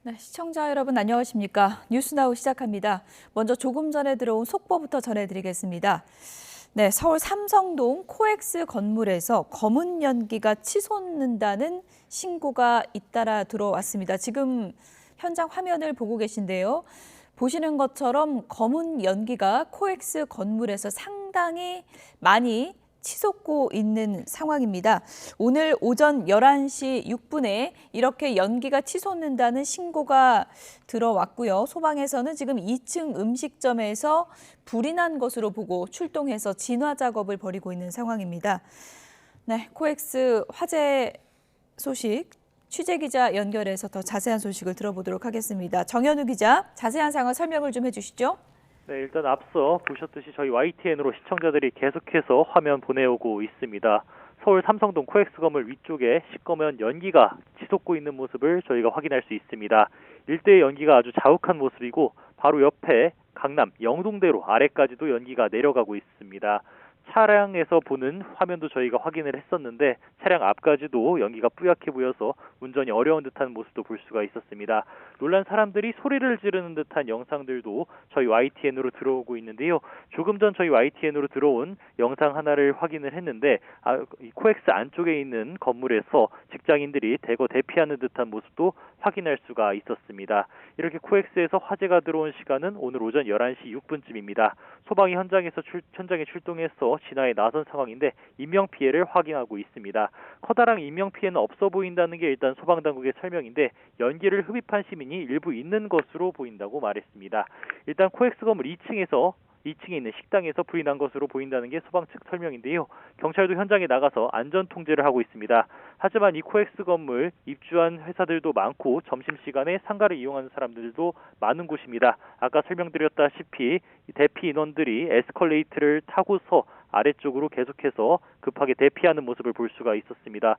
네, 시청자 여러분 안녕하십니까? 뉴스나우 시작합니다. 먼저 조금 전에 들어온 속보부터 전해드리겠습니다. 네, 서울 삼성동 코엑스 건물에서 검은 연기가 치솟는다는 신고가 잇따라 들어왔습니다. 지금 현장 화면을 보고 계신데요. 보시는 것처럼 검은 연기가 코엑스 건물에서 상당히 많이 치솟고 있는 상황입니다. 오늘 오전 11시 6분에 이렇게 연기가 치솟는다는 신고가 들어왔고요. 소방에서는 지금 2층 음식점에서 불이 난 것으로 보고 출동해서 진화 작업을 벌이고 있는 상황입니다. 네, 코엑스 화재 소식 취재기자 연결해서 더 자세한 소식을 들어보도록 하겠습니다. 정현우 기자, 자세한 상황 설명을 좀 해주시죠. 네, 일단 앞서 보셨듯이 저희 YTN으로 시청자들이 계속해서 화면 보내오고 있습니다. 서울 삼성동 코엑스 건물 위쪽에 시꺼먼 연기가 치솟고 있는 모습을 저희가 확인할 수 있습니다. 일대의 연기가 아주 자욱한 모습이고 바로 옆에 강남 영동대로 아래까지도 연기가 내려가고 있습니다. 차량에서 보는 화면도 저희가 확인을 했었는데 차량 앞까지도 연기가 뿌옇게 보여서 운전이 어려운 듯한 모습도 볼 수가 있었습니다. 놀란 사람들이 소리를 지르는 듯한 영상들도 저희 YTN으로 들어오고 있는데요. 조금 전 저희 YTN으로 들어온 영상 하나를 확인을 했는데 이 코엑스 안쪽에 있는 건물에서 직장인들이 대거 대피하는 듯한 모습도 확인할 수가 있었습니다. 이렇게 코엑스에서 화재가 들어온 시간은 오늘 오전 11시 6분쯤입니다. 소방이 현장에 출동해서 진화에 나선 상황인데 인명피해를 확인하고 있습니다. 커다란 인명피해는 없어 보인다는 게 일단 소방당국의 설명인데 연기를 흡입한 시민이 일부 있는 것으로 보인다고 말했습니다. 일단 코엑스 건물 2층에 있는 식당에서 불이 난 것으로 보인다는 게 소방 측 설명인데요. 경찰도 현장에 나가서 안전 통제를 하고 있습니다. 하지만 이 코엑스 건물 입주한 회사들도 많고 점심시간에 상가를 이용하는 사람들도 많은 곳입니다. 아까 설명드렸다시피 대피 인원들이 에스컬레이터를 타고서 아래쪽으로 계속해서 급하게 대피하는 모습을 볼 수가 있었습니다.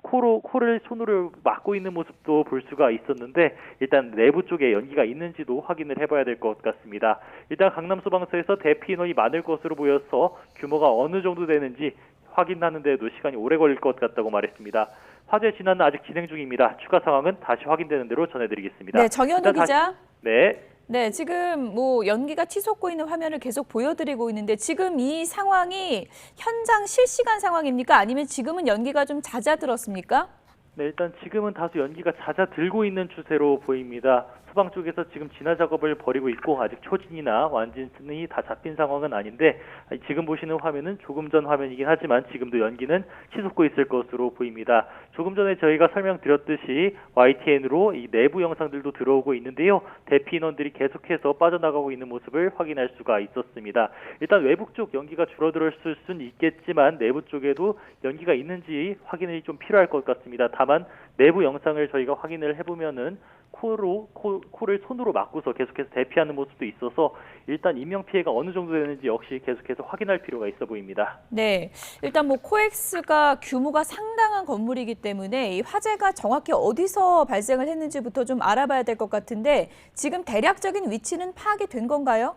코를 손으로 막고 있는 모습도 볼 수가 있었는데 일단 내부 쪽에 연기가 있는지도 확인을 해봐야 될 것 같습니다. 일단 강남소방서에서 대피 인원이 많을 것으로 보여서 규모가 어느 정도 되는지 확인하는 데도 시간이 오래 걸릴 것 같다고 말했습니다. 화재 진화는 아직 진행 중입니다. 추가 상황은 다시 확인되는 대로 전해드리겠습니다. 네, 정현우 기자. 네, 지금 연기가 치솟고 있는 화면을 계속 보여드리고 있는데 지금 이 상황이 현장 실시간 상황입니까? 아니면 지금은 연기가 좀 잦아들었습니까? 네, 일단 지금은 다소 연기가 잦아들고 있는 추세로 보입니다. 소방 쪽에서 지금 진화 작업을 벌이고 있고 아직 초진이나 완진이 다 잡힌 상황은 아닌데 지금 보시는 화면은 조금 전 화면이긴 하지만 지금도 연기는 치솟고 있을 것으로 보입니다. 조금 전에 저희가 설명드렸듯이 YTN으로 이 내부 영상들도 들어오고 있는데요. 대피 인원들이 계속해서 빠져나가고 있는 모습을 확인할 수가 있었습니다. 일단 외부 쪽 연기가 줄어들었을 수는 있겠지만 내부 쪽에도 연기가 있는지 확인이 좀 필요할 것 같습니다. 다만 내부 영상을 저희가 확인을 해보면은 코를 손으로 막고서 계속해서 대피하는 모습도 있어서 일단 인명피해가 어느 정도 되는지 역시 계속해서 확인할 필요가 있어 보입니다. 네, 일단 코엑스가 규모가 상당한 건물이기 때문에 이 화재가 정확히 어디서 발생을 했는지부터 좀 알아봐야 될 것 같은데 지금 대략적인 위치는 파악이 된 건가요?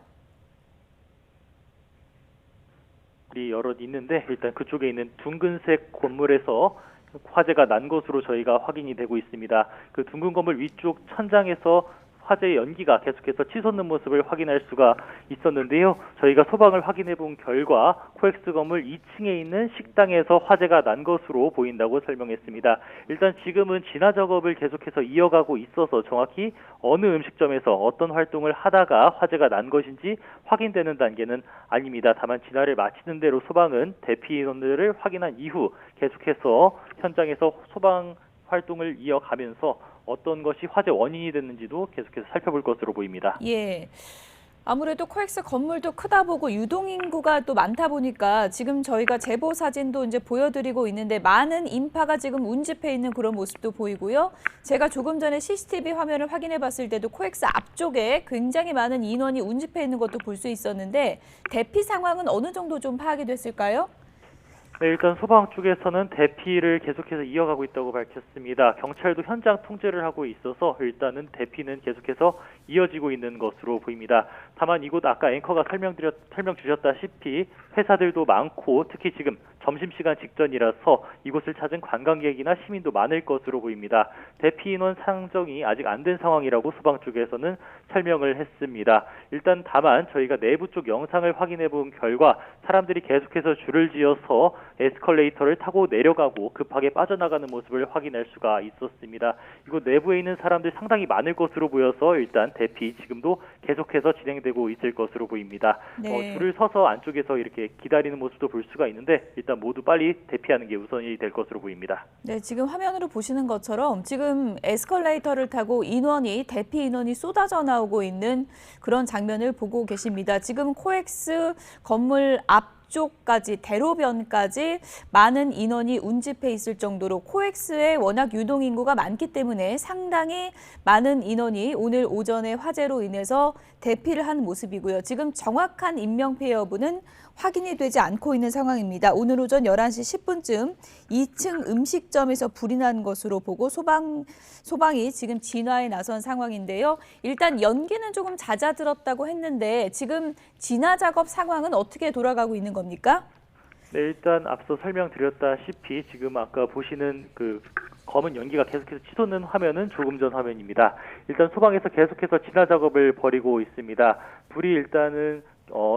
여럿 있는데 일단 그쪽에 있는 둥근색 건물에서 화재가 난 것으로 저희가 확인이 되고 있습니다. 그 둥근 건물 위쪽 천장에서 화재의 연기가 계속해서 치솟는 모습을 확인할 수가 있었는데요. 저희가 소방을 확인해 본 결과 코엑스 건물 2층에 있는 식당에서 화재가 난 것으로 보인다고 설명했습니다. 일단 지금은 진화 작업을 계속해서 이어가고 있어서 정확히 어느 음식점에서 어떤 활동을 하다가 화재가 난 것인지 확인되는 단계는 아닙니다. 다만 진화를 마치는 대로 소방은 대피 인원들을 확인한 이후 계속해서 현장에서 소방 활동을 이어가면서 어떤 것이 화재 원인이 됐는지도 계속해서 살펴볼 것으로 보입니다. 예. 아무래도 코엑스 건물도 크다 보고 유동인구가 또 많다 보니까 지금 저희가 제보 사진도 이제 보여드리고 있는데 많은 인파가 지금 운집해 있는 그런 모습도 보이고요. 제가 조금 전에 CCTV 화면을 확인해 봤을 때도 코엑스 앞쪽에 굉장히 많은 인원이 운집해 있는 것도 볼 수 있었는데 대피 상황은 어느 정도 좀 파악이 됐을까요? 네, 일단 소방 쪽에서는 대피를 계속해서 이어가고 있다고 밝혔습니다. 경찰도 현장 통제를 하고 있어서 일단은 대피는 계속해서 이어지고 있는 것으로 보입니다. 다만 이곳 아까 앵커가 설명 주셨다시피 회사들도 많고 특히 지금 점심시간 직전이라서 이곳을 찾은 관광객이나 시민도 많을 것으로 보입니다. 대피 인원 상정이 아직 안 된 상황이라고 소방 쪽에서는 설명을 했습니다. 일단 다만 저희가 내부 쪽 영상을 확인해 본 결과 사람들이 계속해서 줄을 지어서 에스컬레이터를 타고 내려가고 급하게 빠져나가는 모습을 확인할 수가 있었습니다. 이곳 내부에 있는 사람들 상당히 많을 것으로 보여서 일단 대피 지금도 계속해서 진행되고 있을 것으로 보입니다. 네. 줄을 서서 안쪽에서 이렇게 기다리는 모습도 볼 수가 있는데 일단 모두 빨리 대피하는 게 우선이 될 것으로 보입니다. 네, 지금 화면으로 보시는 것처럼 지금 에스컬레이터를 타고 대피 인원이 쏟아져 나오고 있는 그런 장면을 보고 계십니다. 지금 코엑스 건물 앞쪽까지 대로변까지 많은 인원이 운집해 있을 정도로 코엑스에 워낙 유동인구가 많기 때문에 상당히 많은 인원이 오늘 오전에 화재로 인해서 대피를 한 모습이고요. 지금 정확한 인명피해 여부는 확인이 되지 않고 있는 상황입니다. 오늘 오전 11시 10분쯤 2층 음식점에서 불이 난 것으로 보고 소방이 지금 진화에 나선 상황인데요. 일단 연기는 조금 잦아들었다고 했는데 지금 진화 작업 상황은 어떻게 돌아가고 있는 겁니까? 네, 일단 앞서 설명드렸다시피 지금 아까 보시는 그 검은 연기가 계속해서 치솟는 화면은 조금 전 화면입니다. 일단 소방에서 계속해서 진화 작업을 벌이고 있습니다. 불이 일단은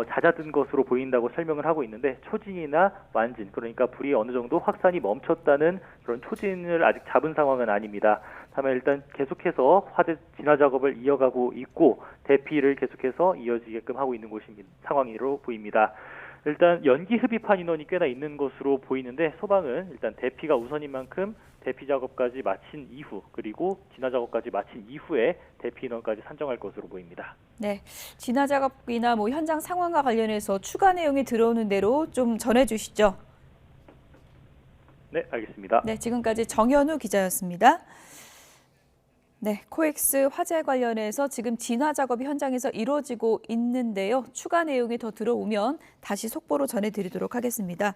잦아든 것으로 보인다고 설명을 하고 있는데 초진이나 완진, 그러니까 불이 어느 정도 확산이 멈췄다는 그런 초진을 아직 잡은 상황은 아닙니다. 다만 일단 계속해서 화재 진화 작업을 이어가고 있고 대피를 계속해서 이어지게끔 하고 있는 상황으로 보입니다. 일단 연기 흡입한 인원이 꽤나 있는 것으로 보이는데 소방은 일단 대피가 우선인 만큼 대피 작업까지 마친 이후 그리고 진화 작업까지 마친 이후에 대피 인원까지 산정할 것으로 보입니다. 네, 진화 작업이나 현장 상황과 관련해서 추가 내용이 들어오는 대로 좀 전해주시죠. 네, 알겠습니다. 네, 지금까지 정현우 기자였습니다. 네, 코엑스 화재 관련해서 지금 진화 작업이 현장에서 이루어지고 있는데요. 추가 내용이 더 들어오면 다시 속보로 전해드리도록 하겠습니다.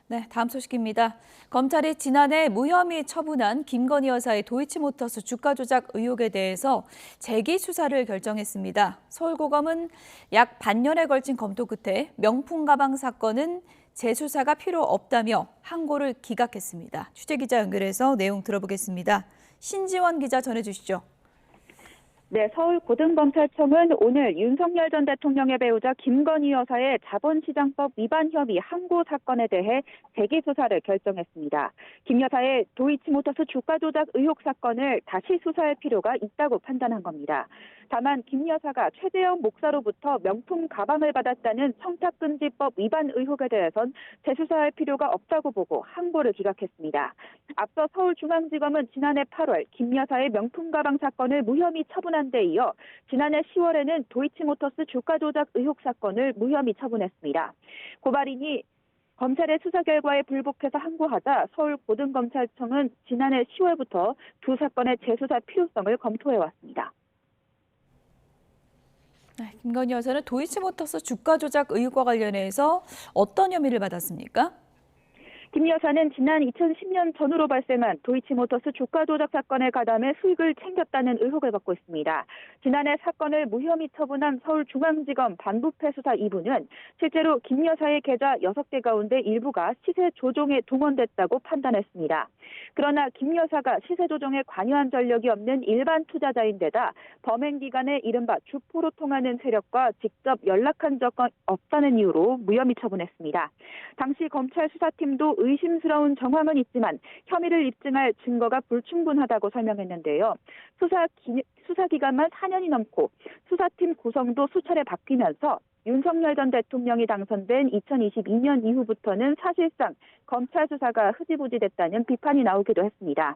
네, 다음 소식입니다. 검찰이 지난해 무혐의 처분한 김건희 여사의 도이치모터스 주가 조작 의혹에 대해서 재기 수사를 결정했습니다. 서울고검은 약 반년에 걸친 검토 끝에 명품 가방 사건은 재수사가 필요 없다며 항고를 기각했습니다. 취재기자 연결해서 내용 들어보겠습니다. 신지원 기자 전해주시죠. 네, 서울고등검찰청은 오늘 윤석열 전 대통령의 배우자 김건희 여사의 자본시장법 위반 혐의 항고 사건에 대해 재기 수사를 결정했습니다. 김 여사의 도이치모터스 주가 조작 의혹 사건을 다시 수사할 필요가 있다고 판단한 겁니다. 다만 김 여사가 최재형 목사로부터 명품 가방을 받았다는 청탁금지법 위반 의혹에 대해선 재수사할 필요가 없다고 보고 항고를 기각했습니다. 앞서 서울중앙지검은 지난해 8월 김 여사의 명품 가방 사건을 무혐의 처분한 데 이어 지난해 10월에는 도이치모터스 주가 조작 의혹 사건을 무혐의 처분했습니다. 고발인이 검찰의 수사 결과에 불복해서 항고하자 서울고등검찰청은 지난해 10월부터 두 사건의 재수사 필요성을 검토해왔습니다. 김건희 여사는 도이치모터스 주가 조작 의혹과 관련해서 어떤 혐의를 받았습니까? 김 여사는 지난 2010년 전후로 발생한 도이치모터스 주가 조작 사건에 가담해 수익을 챙겼다는 의혹을 받고 있습니다. 지난해 사건을 무혐의 처분한 서울중앙지검 반부패 수사 2부는 실제로 김 여사의 계좌 6개 가운데 일부가 시세 조종에 동원됐다고 판단했습니다. 그러나 김 여사가 시세 조종에 관여한 전력이 없는 일반 투자자인데다 범행 기간에 이른바 주포로 통하는 세력과 직접 연락한 적 없다는 이유로 무혐의 처분했습니다. 당시 검찰 수사팀도 의심스러운 정황은 있지만 혐의를 입증할 증거가 불충분하다고 설명했는데요. 수사 기간만 4년이 넘고 수사팀 구성도 수차례 바뀌면서 윤석열 전 대통령이 당선된 2022년 이후부터는 사실상 검찰 수사가 흐지부지 됐다는 비판이 나오기도 했습니다.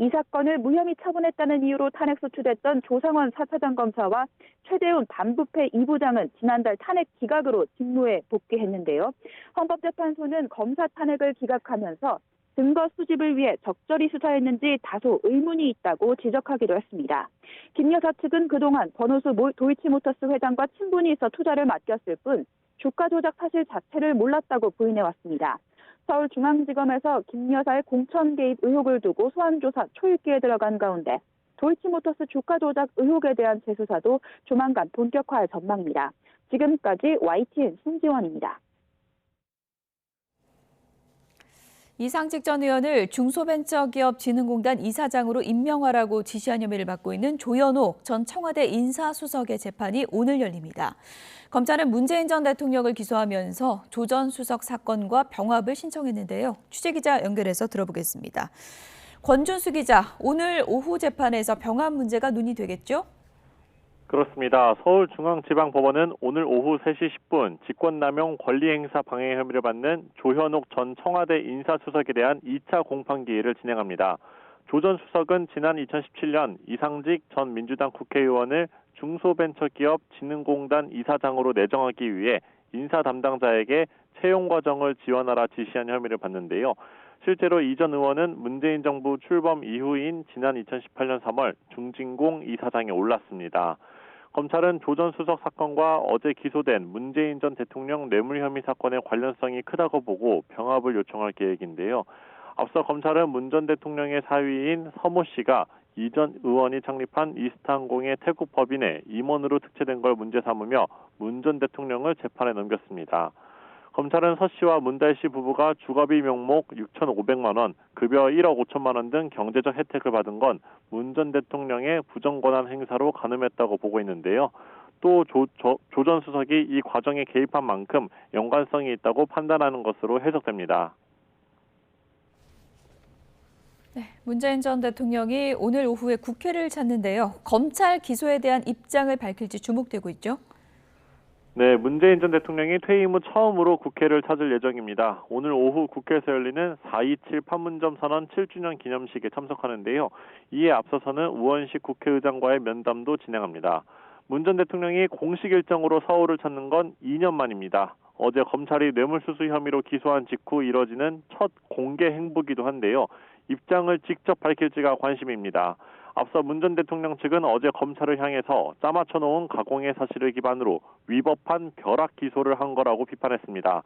이 사건을 무혐의 처분했다는 이유로 탄핵 소추됐던 조상원 4차장 검사와 최대훈 반부패 2부장은 지난달 탄핵 기각으로 직무에 복귀했는데요. 헌법재판소는 검사 탄핵을 기각하면서 증거 수집을 위해 적절히 수사했는지 다소 의문이 있다고 지적하기도 했습니다. 김 여사 측은 그동안 번호수 도이치모터스 회장과 친분이 있어 투자를 맡겼을 뿐 주가 조작 사실 자체를 몰랐다고 부인해왔습니다. 서울중앙지검에서 김 여사의 공천 개입 의혹을 두고 소환조사 초읽기에 들어간 가운데 도이치모터스 주가 조작 의혹에 대한 재수사도 조만간 본격화할 전망입니다. 지금까지 YTN 신지원입니다. 이상직 전 의원을 중소벤처기업진흥공단 이사장으로 임명하라고 지시한 혐의를 받고 있는 조현옥 전 청와대 인사수석의 재판이 오늘 열립니다. 검찰은 문재인 전 대통령을 기소하면서 조 전 수석 사건과 병합을 신청했는데요. 취재기자 연결해서 들어보겠습니다. 권준수 기자, 오늘 오후 재판에서 병합 문제가 논의되겠죠? 그렇습니다. 서울중앙지방법원은 오늘 오후 3시 10분 직권남용 권리행사 방해 혐의를 받는 조현옥 전 청와대 인사수석에 대한 2차 공판기일을 진행합니다. 조 전 수석은 지난 2017년 이상직 전 민주당 국회의원을 중소벤처기업 진흥공단 이사장으로 내정하기 위해 인사 담당자에게 채용 과정을 지원하라 지시한 혐의를 받는데요. 실제로 이 전 의원은 문재인 정부 출범 이후인 지난 2018년 3월 중진공 이사장에 올랐습니다. 검찰은 조 전 수석 사건과 어제 기소된 문재인 전 대통령 뇌물 혐의 사건의 관련성이 크다고 보고 병합을 요청할 계획인데요. 앞서 검찰은 문 전 대통령의 사위인 서모 씨가 이 전 의원이 창립한 이스타항공의 태국 법인에 임원으로 특채된 걸 문제 삼으며 문 전 대통령을 재판에 넘겼습니다. 검찰은 서 씨와 문달 씨 부부가 주거비 명목 6,500만 원, 급여 1억 5천만 원 등 경제적 혜택을 받은 건 문 전 대통령의 부정권한 행사로 가늠했다고 보고 있는데요. 또 조 전 수석이 이 과정에 개입한 만큼 연관성이 있다고 판단하는 것으로 해석됩니다. 네, 문재인 전 대통령이 오늘 오후에 국회를 찾는데요. 검찰 기소에 대한 입장을 밝힐지 주목되고 있죠. 네, 문재인 전 대통령이 퇴임 후 처음으로 국회를 찾을 예정입니다. 오늘 오후 국회에서 열리는 4.27 판문점 선언 7주년 기념식에 참석하는데요. 이에 앞서서는 우원식 국회의장과의 면담도 진행합니다. 문 전 대통령이 공식 일정으로 서울을 찾는 건 2년 만입니다. 어제 검찰이 뇌물수수 혐의로 기소한 직후 이뤄지는 첫 공개 행보기도 한데요. 입장을 직접 밝힐지가 관심입니다. 앞서 문 전 대통령 측은 어제 검찰을 향해서 짜맞춰 놓은 가공의 사실을 기반으로 위법한 벼락 기소를 한 거라고 비판했습니다.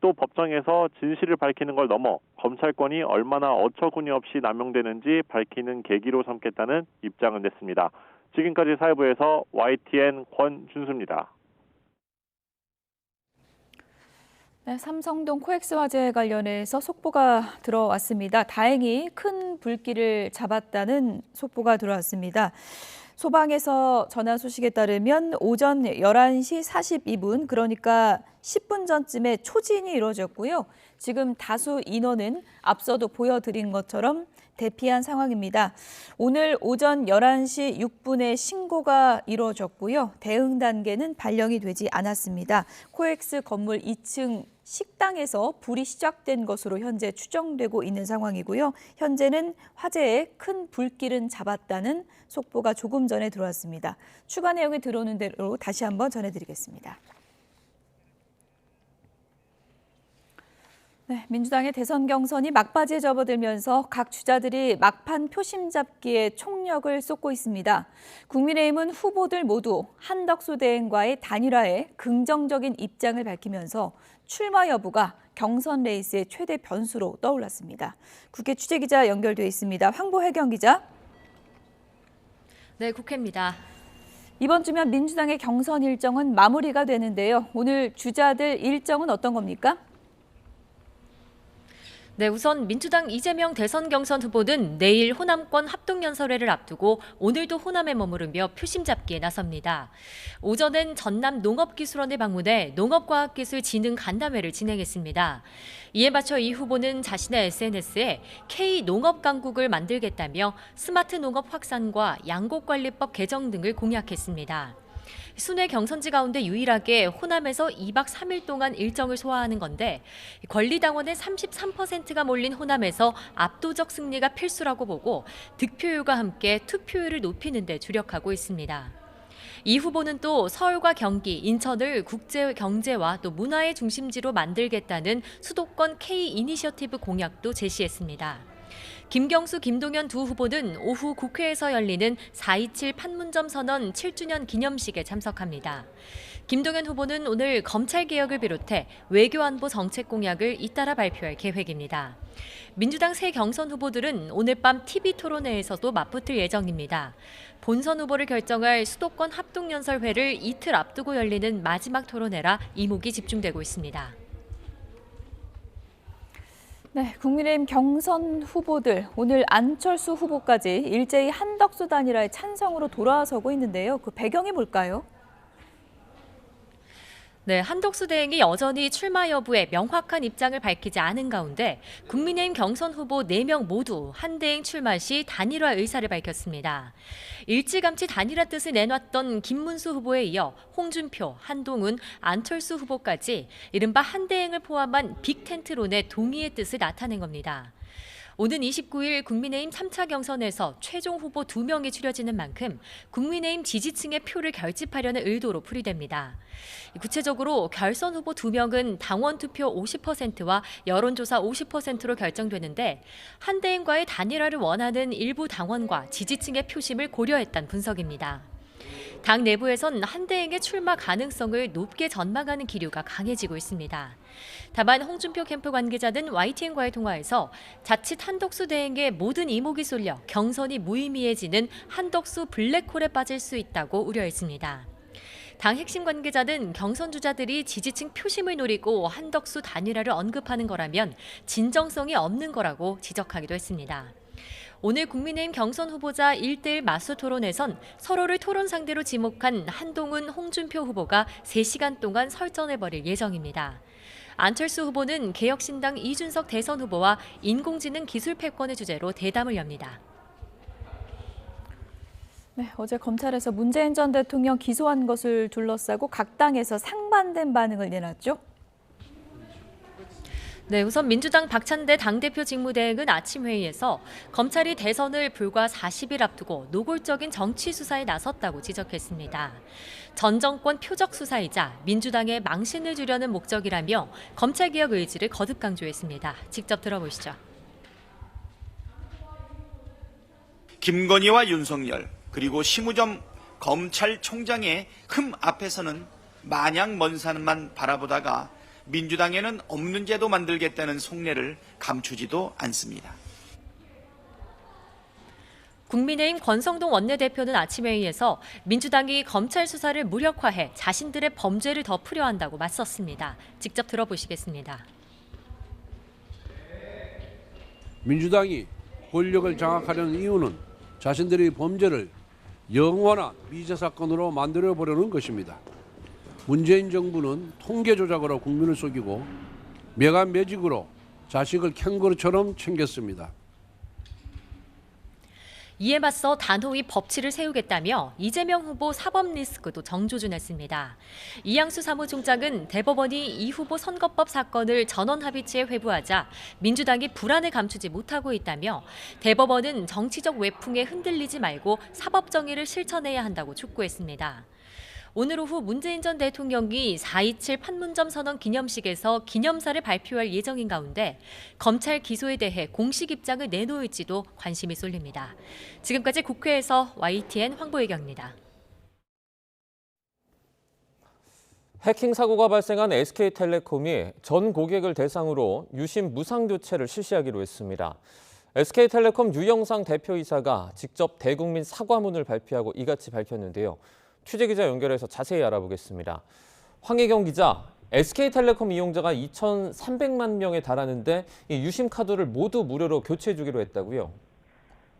또 법정에서 진실을 밝히는 걸 넘어 검찰권이 얼마나 어처구니 없이 남용되는지 밝히는 계기로 삼겠다는 입장을 냈습니다. 지금까지 사회부에서 YTN 권준수입니다. 네, 삼성동 코엑스 화재 관련해서 속보가 들어왔습니다. 다행히 큰 불길을 잡았다는 속보가 들어왔습니다. 소방에서 전한 소식에 따르면 오전 11시 42분, 그러니까 10분 전쯤에 초진이 이루어졌고요. 지금 다수 인원은 앞서도 보여드린 것처럼 대피한 상황입니다. 오늘 오전 11시 6분에 신고가 이루어졌고요. 대응 단계는 발령이 되지 않았습니다. 코엑스 건물 2층 식당에서 불이 시작된 것으로 현재 추정되고 있는 상황이고요. 현재는 화재에 큰 불길은 잡았다는 속보가 조금 전에 들어왔습니다. 추가 내용이 들어오는 대로 다시 한번 전해드리겠습니다. 네, 민주당의 대선 경선이 막바지에 접어들면서 각 주자들이 막판 표심 잡기에 총력을 쏟고 있습니다. 국민의힘은 후보들 모두 한덕수 대행과의 단일화에 긍정적인 입장을 밝히면서 출마 여부가 경선 레이스의 최대 변수로 떠올랐습니다. 국회 취재기자 연결돼 있습니다. 황보혜경 기자. 네, 국회입니다. 이번 주면 민주당의 경선 일정은 마무리가 되는데요. 오늘 주자들 일정은 어떤 겁니까? 네, 우선 민주당 이재명 대선 경선 후보는 내일 호남권 합동연설회를 앞두고 오늘도 호남에 머무르며 표심 잡기에 나섭니다. 오전엔 전남 농업기술원을 방문해 농업과학기술진흥 간담회를 진행했습니다. 이에 맞춰 이 후보는 자신의 SNS에 K-농업강국을 만들겠다며 스마트 농업 확산과 양곡관리법 개정 등을 공약했습니다. 순회 경선지 가운데 유일하게 호남에서 2박 3일 동안 일정을 소화하는 건데 권리당원의 33%가 몰린 호남에서 압도적 승리가 필수라고 보고 득표율과 함께 투표율을 높이는 데 주력하고 있습니다. 이 후보는 또 서울과 경기, 인천을 국제 경제와 또 문화의 중심지로 만들겠다는 수도권 K-이니셔티브 공약도 제시했습니다. 김경수, 김동연 두 후보는 오후 국회에서 열리는 4.27 판문점 선언 7주년 기념식에 참석합니다. 김동연 후보는 오늘 검찰개혁을 비롯해 외교안보 정책 공약을 잇따라 발표할 계획입니다. 민주당 새 경선 후보들은 오늘 밤 TV토론회에서도 맞붙을 예정입니다. 본선 후보를 결정할 수도권 합동연설회를 이틀 앞두고 열리는 마지막 토론회라 이목이 집중되고 있습니다. 네, 국민의힘 경선 후보들 오늘 안철수 후보까지 일제히 한덕수 단일화의 찬성으로 돌아서고 있는데요. 그 배경이 뭘까요? 네, 한덕수 대행이 여전히 출마 여부에 명확한 입장을 밝히지 않은 가운데 국민의힘 경선 후보 4명 모두 한 대행 출마 시 단일화 의사를 밝혔습니다. 일찌감치 단일화 뜻을 내놨던 김문수 후보에 이어 홍준표, 한동훈, 안철수 후보까지 이른바 한 대행을 포함한 빅텐트론의 동의의 뜻을 나타낸 겁니다. 오는 29일 국민의힘 3차 경선에서 최종 후보 2명이 추려지는 만큼 국민의힘 지지층의 표를 결집하려는 의도로 풀이됩니다. 구체적으로 결선 후보 2명은 당원 투표 50%와 여론조사 50%로 결정되는데 한대행과의 단일화를 원하는 일부 당원과 지지층의 표심을 고려했다는 분석입니다. 당 내부에선 한대행의 출마 가능성을 높게 전망하는 기류가 강해지고 있습니다. 다만 홍준표 캠프 관계자는 YTN과의 통화에서 자칫 한덕수 대행의 모든 이목이 쏠려 경선이 무의미해지는 한덕수 블랙홀에 빠질 수 있다고 우려했습니다. 당 핵심 관계자는 경선 주자들이 지지층 표심을 노리고 한덕수 단일화를 언급하는 거라면 진정성이 없는 거라고 지적하기도 했습니다. 오늘 국민의힘 경선 후보자 1대1 맞수 토론에선 서로를 토론 상대로 지목한 한동훈, 홍준표 후보가 3시간 동안 설전해버릴 예정입니다. 안철수 후보는 개혁신당 이준석 대선 후보와 인공지능 기술 패권의 주제로 대담을 엽니다. 네, 어제 검찰에서 문재인 전 대통령 기소한 것을 둘러싸고 각 당에서 상반된 반응을 내놨죠. 네, 우선 민주당 박찬대 당대표 직무대행은 아침 회의에서 검찰이 대선을 불과 40일 앞두고 노골적인 정치 수사에 나섰다고 지적했습니다. 전 정권 표적 수사이자 민주당의 망신을 주려는 목적이라며 검찰개혁 의지를 거듭 강조했습니다. 직접 들어보시죠. 김건희와 윤석열 그리고 심우점 검찰총장의 흠 앞에서는 마냥 먼 산만 바라보다가 민주당에는 없는 제도 만들겠다는 속내를 감추지도 않습니다. 국민의힘 권성동 원내대표는 아침 회의에서 민주당이 검찰 수사를 무력화해 자신들의 범죄를 덮으려 한다고 맞섰습니다. 직접 들어보시겠습니다. 민주당이 권력을 장악하려는 이유는 자신들의 범죄를 영원한 미제 사건으로 만들어보려는 것입니다. 문재인 정부는 통계 조작으로 국민을 속이고 매간매직으로 자식을 캥거루처럼 챙겼습니다. 이에 맞서 단호히 법치를 세우겠다며 이재명 후보 사법 리스크도 정조준했습니다. 이양수 사무총장은 대법원이 이 후보 선거법 사건을 전원 합의체에 회부하자 민주당이 불안을 감추지 못하고 있다며 대법원은 정치적 외풍에 흔들리지 말고 사법 정의를 실천해야 한다고 촉구했습니다. 오늘 오후 문재인 전 대통령이 4.27 판문점 선언 기념식에서 기념사를 발표할 예정인 가운데 검찰 기소에 대해 공식 입장을 내놓을지도 관심이 쏠립니다. 지금까지 국회에서 YTN 황보혜경입니다. 해킹 사고가 발생한 SK텔레콤이 전 고객을 대상으로 유심 무상 교체를 실시하기로 했습니다. SK텔레콤 유영상 대표이사가 직접 대국민 사과문을 발표하고 이같이 밝혔는데요. 취재기자 연결해서 자세히 알아보겠습니다. 황혜경 기자, SK텔레콤 이용자가 2,300만 명에 달하는데 이 유심 카드를 모두 무료로 교체해 주기로 했다고요?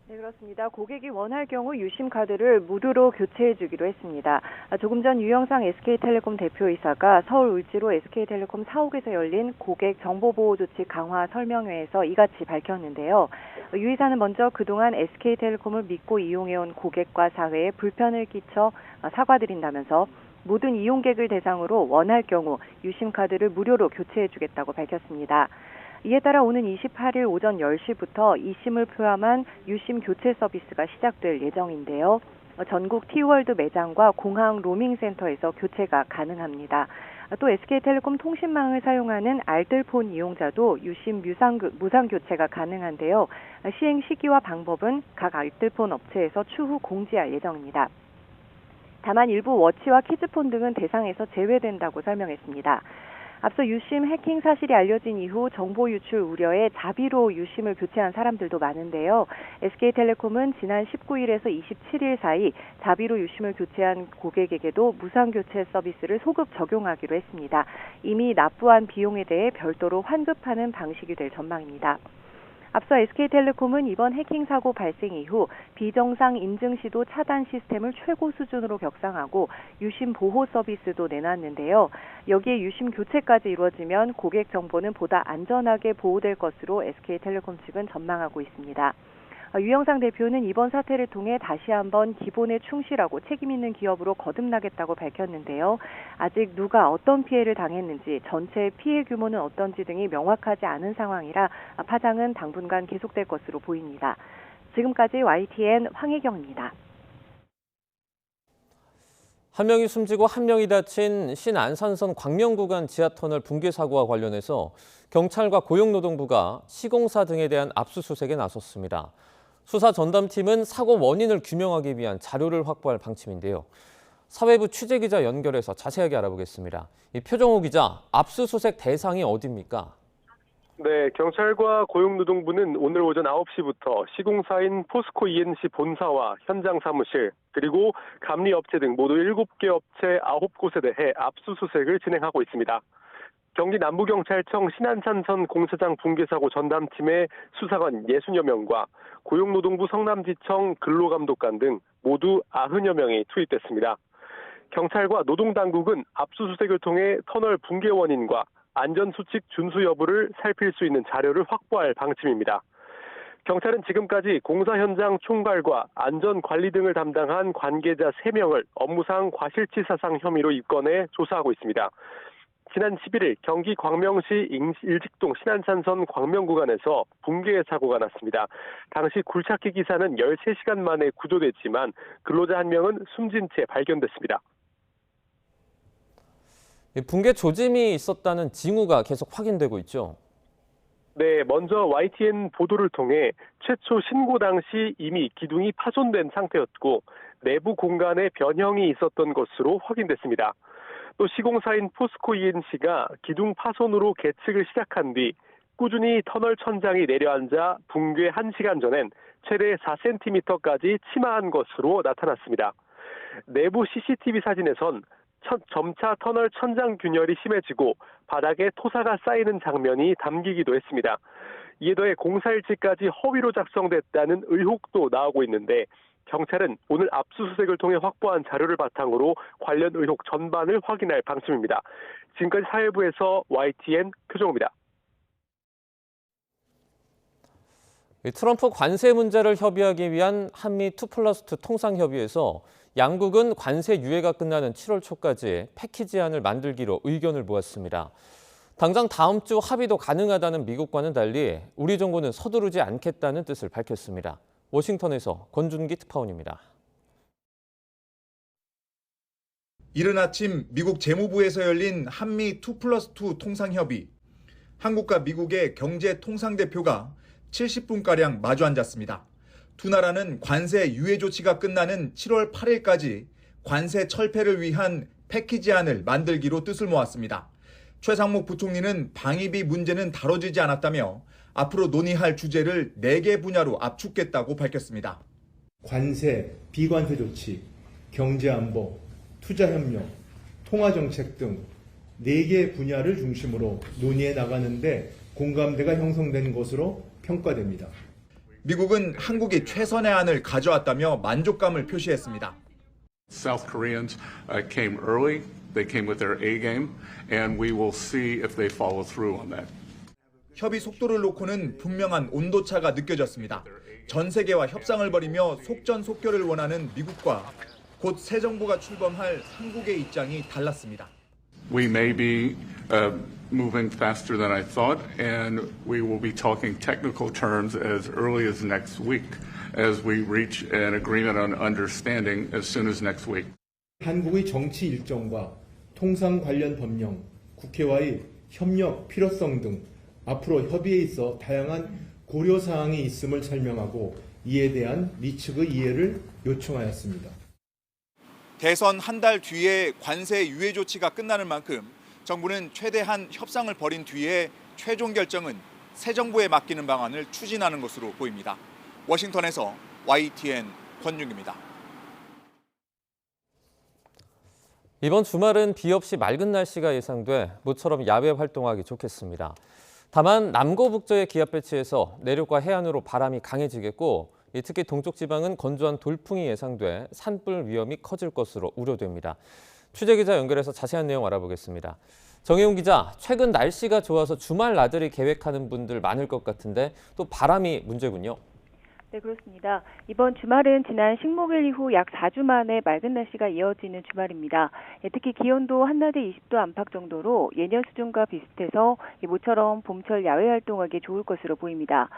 네, 그렇습니다. 고객이 원할 경우 유심 카드를 무료로 교체해 주기로 했습니다. 조금 전 유영상 SK텔레콤 대표이사가 서울 울지로 SK텔레콤 사옥에서 열린 고객 정보보호조치 강화 설명회에서 이같이 밝혔는데요. 유 이사는 먼저 그동안 SK텔레콤을 믿고 이용해온 고객과 사회에 불편을 끼쳐 사과드린다면서 모든 이용객을 대상으로 원할 경우 유심 카드를 무료로 교체해 주겠다고 밝혔습니다. 이에 따라 오는 28일 오전 10시부터 이심을 포함한 유심 교체 서비스가 시작될 예정인데요. 전국 T월드 매장과 공항 로밍센터에서 교체가 가능합니다. 또 SK텔레콤 통신망을 사용하는 알뜰폰 이용자도 유심 무상 교체가 가능한데요. 시행 시기와 방법은 각 알뜰폰 업체에서 추후 공지할 예정입니다. 다만 일부 워치와 키즈폰 등은 대상에서 제외된다고 설명했습니다. 앞서 유심 해킹 사실이 알려진 이후 정보 유출 우려에 자비로 유심을 교체한 사람들도 많은데요. SK텔레콤은 지난 19일에서 27일 사이 자비로 유심을 교체한 고객에게도 무상 교체 서비스를 소급 적용하기로 했습니다. 이미 납부한 비용에 대해 별도로 환급하는 방식이 될 전망입니다. 앞서 SK텔레콤은 이번 해킹 사고 발생 이후 비정상 인증 시도 차단 시스템을 최고 수준으로 격상하고 유심 보호 서비스도 내놨는데요. 여기에 유심 교체까지 이루어지면 고객 정보는 보다 안전하게 보호될 것으로 SK텔레콤 측은 전망하고 있습니다. 유영상 대표는 이번 사태를 통해 다시 한번 기본에 충실하고 책임 있는 기업으로 거듭나겠다고 밝혔는데요. 아직 누가 어떤 피해를 당했는지, 전체 피해 규모는 어떤지 등이 명확하지 않은 상황이라 파장은 당분간 계속될 것으로 보입니다. 지금까지 YTN 황혜경입니다. 한 명이 숨지고 한 명이 다친 신안산선 광명구간 지하터널 붕괴 사고와 관련해서 경찰과 고용노동부가 시공사 등에 대한 압수수색에 나섰습니다. 수사 전담팀은 사고 원인을 규명하기 위한 자료를 확보할 방침인데요. 사회부 취재기자 연결해서 자세하게 알아보겠습니다. 표정호 기자, 압수수색 대상이 어디입니까? 네, 경찰과 고용노동부는 오늘 오전 9시부터 시공사인 포스코 ENC 본사와 현장 사무실, 그리고 감리업체 등 모두 7개 업체 9곳에 대해 압수수색을 진행하고 있습니다. 경기 남부경찰청 신안산선 공사장 붕괴사고 전담팀의 수사관 60여 명과 고용노동부 성남지청 근로감독관 등 모두 90여 명이 투입됐습니다. 경찰과 노동당국은 압수수색을 통해 터널 붕괴 원인과 안전수칙 준수 여부를 살필 수 있는 자료를 확보할 방침입니다. 경찰은 지금까지 공사 현장 총괄과 안전관리 등을 담당한 관계자 3명을 업무상 과실치사상 혐의로 입건해 조사하고 있습니다. 지난 11일 경기 광명시 일직동 신안산선 광명구간에서 붕괴 사고가 났습니다. 당시 굴착기 기사는 13시간 만에 구조됐지만 근로자 1명은 숨진 채 발견됐습니다. 붕괴 조짐이 있었다는 징후가 계속 확인되고 있죠. 네, 먼저 YTN 보도를 통해 최초 신고 당시 이미 기둥이 파손된 상태였고 내부 공간에 변형이 있었던 것으로 확인됐습니다. 또 시공사인 포스코 ENC가 기둥 파손으로 계측을 시작한 뒤 꾸준히 터널 천장이 내려앉아 붕괴 1시간 전엔 최대 4cm까지 침하한 것으로 나타났습니다. 내부 CCTV 사진에선 점차 터널 천장 균열이 심해지고 바닥에 토사가 쌓이는 장면이 담기기도 했습니다. 이에 더해 공사일지까지 허위로 작성됐다는 의혹도 나오고 있는데 경찰은 오늘 압수수색을 통해 확보한 자료를 바탕으로 관련 의혹 전반을 확인할 방침입니다. 지금까지 사회부에서 YTN 표정호입니다. 트럼프 관세 문제를 협의하기 위한 한미 2+2 통상협의에서 양국은 관세 유예가 끝나는 7월 초까지 패키지안을 만들기로 의견을 모았습니다. 당장 다음 주 합의도 가능하다는 미국과는 달리 우리 정부는 서두르지 않겠다는 뜻을 밝혔습니다. 워싱턴에서 권준기 특파원입니다. 이른 아침 미국 재무부에서 열린 한미 2+2 통상협의. 한국과 미국의 경제 통상대표가 70분가량 마주 앉았습니다. 두 나라는 관세 유예 조치가 끝나는 7월 8일까지 관세 철폐를 위한 패키지안을 만들기로 뜻을 모았습니다. 최상목 부총리는 방위비 문제는 다뤄지지 않았다며 앞으로 논의할 주제를 4개 분야로 압축했다고 밝혔습니다. 관세, 비관세 조치, 경제안보, 투자협력, 통화정책 등 4개 분야를 중심으로 논의해 나가는데 공감대가 형성된 것으로 평가됩니다. 미국은 한국이 최선의 안을 가져왔다며 만족감을 표시했습니다. South Koreans came early. They came with their A game, and we will see if they follow through on that. 협의 속도를 놓고는 분명한 온도차가 느껴졌습니다. 전 세계와 협상을 벌이며 속전속결을 원하는 미국과 곧 새 정부가 출범할 한국의 입장이 달랐습니다. We may be moving faster than I thought, and we will be talking technical terms as early as next week, as we reach an agreement on understanding as soon as next week. 한국의 정치 일정과 통상 관련 법령, 국회와의 협력 필요성 등 앞으로 협의에 있어 다양한 고려 사항이 있음을 설명하고 이에 대한 미측의 이해를 요청하였습니다. 대선 한 달 뒤에 관세 유예 조치가 끝나는 만큼 정부는 최대한 협상을 벌인 뒤에 최종 결정은 새 정부에 맡기는 방안을 추진하는 것으로 보입니다. 워싱턴에서 YTN 권윤기입니다. 이번 주말은 비 없이 맑은 날씨가 예상돼 모처럼 야외 활동하기 좋겠습니다. 다만 남고북저의 기압 배치에서 내륙과 해안으로 바람이 강해지겠고 특히 동쪽 지방은 건조한 돌풍이 예상돼 산불 위험이 커질 것으로 우려됩니다. 취재기자 연결해서 자세한 내용 알아보겠습니다. 정혜용 기자, 최근 날씨가 좋아서 주말 나들이 계획하는 분들 많을 것 같은데 또 바람이 문제군요. 네, 그렇습니다. 이번 주말은 지난 식목일 이후 약 4주 만에 맑은 날씨가 이어지는 주말입니다. 특히 기온도 한낮에 20도 안팎 정도로 예년 수준과 비슷해서 모처럼 봄철 야외 활동하기 좋을 것으로 보입니다.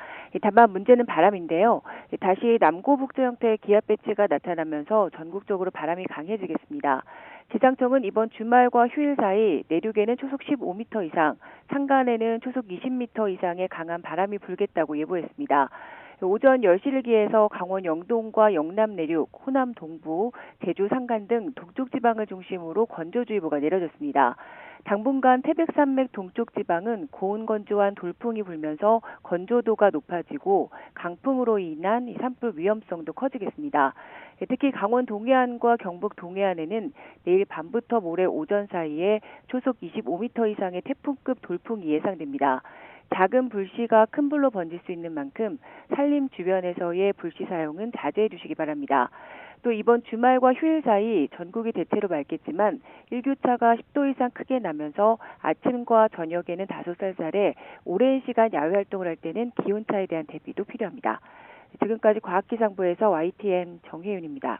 다만 문제는 바람인데요. 다시 남고북저 형태의 기압 배치가 나타나면서 전국적으로 바람이 강해지겠습니다. 기상청은 이번 주말과 휴일 사이 내륙에는 초속 15m 이상, 산간에는 초속 20m 이상의 강한 바람이 불겠다고 예보했습니다. 오전 10시를 기해서 강원 영동과 영남 내륙, 호남 동부, 제주 산간 등 동쪽 지방을 중심으로 건조주의보가 내려졌습니다. 당분간 태백산맥 동쪽 지방은 고온 건조한 돌풍이 불면서 건조도가 높아지고 강풍으로 인한 산불 위험성도 커지겠습니다. 특히 강원 동해안과 경북 동해안에는 내일 밤부터 모레 오전 사이에 초속 25m 이상의 태풍급 돌풍이 예상됩니다. 작은 불씨가 큰 불로 번질 수 있는 만큼 산림 주변에서의 불씨 사용은 자제해 주시기 바랍니다. 또 이번 주말과 휴일 사이 전국이 대체로 맑겠지만 일교차가 10도 이상 크게 나면서 아침과 저녁에는 다소 쌀쌀해 오랜 시간 야외 활동을 할 때는 기온차에 대한 대비도 필요합니다. 지금까지 과학기상부에서 YTN 정혜윤입니다.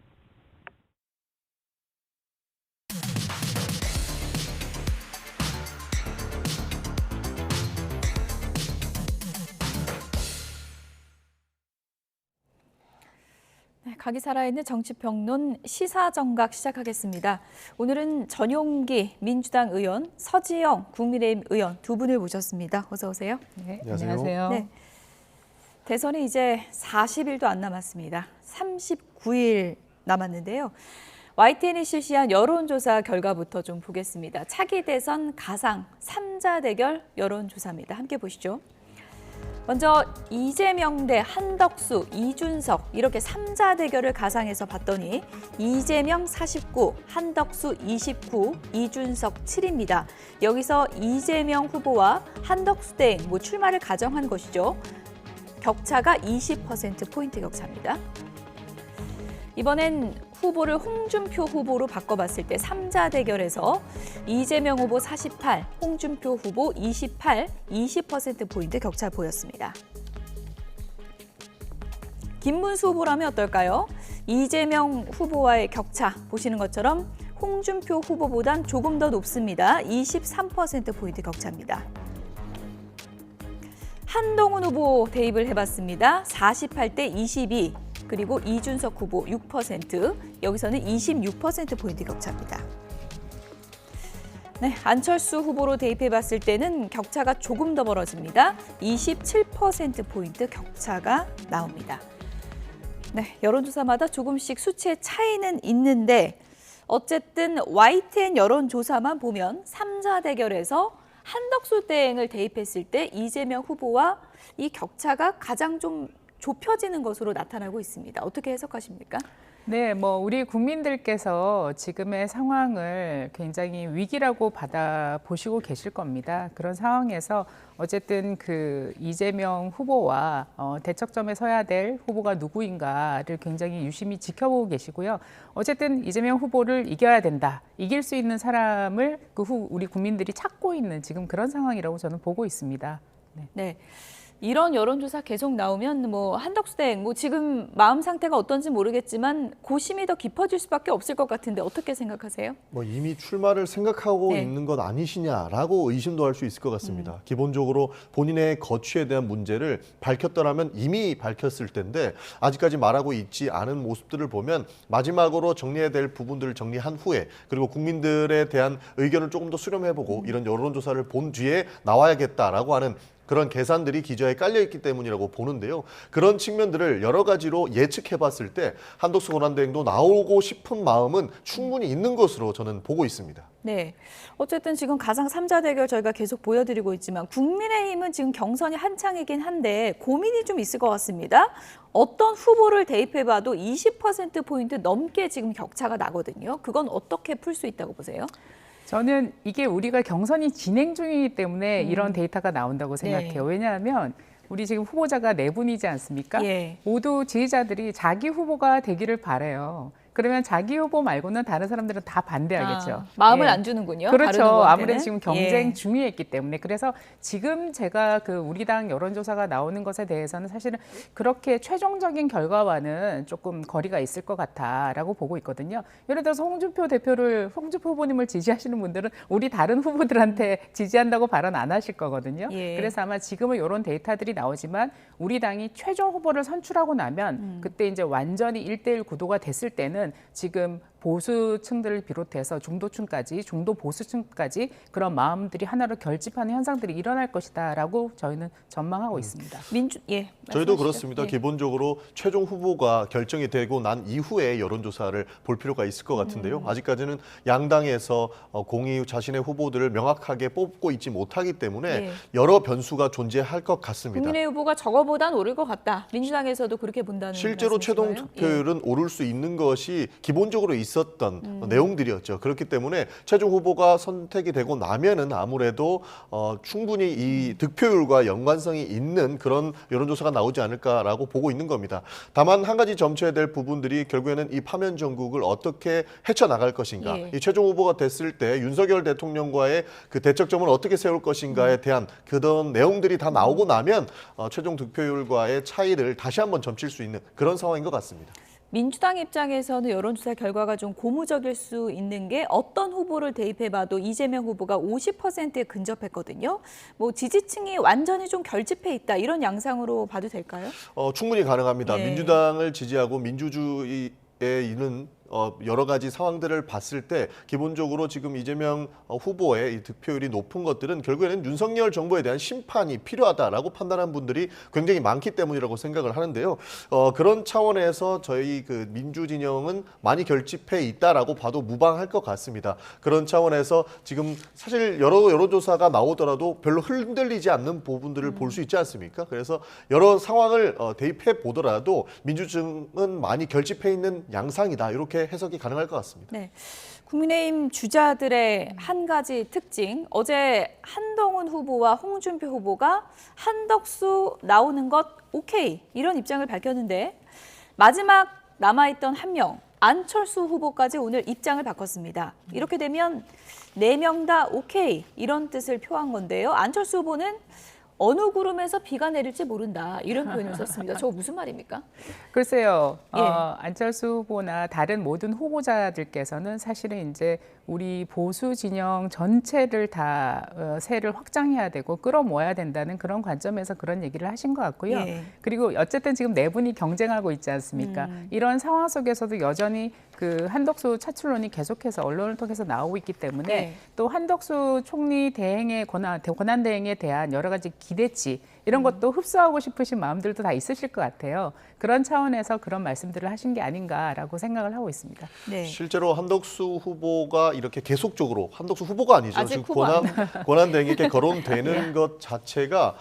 각이 살아있는 정치평론 시사정각 시작하겠습니다. 오늘은 전용기 민주당 의원, 서지영 국민의힘 의원 두 분을 모셨습니다. 어서 오세요. 네, 안녕하세요. 네. 대선이 이제 40일도 안 남았습니다. 39일 남았는데요. YTN이 실시한 여론조사 결과부터 좀 보겠습니다. 차기 대선 가상 3자 대결 여론조사입니다. 함께 보시죠. 먼저 이재명 대 한덕수, 이준석 이렇게 3자 대결을 가상해서 봤더니 이재명 49, 한덕수 29, 이준석 7입니다. 여기서 이재명 후보와 한덕수 대 출마를 가정한 것이죠. 격차가 20%포인트 격차입니다. 이번엔 후보를 홍준표 후보로 바꿔봤을 때 3자 대결에서 이재명 후보 48, 홍준표 후보 28, 20%포인트 격차 보였습니다. 김문수 후보라면 어떨까요? 이재명 후보와의 격차 보시는 것처럼 홍준표 후보보단 조금 더 높습니다. 23%포인트 격차입니다. 한동훈 후보 대입을 해봤습니다. 48대 22. 그리고 이준석 후보 6%, 여기서는 26%포인트 격차입니다. 네, 안철수 후보로 대입해봤을 때는 격차가 조금 더 벌어집니다. 27%포인트 격차가 나옵니다. 네, 여론조사마다 조금씩 수치의 차이는 있는데 어쨌든 YTN 여론조사만 보면 3자 대결에서 한덕수 대행을 대입했을 때 이재명 후보와 이 격차가 가장 좀 좁혀지는 것으로 나타나고 있습니다. 어떻게 해석하십니까? 네, 우리 국민들께서 지금의 상황을 굉장히 위기라고 받아보시고 계실 겁니다. 그런 상황에서 어쨌든 그 이재명 후보와 대척점에 서야 될 후보가 누구인가를 굉장히 유심히 지켜보고 계시고요. 어쨌든 이재명 후보를 이겨야 된다. 이길 수 있는 사람을 우리 국민들이 찾고 있는 지금 그런 상황이라고 저는 보고 있습니다. 네. 이런 여론조사 계속 나오면 한덕수 대행 지금 마음 상태가 어떤지 모르겠지만 고심이 더 깊어질 수밖에 없을 것 같은데 어떻게 생각하세요? 이미 출마를 생각하고 있는 것 아니시냐라고 의심도 할 수 있을 것 같습니다. 기본적으로 본인의 거취에 대한 문제를 밝혔더라면 이미 밝혔을 텐데 아직까지 말하고 있지 않은 모습들을 보면 마지막으로 정리해야 될 부분들을 정리한 후에 그리고 국민들에 대한 의견을 조금 더 수렴해보고 이런 여론조사를 본 뒤에 나와야겠다라고 하는 그런 계산들이 기저에 깔려있기 때문이라고 보는데요. 그런 측면들을 여러 가지로 예측해봤을 때 한덕수 권한대행도 나오고 싶은 마음은 충분히 있는 것으로 저는 보고 있습니다. 네. 어쨌든 지금 가상 3자 대결 저희가 계속 보여드리고 있지만 국민의힘은 지금 경선이 한창이긴 한데 고민이 좀 있을 것 같습니다. 어떤 후보를 대입해봐도 20%포인트 넘게 지금 격차가 나거든요. 그건 어떻게 풀 수 있다고 보세요? 저는 이게 우리가 경선이 진행 중이기 때문에 이런 데이터가 나온다고 생각해요. 왜냐하면 우리 지금 후보자가 4분이지 않습니까? 모두 지지자들이 자기 후보가 되기를 바라요. 그러면 자기 후보 말고는 다른 사람들은 다 반대하겠죠. 마음을 안 주는군요. 그렇죠. 다른 후보한테는. 아무래도 지금 경쟁 중이었기 때문에. 그래서 지금 제가 그 우리 당 여론조사가 나오는 것에 대해서는 사실은 그렇게 최종적인 결과와는 조금 거리가 있을 것 같다라고 보고 있거든요. 예를 들어서 홍준표 후보님을 지지하시는 분들은 우리 다른 후보들한테 지지한다고 발언 안 하실 거거든요. 그래서 아마 지금은 이런 데이터들이 나오지만 우리 당이 최종 후보를 선출하고 나면 그때 이제 완전히 1대1 구도가 됐을 때는 지금 보수층들을 비롯해서 중도층까지, 중도 보수층까지 그런 마음들이 하나로 결집하는 현상들이 일어날 것이다라고 저희는 전망하고 있습니다. 저희도 그렇습니다. 기본적으로 최종 후보가 결정이 되고 난 이후에 여론조사를 볼 필요가 있을 것 같은데요. 아직까지는 양당에서 공이 자신의 후보들을 명확하게 뽑고 있지 못하기 때문에 여러 변수가 존재할 것 같습니다. 국민의 후보가 저거보단 오를 것 같다. 민주당에서도 그렇게 본다는 실제로 최종 득표율은 오를 수 있는 것이 기본적으로 있었던 내용들이었죠. 그렇기 때문에 최종 후보가 선택이 되고 나면은 아무래도 충분히 이 득표율과 연관성이 있는 그런 여론조사가 나오지 않을까라고 보고 있는 겁니다. 다만 한 가지 점쳐야 될 부분들이 결국에는 이 파면 전국을 어떻게 헤쳐나갈 것인가. 이 최종 후보가 됐을 때 윤석열 대통령과의 그 대척점을 어떻게 세울 것인가에 대한 그런 내용들이 다 나오고 나면 최종 득표율과의 차이를 다시 한번 점칠 수 있는 그런 상황인 것 같습니다. 민주당 입장에서는 여론조사 결과가 좀 고무적일 수 있는 게 어떤 후보를 대입해봐도 이재명 후보가 50%에 근접했거든요. 뭐 지지층이 완전히 좀 결집해 있다 이런 양상으로 봐도 될까요? 충분히 가능합니다. 민주당을 지지하고 민주주의에 있는 여러 가지 상황들을 봤을 때 기본적으로 지금 이재명 후보의 이 득표율이 높은 것들은 결국에는 윤석열 정부에 대한 심판이 필요하다라고 판단한 분들이 굉장히 많기 때문이라고 생각을 하는데요. 그런 차원에서 저희 그 민주 진영은 많이 결집해 있다라고 봐도 무방할 것 같습니다. 그런 차원에서 지금 사실 여러 여론조사가 나오더라도 별로 흔들리지 않는 부분들을 볼 수 있지 않습니까? 그래서 여러 상황을 대입해 보더라도 민주층은 많이 결집해 있는 양상이다. 이렇게 해석이 가능할 것 같습니다. 네, 국민의힘 주자들의 한 가지 특징. 어제 한동훈 후보와 홍준표 후보가 한덕수 나오는 것 오케이 이런 입장을 밝혔는데 마지막 남아있던 한 명 안철수 후보까지 오늘 입장을 바꿨습니다. 이렇게 되면 4명 다 오케이 이런 뜻을 표한 건데요. 안철수 후보는 어느 구름에서 비가 내릴지 모른다 이런 표현을 썼습니다. 저거 무슨 말입니까? 글쎄요. 안철수 후보나 다른 모든 후보자들께서는 사실은 이제 우리 보수 진영 전체를 다 세를 확장해야 되고 끌어모아야 된다는 그런 관점에서 그런 얘기를 하신 것 같고요. 그리고 어쨌든 지금 4분이 경쟁하고 있지 않습니까? 이런 상황 속에서도 여전히 그 한덕수 차출론이 계속해서 언론을 통해서 나오고 있기 때문에 또 한덕수 총리 대행의 권한 대행에 대한 여러 가지 기대치 이런 것도 흡수하고 싶으신 마음들도 다 있으실 것 같아요. 그런 차원에서 그런 말씀들을 하신 게 아닌가라고 생각을 하고 있습니다. 실제로 한덕수 후보가 이렇게 계속적으로 한덕수 후보가 아니죠. 아직 지금 권한 대행에게 거론되는 것 자체가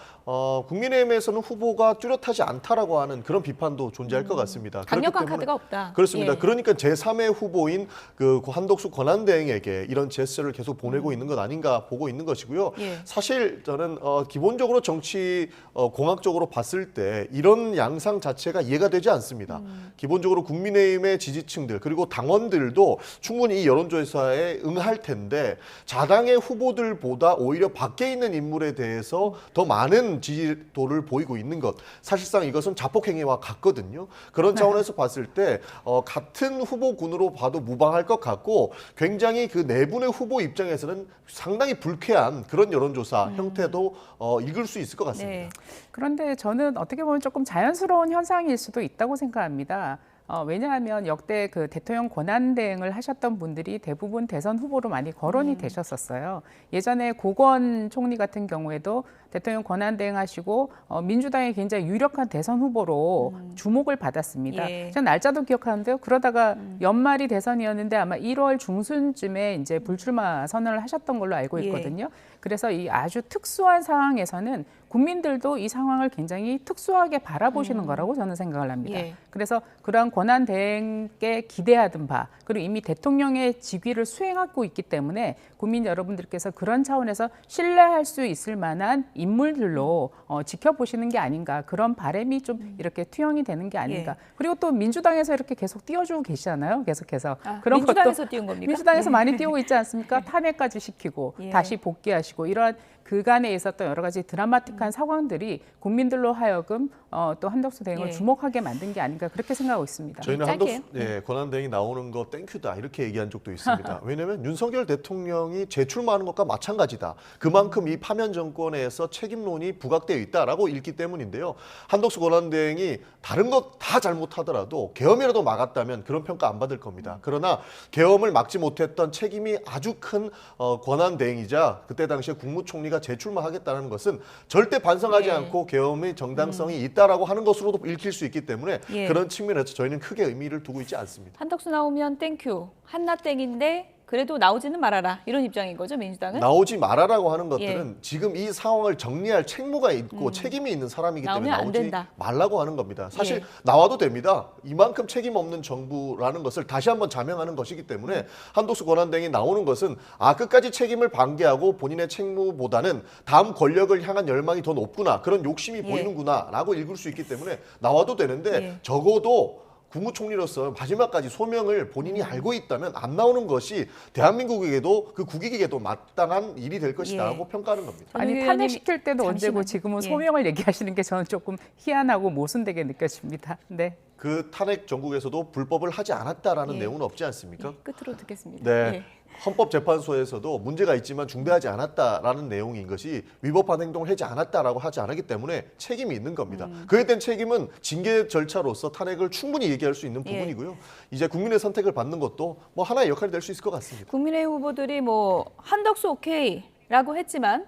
국민의힘에서는 후보가 뚜렷하지 않다라고 하는 그런 비판도 존재할 것 같습니다. 강력한 카드가 없다. 그렇습니다. 그러니까 제3의 후보인 그 한덕수 권한 대행에게 이런 제스처를 계속 보내고 있는 것 아닌가 보고 있는 것이고요. 사실 저는 기본적으로 정치 공학적으로 봤을 때 이런 양상 자체가 이해가 되지 않습니다. 기본적으로 국민의힘의 지지층들 그리고 당원들도 충분히 이 여론조사에 응할 텐데 자당의 후보들보다 오히려 밖에 있는 인물에 대해서 더 많은 지지도를 보이고 있는 것. 사실상 이것은 자폭행위와 같거든요. 그런 차원에서 봤을 때 같은 후보군으로 봐도 무방할 것 같고 굉장히 그 4분의 후보 입장에서는 상당히 불쾌한 그런 여론조사 형태도 읽을 수 있을 것 같습니다. 그런데 저는 어떻게 보면 조금 자연스러운 현상일 수도 있다고 생각합니다. 왜냐하면 역대 그 대통령 권한 대행을 하셨던 분들이 대부분 대선 후보로 많이 거론이 되셨었어요. 예전에 고건 총리 같은 경우에도 대통령 권한 대행하시고 민주당의 굉장히 유력한 대선 후보로 주목을 받았습니다. 예. 전 날짜도 기억하는데요. 그러다가 연말이 대선이었는데 아마 1월 중순쯤에 이제 불출마 선언을 하셨던 걸로 알고 있거든요. 그래서 이 아주 특수한 상황에서는 국민들도 이 상황을 굉장히 특수하게 바라보시는 거라고 저는 생각을 합니다. 예. 그래서 그러한 권한 대행께 기대하던 바, 그리고 이미 대통령의 직위를 수행하고 있기 때문에 국민 여러분들께서 그런 차원에서 신뢰할 수 있을 만한 인물들로 지켜보시는 게 아닌가, 그런 바람이 좀 이렇게 투영이 되는 게 아닌가. 그리고 또 민주당에서 이렇게 계속 띄워주고 계시잖아요. 계속해서. 그런 민주당에서 것도 띄운 겁니까? 민주당에서 많이 띄우고 있지 않습니까? 탄핵까지 시키고 다시 복귀하시고 이러한 그간에 있었던 여러 가지 드라마틱한 상황들이 국민들로 하여금 또 한덕수 대행을 주목하게 만든 게 아닌가 그렇게 생각하고 있습니다. 저희는 짧게요. 한덕수 권한 대행이 나오는 거 땡큐다 이렇게 얘기한 적도 있습니다. 왜냐하면 윤석열 대통령이 재출마하는 것과 마찬가지다. 그만큼 이 파면 정권에서 책임론이 부각되어 있다라고 읽기 때문인데요. 한덕수 권한 대행이 다른 것 다 잘못하더라도 계엄이라도 막았다면 그런 평가 안 받을 겁니다. 그러나 계엄을 막지 못했던 책임이 아주 큰 권한 대행이자 그때 당시에 국무총리가 재출마하겠다는 것은 절대 반성하지 않고 계엄의 정당성이 있다라고 하는 것으로도 읽힐 수 있기 때문에 그런 측면에서 저희는 크게 의미를 두고 있지 않습니다. 한덕수 나오면 땡큐, 한나 땡인데 그래도 나오지는 말아라 이런 입장인 거죠, 민주당은? 나오지 말아라고 하는 것들은 지금 이 상황을 정리할 책무가 있고 책임이 있는 사람이기 때문에 나오면 안 나오지 된다. 말라고 하는 겁니다. 사실 나와도 됩니다. 이만큼 책임 없는 정부라는 것을 다시 한번 자명하는 것이기 때문에 한덕수 권한대행이 나오는 것은 끝까지 책임을 방기하고 본인의 책무보다는 다음 권력을 향한 열망이 더 높구나, 그런 욕심이 보이는구나 라고 읽을 수 있기 때문에 나와도 되는데 적어도 국무총리로서 마지막까지 소명을 본인이 알고 있다면 안 나오는 것이 대한민국에게도 그 국익에게도 마땅한 일이 될 것이라고 평가하는 겁니다. 아니 탄핵시킬 때도 잠시만요. 언제고 지금은 소명을 얘기하시는 게 저는 조금 희한하고 모순되게 느껴집니다. 네. 그 탄핵 전국에서도 불법을 하지 않았다라는 내용은 없지 않습니까? 끝으로 듣겠습니다. 네. 헌법재판소에서도 문제가 있지만 중대하지 않았다라는 내용인 것이 위법한 행동을 하지 않았다라고 하지 않았기 때문에 책임이 있는 겁니다. 그에 대한 책임은 징계 절차로서 탄핵을 충분히 얘기할 수 있는 부분이고요. 이제 국민의 선택을 받는 것도 뭐 하나의 역할이 될 수 있을 것 같습니다. 국민의힘 후보들이 뭐 한덕수 오케이라고 했지만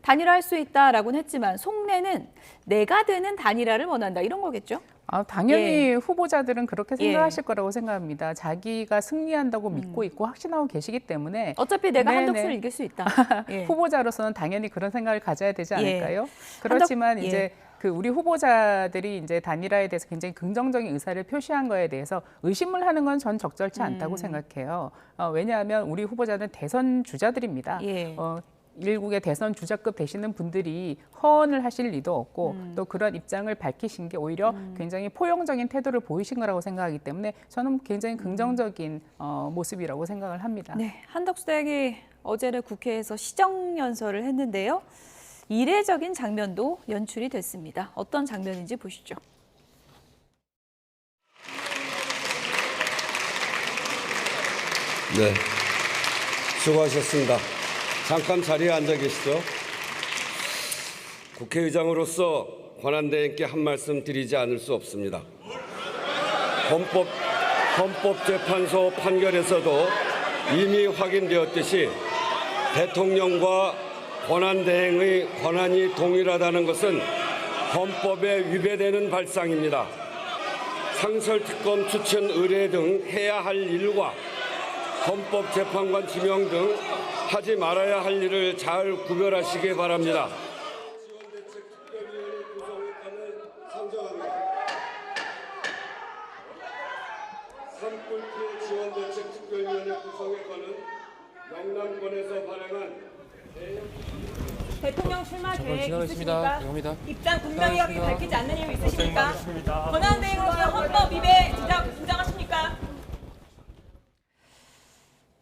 단일화할 수 있다라고는 했지만 속내는 내가 되는 단일화를 원한다 이런 거겠죠? 당연히 후보자들은 그렇게 생각하실 거라고 생각합니다. 자기가 승리한다고 믿고 있고 확신하고 계시기 때문에 어차피 내가 한덕수를 이길 수 있다. 후보자로서는 당연히 그런 생각을 가져야 되지 않을까요? 그렇지만 이제 그 우리 후보자들이 이제 단일화에 대해서 굉장히 긍정적인 의사를 표시한 거에 대해서 의심을 하는 건 전 적절치 않다고 생각해요. 왜냐하면 우리 후보자는 대선 주자들입니다. 일국의 대선 주자급 되시는 분들이 허언을 하실 리도 없고 또 그런 입장을 밝히신 게 오히려 굉장히 포용적인 태도를 보이신 거라고 생각하기 때문에 저는 굉장히 긍정적인 모습이라고 생각을 합니다. 네, 한덕수 대행이 어제는 국회에서 시정연설을 했는데요. 이례적인 장면도 연출이 됐습니다. 어떤 장면인지 보시죠. 네, 수고하셨습니다. 잠깐 자리에 앉아 계시죠. 국회의장으로서 권한대행께 한 말씀 드리지 않을 수 없습니다. 헌법재판소 판결에서도 이미 확인되었듯이 대통령과 권한대행의 권한이 동일하다는 것은 헌법에 위배되는 발상입니다. 상설특검 추천 의뢰 등 해야 할 일과 헌법재판관 지명 등 하지 말아야 할 일을 잘 구별하시기 바랍니다. 산불 지원대책 특별위원회 구성에 관한 영남권에서 발행한 대통령 출마 계획 있으십니까? 입장 분명히 밝히지 않는 이유 있으십니까? 권한대행으로서 헌법 위배 주장하십니까?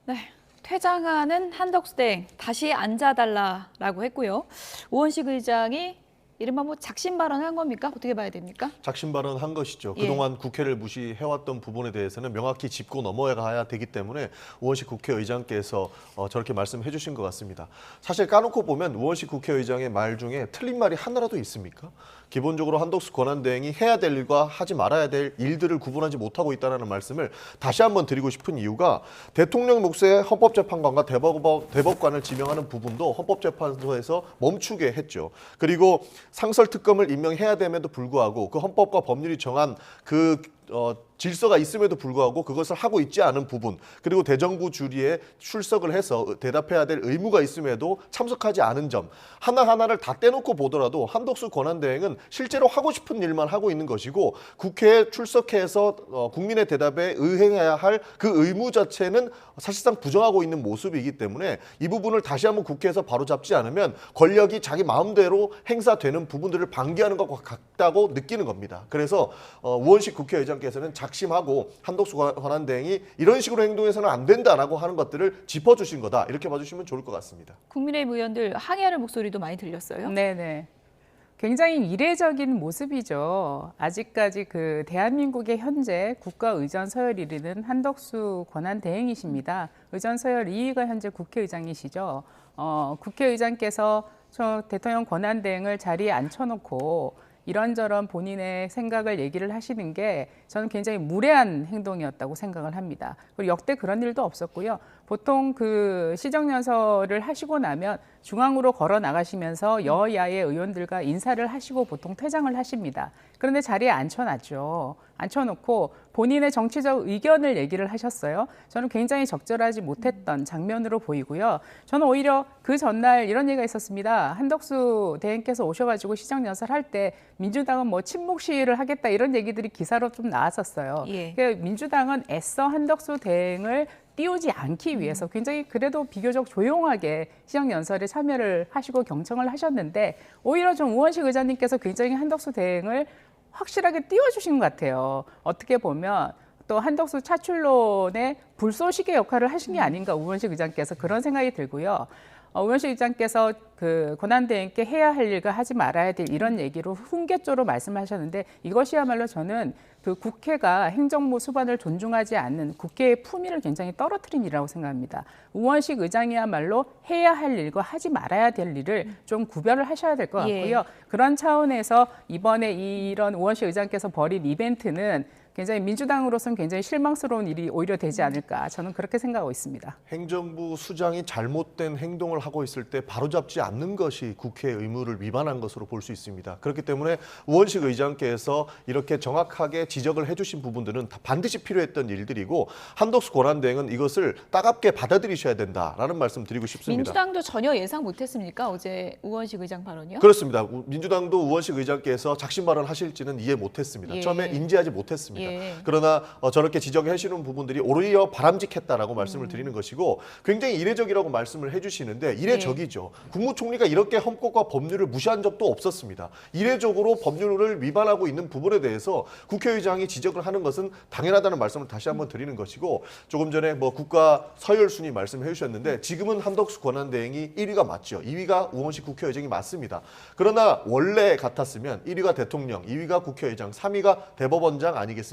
네. 퇴장하는 한덕수 대행 다시 앉아달라라고 했고요. 우원식 의장이 이른바 뭐 작심 발언한 겁니까? 어떻게 봐야 됩니까? 작심 발언한 것이죠. 예. 그동안 국회를 무시해왔던 부분에 대해서는 명확히 짚고 넘어가야 되기 때문에 우원식 국회의장께서 저렇게 말씀해 주신 것 같습니다. 사실 까놓고 보면 우원식 국회의장의 말 중에 틀린 말이 하나라도 있습니까? 기본적으로 한덕수 권한대행이 해야 될 일과 하지 말아야 될 일들을 구분하지 못하고 있다는 말씀을 다시 한번 드리고 싶은 이유가 대통령 몫의 헌법재판관과 대법관을 지명하는 부분도 헌법재판소에서 멈추게 했죠. 그리고 상설특검을 임명해야 됨에도 불구하고 그 헌법과 법률이 정한 그 질서가 있음에도 불구하고 그것을 하고 있지 않은 부분, 그리고 대정부 주리에 출석을 해서 대답해야 될 의무가 있음에도 참석하지 않은 점, 하나하나를 다 떼놓고 보더라도 한덕수 권한대행은 실제로 하고 싶은 일만 하고 있는 것이고 국회에 출석해서 국민의 대답에 의행해야 할 그 의무 자체는 사실상 부정하고 있는 모습이기 때문에 이 부분을 다시 한번 국회에서 바로잡지 않으면 권력이 자기 마음대로 행사되는 부분들을 방기하는 것과 같다고 느끼는 겁니다. 그래서 우원식 국회의장께서는 작심하고 한덕수 권한대행이 이런 식으로 행동해서는 안 된다라고 하는 것들을 짚어주신 거다, 이렇게 봐주시면 좋을 것 같습니다. 국민의힘 의원들 항의하는 목소리도 많이 들렸어요. 네네. 굉장히 이례적인 모습이죠. 아직까지 그 대한민국의 현재 국가의전 서열 1위는 한덕수 권한대행이십니다. 의전 서열 2위가 현재 국회의장이시죠. 국회의장께서 저 대통령 권한대행을 자리에 앉혀놓고 이런저런 본인의 생각을 얘기를 하시는 게 저는 굉장히 무례한 행동이었다고 생각을 합니다. 그리고 역대 그런 일도 없었고요. 보통 그 시정연설을 하시고 나면 중앙으로 걸어 나가시면서 여야의 의원들과 인사를 하시고 보통 퇴장을 하십니다. 그런데 자리에 앉혀놨죠. 앉혀놓고 본인의 정치적 의견을 얘기를 하셨어요. 저는 굉장히 적절하지 못했던 장면으로 보이고요. 저는 오히려 그 전날 이런 얘기가 있었습니다. 한덕수 대행께서 오셔가지고 시정연설할 때 민주당은 뭐 침묵 시위를 하겠다 이런 얘기들이 기사로 좀 나왔었어요. 예. 그러니까 민주당은 애써 한덕수 대행을 띄우지 않기 위해서 굉장히 그래도 비교적 조용하게 시정연설에 참여를 하시고 경청을 하셨는데 오히려 좀 우원식 의장님께서 굉장히 한덕수 대행을 확실하게 띄워주신 것 같아요. 어떻게 보면 또 한덕수 차출론의 불쏘시개 역할을 하신 게 아닌가 우원식 의장께서 그런 생각이 들고요. 우원식 의장께서 그 권한대행께 해야 할 일과 하지 말아야 될 이런 얘기로 훈계조로 말씀하셨는데 이것이야말로 저는 그 국회가 행정부 수반을 존중하지 않는 국회의 품위를 굉장히 떨어뜨린 일이라고 생각합니다. 우원식 의장이야말로 해야 할 일과 하지 말아야 될 일을 좀 구별을 하셔야 될 것 같고요. 예. 그런 차원에서 이번에 이런 우원식 의장께서 벌인 이벤트는 굉장히 민주당으로서는 굉장히 실망스러운 일이 오히려 되지 않을까 저는 그렇게 생각하고 있습니다. 행정부 수장이 잘못된 행동을 하고 있을 때 바로잡지 않는 것이 국회의 의무를 위반한 것으로 볼 수 있습니다. 그렇기 때문에 우원식 의장께서 이렇게 정확하게 지적을 해주신 부분들은 다 반드시 필요했던 일들이고 한덕수 권한대행은 이것을 따갑게 받아들이셔야 된다라는 말씀 드리고 싶습니다. 민주당도 전혀 예상 못했습니까? 어제 우원식 의장 발언이요? 그렇습니다. 민주당도 우원식 의장께서 작심 발언하실지는 이해 못했습니다. 예. 처음에 인지하지 못했습니다. 예. 그러나 저렇게 지적하시는 부분들이 오히려 바람직했다라고 말씀을 드리는 것이고 굉장히 이례적이라고 말씀을 해주시는데 이례적이죠. 국무총리가 이렇게 헌법과 법률을 무시한 적도 없었습니다. 이례적으로 법률을 위반하고 있는 부분에 대해서 국회의장이 지적을 하는 것은 당연하다는 말씀을 다시 한번 드리는 것이고 조금 전에 뭐 국가 서열 순위 말씀해 주셨는데 지금은 한덕수 권한대행이 1위가 맞죠. 2위가 우원식 국회의장이 맞습니다. 그러나 원래 같았으면 1위가 대통령, 2위가 국회의장, 3위가 대법원장 아니겠습니까?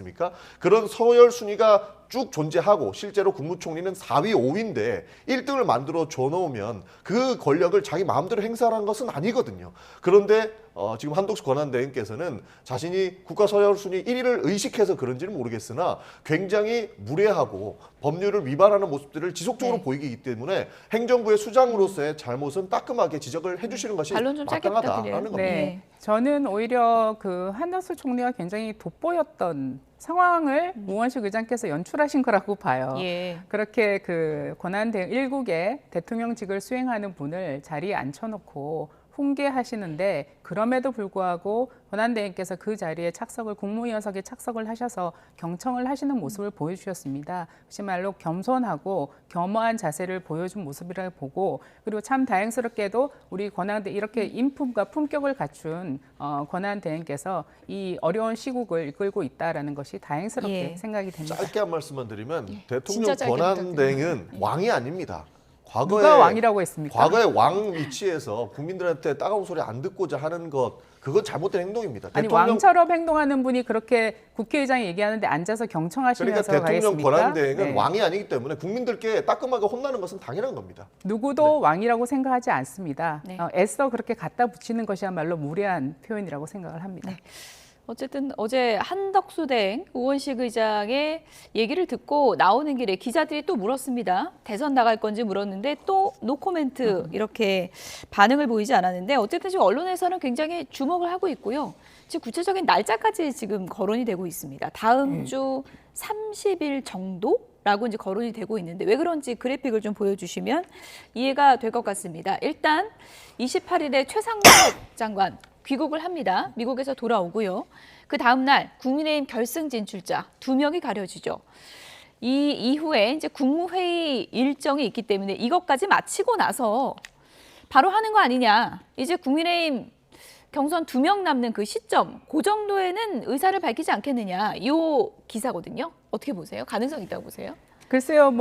그런 서열 순위가 쭉 존재하고 실제로 국무총리는 4위, 5위인데 1등을 만들어 줘놓으면 그 권력을 자기 마음대로 행사하는 것은 아니거든요. 그런데 지금 한덕수 권한대행께서는 자신이 국가 서열 순위 1위를 의식해서 그런지는 모르겠으나 굉장히 무례하고 법률을 위반하는 모습들을 지속적으로 보이기 때문에 행정부의 수장으로서의 잘못은 따끔하게 지적을 해주시는 것이 마땅하다라는 겁니다. 네. 저는 오히려 그 한덕수 총리가 굉장히 돋보였던 상황을 우원식 의장께서 연출하신 거라고 봐요. 예. 그렇게 그 권한대행 1국의 대통령직을 수행하는 분을 자리에 앉혀놓고 훈계하시는데 그럼에도 불구하고 권한대행께서 그 자리에 착석을 국무위원석에 착석을 하셔서 경청을 하시는 모습을 보여주셨습니다. 그야말로 겸손하고 겸허한 자세를 보여준 모습이라고 보고 그리고 참 다행스럽게도 우리 권한대 이렇게 인품과 품격을 갖춘 권한대행께서 이 어려운 시국을 이끌고 있다라는 것이 다행스럽게 생각이 됩니다. 짧게 한 말씀만 드리면 대통령 권한대행은 왕이 아닙니다. 누가 왕이라고 했습니까? 과거의 왕 위치에서 국민들한테 따가운 소리 안 듣고자 하는 것 그건 잘못된 행동입니다. 아니 왕처럼 행동하는 분이 그렇게 국회의장이 얘기하는데 앉아서 경청하시면서 그러니까 대통령 가겠습니까? 권한대행은 네. 왕이 아니기 때문에 국민들께 따끔하게 혼나는 것은 당연한 겁니다. 누구도 왕이라고 생각하지 않습니다. 네. 애써 그렇게 갖다 붙이는 것이야말로 무례한 표현이라고 생각을 합니다. 어쨌든 어제 한덕수 대 우원식 의장의 얘기를 듣고 나오는 길에 기자들이 또 물었습니다. 대선 나갈 건지 물었는데 또 노코멘트 이렇게 반응을 보이지 않았는데 어쨌든 지금 언론에서는 굉장히 주목을 하고 있고요. 지금 구체적인 날짜까지 지금 거론이 되고 있습니다. 다음 주 30일 정도라고 이제 거론이 되고 있는데 왜 그런지 그래픽을 좀 보여주시면 이해가 될 것 같습니다. 일단 28일에 최상목 장관 귀국을 합니다. 미국에서 돌아오고요. 그 다음 날 국민의힘 결승 진출자 2명이 가려지죠. 이 이후에 이제 국무회의 일정이 있기 때문에 이것까지 마치고 나서 바로 하는 거 아니냐. 이제 국민의힘 경선 2명 남는 그 시점, 그 정도에는 의사를 밝히지 않겠느냐. 이 기사거든요. 어떻게 보세요? 가능성 있다고 보세요? 글쎄요,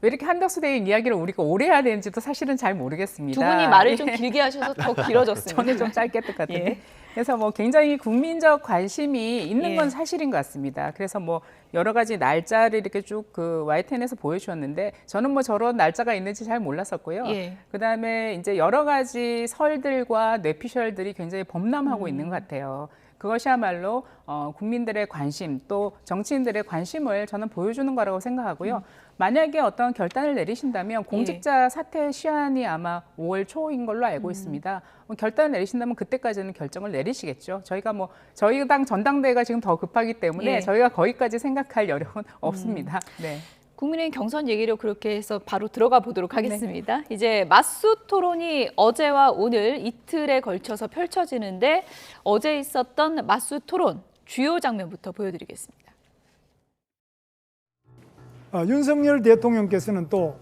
왜 이렇게 한덕수 대행 이야기를 우리가 오래 해야 되는지도 사실은 잘 모르겠습니다. 두 분이 말을 좀 길게 하셔서 더 길어졌습니다. 저는 좀 짧게 했던 것 같은데. 예. 그래서 굉장히 국민적 관심이 있는 건 예. 사실인 것 같습니다. 그래서 여러 가지 날짜를 이렇게 쭉 그 YTN에서 보여주셨는데 저는 저런 날짜가 있는지 잘 몰랐었고요. 예. 그다음에 이제 여러 가지 설들과 뇌피셜들이 굉장히 범람하고 있는 것 같아요. 그것이야말로 국민들의 관심 또 정치인들의 관심을 저는 보여주는 거라고 생각하고요. 만약에 어떤 결단을 내리신다면 공직자 사퇴 시한이 아마 5월 초인 걸로 알고 있습니다. 결단을 내리신다면 그때까지는 결정을 내리시겠죠. 저희가 저희 당 전당대회가 지금 더 급하기 때문에 예. 저희가 거기까지 생각할 여력은 없습니다. 네. 국민의힘 경선 얘기로 그렇게 해서 바로 들어가 보도록 하겠습니다. 이제 맞수 토론이 어제와 오늘 이틀에 걸쳐서 펼쳐지는데 어제 있었던 맞수 토론 주요 장면부터 보여드리겠습니다. 윤석열 대통령께서는 또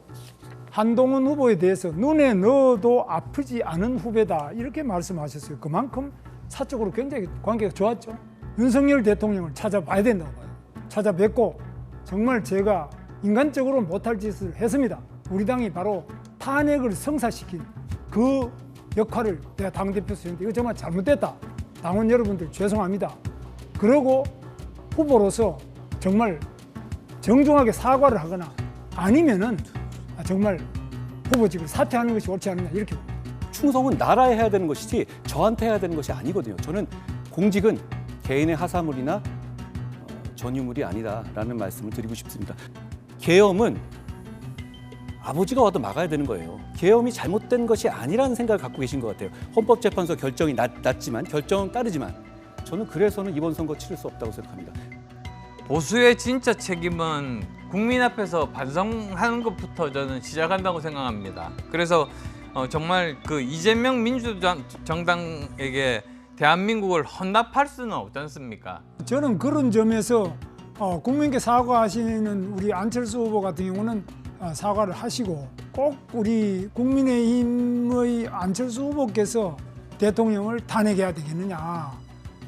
한동훈 후보에 대해서 눈에 넣어도 아프지 않은 후배다 이렇게 말씀하셨어요. 그만큼 사적으로 굉장히 관계가 좋았죠. 윤석열 대통령을 찾아봐야 된다고 봐요. 찾아뵙고 정말 제가 인간적으로 못할 짓을 했습니다. 우리 당이 바로 탄핵을 성사시킨 그 역할을 내가 당대표로서 했는데 이거 정말 잘못됐다. 당원 여러분들 죄송합니다. 그러고 후보로서 정말 정중하게 사과를 하거나 아니면은 정말 후보직을 사퇴하는 것이 옳지 않느냐 이렇게 봅니다. 충성은 나라에 해야 되는 것이지 저한테 해야 되는 것이 아니거든요. 저는 공직은 개인의 하사물이나 전유물이 아니다라는 말씀을 드리고 싶습니다. 계엄은 아버지가 와도 막아야 되는 거예요. 계엄이 잘못된 것이 아니라는 생각을 갖고 계신 것 같아요. 헌법재판소 결정이 났지만 결정은 따르지만 저는 그래서는 이번 선거 치를 수 없다고 생각합니다. 보수의 진짜 책임은 국민 앞에서 반성하는 것부터 저는 시작한다고 생각합니다. 그래서 정말 그 이재명 민주정당에게 대한민국을 헌납할 수는 없지 않습니까? 저는 그런 점에서 국민께 사과하시는 우리 안철수 후보 같은 경우는 사과를 하시고 꼭 우리 국민의힘의 안철수 후보께서 대통령을 탄핵해야 되겠느냐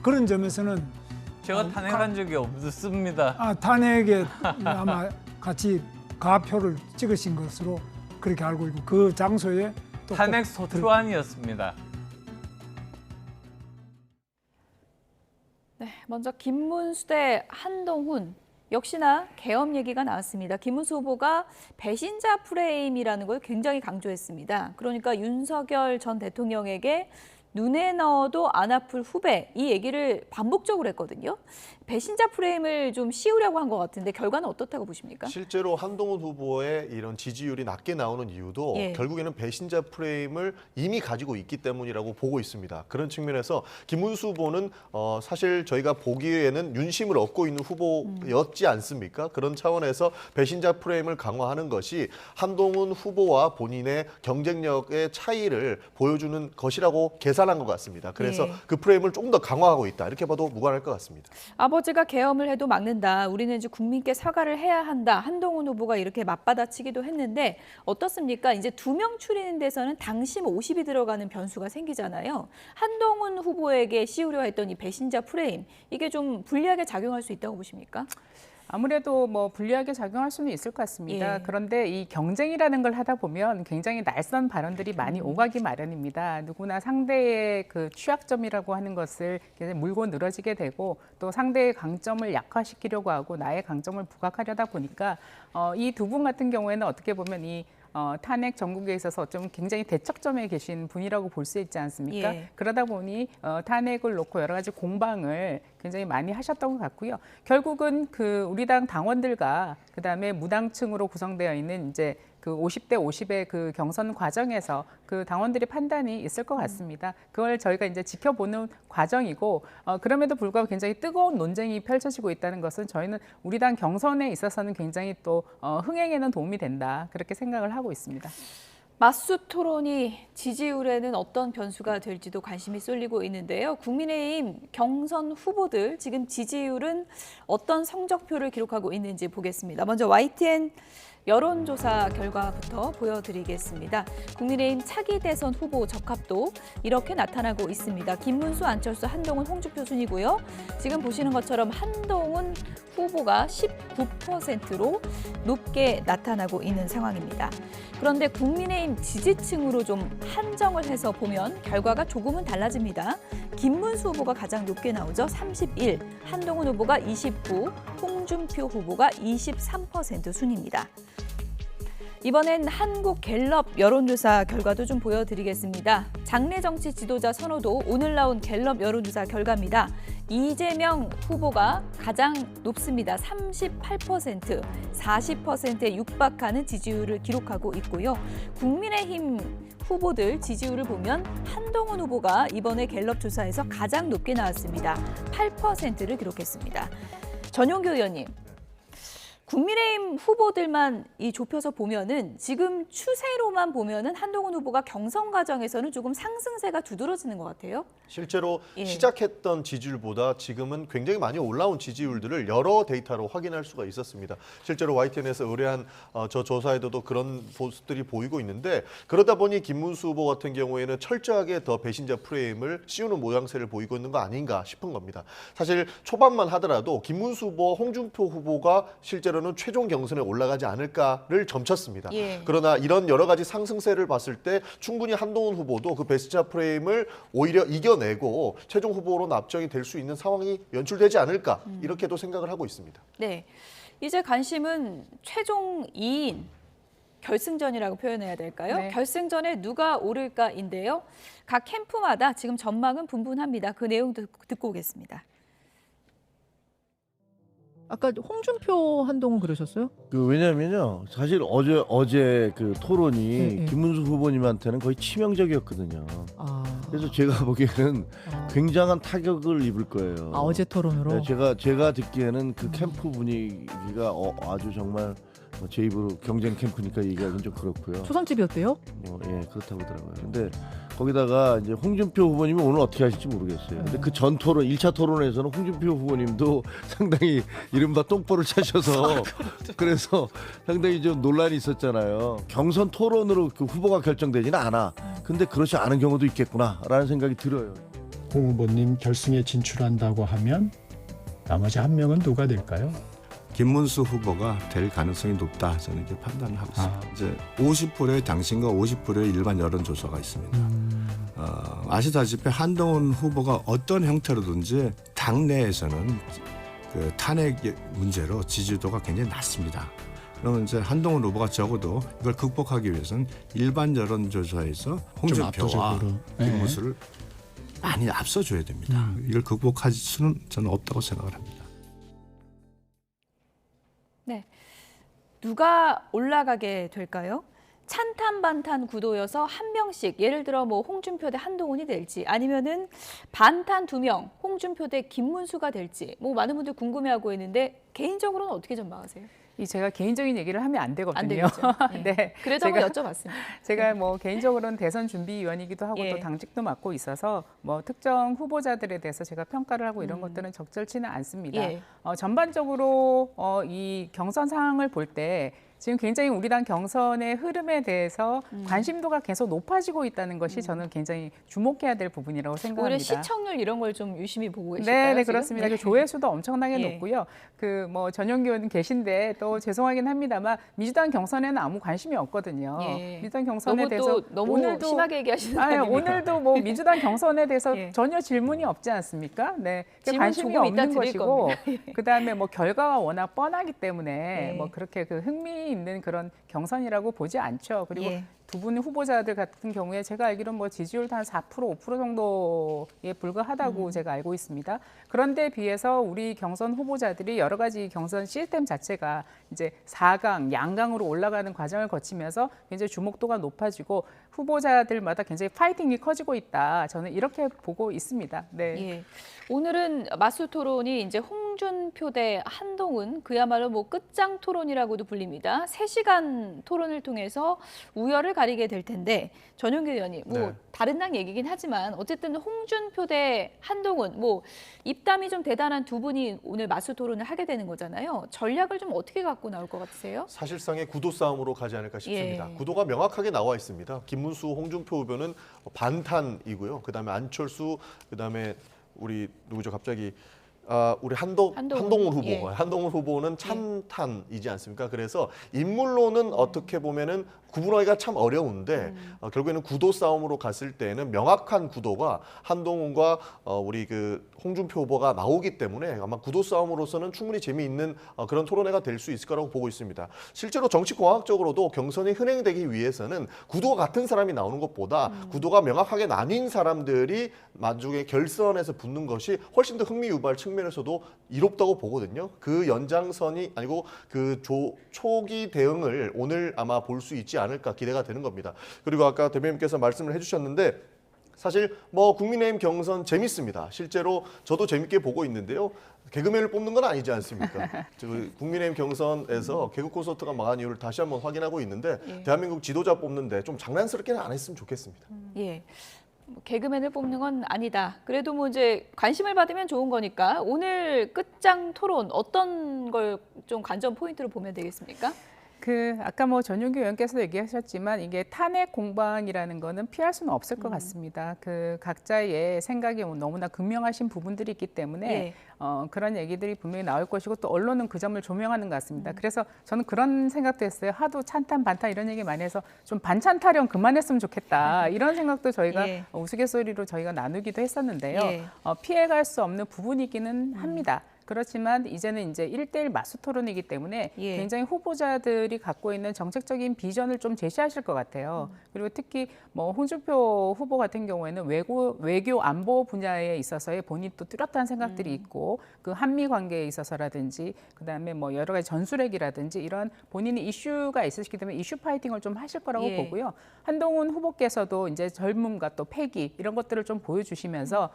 그런 점에서는 제가 탄핵한 적이 없습니다. 탄핵에 아마 같이 가표를 찍으신 것으로 그렇게 알고 있고 그 장소에 또 탄핵 소추안이었습니다. 네, 먼저 김문수 대 한동훈 역시나 계엄 얘기가 나왔습니다. 김문수 후보가 배신자 프레임이라는 걸 굉장히 강조했습니다. 그러니까 윤석열 전 대통령에게 눈에 넣어도 안 아플 후배 이 얘기를 반복적으로 했거든요. 배신자 프레임을 좀 씌우려고 한 것 같은데 결과는 어떻다고 보십니까? 실제로 한동훈 후보의 이런 지지율이 낮게 나오는 이유도 결국에는 배신자 프레임을 이미 가지고 있기 때문이라고 보고 있습니다. 그런 측면에서 김문수 후보는 사실 저희가 보기에는 윤심을 얻고 있는 후보였지 않습니까? 그런 차원에서 배신자 프레임을 강화하는 것이 한동훈 후보와 본인의 경쟁력의 차이를 보여주는 것이라고 계산한 것 같습니다. 그래서 그 프레임을 조금 더 강화하고 있다. 이렇게 봐도 무관할 것 같습니다. 아버지가 계엄을 해도 막는다. 우리는 이제 국민께 사과를 해야 한다. 한동훈 후보가 이렇게 맞받아치기도 했는데 어떻습니까? 이제 2명 추리는 데서는 당심 50이 들어가는 변수가 생기잖아요. 한동훈 후보에게 씌우려 했던 이 배신자 프레임 이게 좀 불리하게 작용할 수 있다고 보십니까? 아무래도 뭐 불리하게 작용할 수는 있을 것 같습니다. 예. 그런데 이 경쟁이라는 걸 하다 보면 굉장히 날선 발언들이 많이 오가기 마련입니다. 누구나 상대의 그 취약점이라고 하는 것을 물고 늘어지게 되고 또 상대의 강점을 약화시키려고 하고 나의 강점을 부각하려다 보니까 이 두 분 같은 경우에는 어떻게 보면 이 탄핵 전국에 있어서 좀 굉장히 대척점에 계신 분이라고 볼 수 있지 않습니까? 예. 그러다 보니 탄핵을 놓고 여러 가지 공방을 굉장히 많이 하셨던 것 같고요. 결국은 그 우리 당 당원들과 그다음에 무당층으로 구성되어 있는 이제 그 50대 50의 그 경선 과정에서 그 당원들의 판단이 있을 것 같습니다. 그걸 저희가 이제 지켜보는 과정이고 그럼에도 불구하고 굉장히 뜨거운 논쟁이 펼쳐지고 있다는 것은 저희는 우리 당 경선에 있어서는 굉장히 또 흥행에는 도움이 된다 그렇게 생각을 하고 있습니다. 맞수 토론이 지지율에는 어떤 변수가 될지도 관심이 쏠리고 있는데요. 국민의힘 경선 후보들 지금 지지율은 어떤 성적표를 기록하고 있는지 보겠습니다. 먼저 YTN 여론조사 결과부터 보여드리겠습니다. 국민의힘 차기 대선 후보 적합도 이렇게 나타나고 있습니다. 김문수, 안철수, 한동훈, 홍준표 순이고요. 지금 보시는 것처럼 한동훈 후보가 19%로 높게 나타나고 있는 상황입니다. 그런데 국민의힘 지지층으로 좀 한정을 해서 보면 결과가 조금은 달라집니다. 김문수 후보가 가장 높게 나오죠. 31, 한동훈 후보가 29, 홍준표 후보가 23% 순입니다. 이번엔 한국갤럽 여론조사 결과도 좀 보여드리겠습니다. 장래 정치 지도자 선호도 오늘 나온 갤럽 여론조사 결과입니다. 이재명 후보가 가장 높습니다. 38%, 40%에 육박하는 지지율을 기록하고 있고요. 국민의힘 후보들 지지율을 보면 한동훈 후보가 이번에 갤럽 조사에서 가장 높게 나왔습니다. 8%를 기록했습니다. 전용규 의원님. 국민의힘 후보들만 좁혀서 보면은 지금 추세로만 보면은 한동훈 후보가 경선 과정에서는 조금 상승세가 두드러지는 것 같아요. 실제로 시작했던 지지율보다 지금은 굉장히 많이 올라온 지지율들을 여러 데이터로 확인할 수가 있었습니다. 실제로 YTN에서 의뢰한 저 조사에도 그런 모습들이 보이고 있는데 그러다 보니 김문수 후보 같은 경우에는 철저하게 더 배신자 프레임을 씌우는 모양새를 보이고 있는 거 아닌가 싶은 겁니다. 사실 초반만 하더라도 김문수 후보, 홍준표 후보가 실제로 는 최종 경선에 올라가지 않을까를 점쳤습니다. 그러나 이런 여러 가지 상승세를 봤을 때 충분히 한동훈 후보도 그 배신자 프레임을 오히려 이겨내고 최종 후보로 납정이 될 수 있는 상황이 연출되지 않을까 이렇게도 생각을 하고 있습니다. 네, 이제 관심은 최종 2인 결승전이라고 표현해야 될까요? 네. 결승전에 누가 오를까인데요. 각 캠프마다 지금 전망은 분분합니다. 그 내용 듣고 오겠습니다. 아까 홍준표 한동훈 그러셨어요? 왜냐면요. 사실 어제 그 토론이 김문수 후보님한테는 거의 치명적이었거든요. 그래서 제가 보기에는 굉장한 타격을 입을 거예요. 어제 토론으로? 네, 제가 듣기에는 그 캠프 분위기가 아주 정말 제 입으로 경쟁 캠프니까 얘기하기는 좀 그렇고요. 초상집이었대요? 예, 그렇다고 하더라고요. 근데 거기다가 이제 홍준표 후보님이 오늘 어떻게 하실지 모르겠어요. 근데 그 전 토론, 1차 토론에서는 홍준표 후보님도 상당히 이른바 똥볼을 차셔서 그래서 상당히 좀 논란이 있었잖아요. 경선 토론으로 그 후보가 결정되지는 않아. 근데 그렇지 않은 경우도 있겠구나라는 생각이 들어요. 홍 후보님 결승에 진출한다고 하면 나머지 한 명은 누가 될까요? 김문수 후보가 될 가능성이 높다 저는 이렇게 판단을 하고 있습니다. 이제 50%의 당신과 50%의 일반 여론조사가 있습니다. 아시다시피 한동훈 후보가 어떤 형태로든지 당내에서는 그 탄핵 문제로 지지도가 굉장히 낮습니다. 그러면 이제 한동훈 후보가 적어도 이걸 극복하기 위해서는 일반 여론조사에서 홍준표와 김문수를 많이 앞서줘야 됩니다. 이걸 극복할 수는 저는 없다고 생각을 합니다. 네, 누가 올라가게 될까요? 찬탄반탄 구도여서 한 명씩 예를 들어 뭐 홍준표 대 한동훈이 될지 아니면은 반탄 2명 홍준표 대 김문수가 될지 뭐 많은 분들 궁금해하고 있는데 개인적으로는 어떻게 전망하세요? 제가 개인적인 얘기를 하면 안 되거든요. 안 되겠죠. 네. 그래도 한번 여쭤봤습니다. 제가 뭐 개인적으로는 대선 준비위원이기도 하고 또 당직도 맡고 있어서 뭐 특정 후보자들에 대해서 제가 평가를 하고 이런 것들은 적절치는 않습니다. 전반적으로 이 경선 상황을 볼 때 지금 굉장히 우리 당 경선의 흐름에 대해서 관심도가 계속 높아지고 있다는 것이 저는 굉장히 주목해야 될 부분이라고 생각합니다. 오히려 시청률 이런 걸 좀 유심히 보고 계실까요? 네, 지금? 그렇습니다. 네. 그 조회수도 엄청나게 예. 높고요. 그 뭐 전용기 의원 계신데 또 죄송하긴 합니다만 민주당 경선에는 아무 관심이 없거든요. 예. 민주당 경선에 너무 대해서 너무 심하게 얘기하시는 거 아닙니까? 오늘도 뭐 민주당 경선에 대해서 예. 전혀 질문이 없지 않습니까? 네, 질문 관심이 조금 이따 없는 드릴 것이고 겁니다. 그다음에 뭐 결과가 워낙 뻔하기 때문에 예. 뭐 그렇게 그 흥미 있는 그런 경선이라고 보지 않죠. 그리고 예. 두 분의 후보자들 같은 경우에 제가 알기로는 뭐 지지율도 한 4%, 5% 정도에 불과하다고 제가 알고 있습니다. 그런데 비해서 우리 경선 후보자들이 여러 가지 경선 시스템 자체가 이제 4강, 양강으로 올라가는 과정을 거치면서 굉장히 주목도가 높아지고 후보자들마다 굉장히 파이팅이 커지고 있다. 저는 이렇게 보고 있습니다. 네. 예. 오늘은 마수 토론이 이제 홍준표 대 한동훈 그야말로 뭐 끝장 토론이라고도 불립니다. 3시간 토론을 통해서 우열을 가리게 될 텐데 전용기 의원님 뭐 네. 다른 당 얘기긴 하지만 어쨌든 홍준표 대 한동훈 뭐 입담이 좀 대단한 두 분이 오늘 마수 토론을 하게 되는 거잖아요. 전략을 좀 어떻게 갖고 나올 것 같으세요? 사실상의 구도 싸움으로 가지 않을까 싶습니다. 예. 구도가 명확하게 나와 있습니다. 김문수, 홍준표 후보는 반탄이고요. 그다음에 안철수, 그다음에 우리 누구죠? 갑자기 우리 한동훈 후보, 예. 한동훈 후보는 찬탄이지 않습니까? 그래서 인물로는 어떻게 보면은 구분하기가 참 어려운데 결국에는 구도 싸움으로 갔을 때는 명확한 구도가 한동훈과 우리 그 홍준표 후보가 나오기 때문에 아마 구도 싸움으로서는 충분히 재미있는 그런 토론회가 될 수 있을 거라고 보고 있습니다. 실제로 정치공학적으로도 경선이 흥행되기 위해서는 구도가 같은 사람이 나오는 것보다 구도가 명확하게 나뉜 사람들이 나중에 결선에서 붙는 것이 훨씬 더 흥미 유발 측면에서도 이롭다고 보거든요. 그 연장선이 아니고 그 초기 대응을 오늘 아마 볼 수 있지 않을까 기대가 되는 겁니다. 그리고 아까 대변인께서 말씀을 해주셨는데 사실 뭐 국민의힘 경선 재밌습니다. 실제로 저도 재밌게 보고 있는데요. 개그맨을 뽑는 건 아니지 않습니까? 국민의힘 경선에서 개그 콘서트가 망한 이유를 다시 한번 확인하고 있는데 예. 대한민국 지도자 뽑는데 좀 장난스럽게는 안 했으면 좋겠습니다. 예. 뭐 개그맨을 뽑는 건 아니다. 그래도 뭐 이제 관심을 받으면 좋은 거니까 오늘 끝장 토론 어떤 걸 좀 관전 포인트로 보면 되겠습니까? 그 아까 뭐 전용기 의원께서도 얘기하셨지만 이게 탄핵 공방이라는 거는 피할 수는 없을 것 같습니다. 그 각자의 생각이 너무나 극명하신 부분들이 있기 때문에 예. 그런 얘기들이 분명히 나올 것이고 또 언론은 그 점을 조명하는 것 같습니다. 그래서 저는 그런 생각도 했어요. 하도 찬탄 반탄 이런 얘기 많이 해서 좀 반찬 타령 그만했으면 좋겠다. 이런 생각도 저희가 예. 우스갯소리로 저희가 나누기도 했었는데요. 예. 피해갈 수 없는 부분이기는 합니다. 그렇지만 이제는 이제 1대1 마수 토론이기 때문에 예. 굉장히 후보자들이 갖고 있는 정책적인 비전을 좀 제시하실 것 같아요. 그리고 특히 뭐 홍준표 후보 같은 경우에는 외교 안보 분야에 있어서의 본인 또 뚜렷한 생각들이 있고 그 한미 관계에 있어서라든지 그다음에 뭐 여러 가지 전술핵이라든지 이런 본인의 이슈가 있으시기 때문에 이슈 파이팅을 좀 하실 거라고 예. 보고요. 한동훈 후보께서도 이제 젊음과 또 패기 이런 것들을 좀 보여주시면서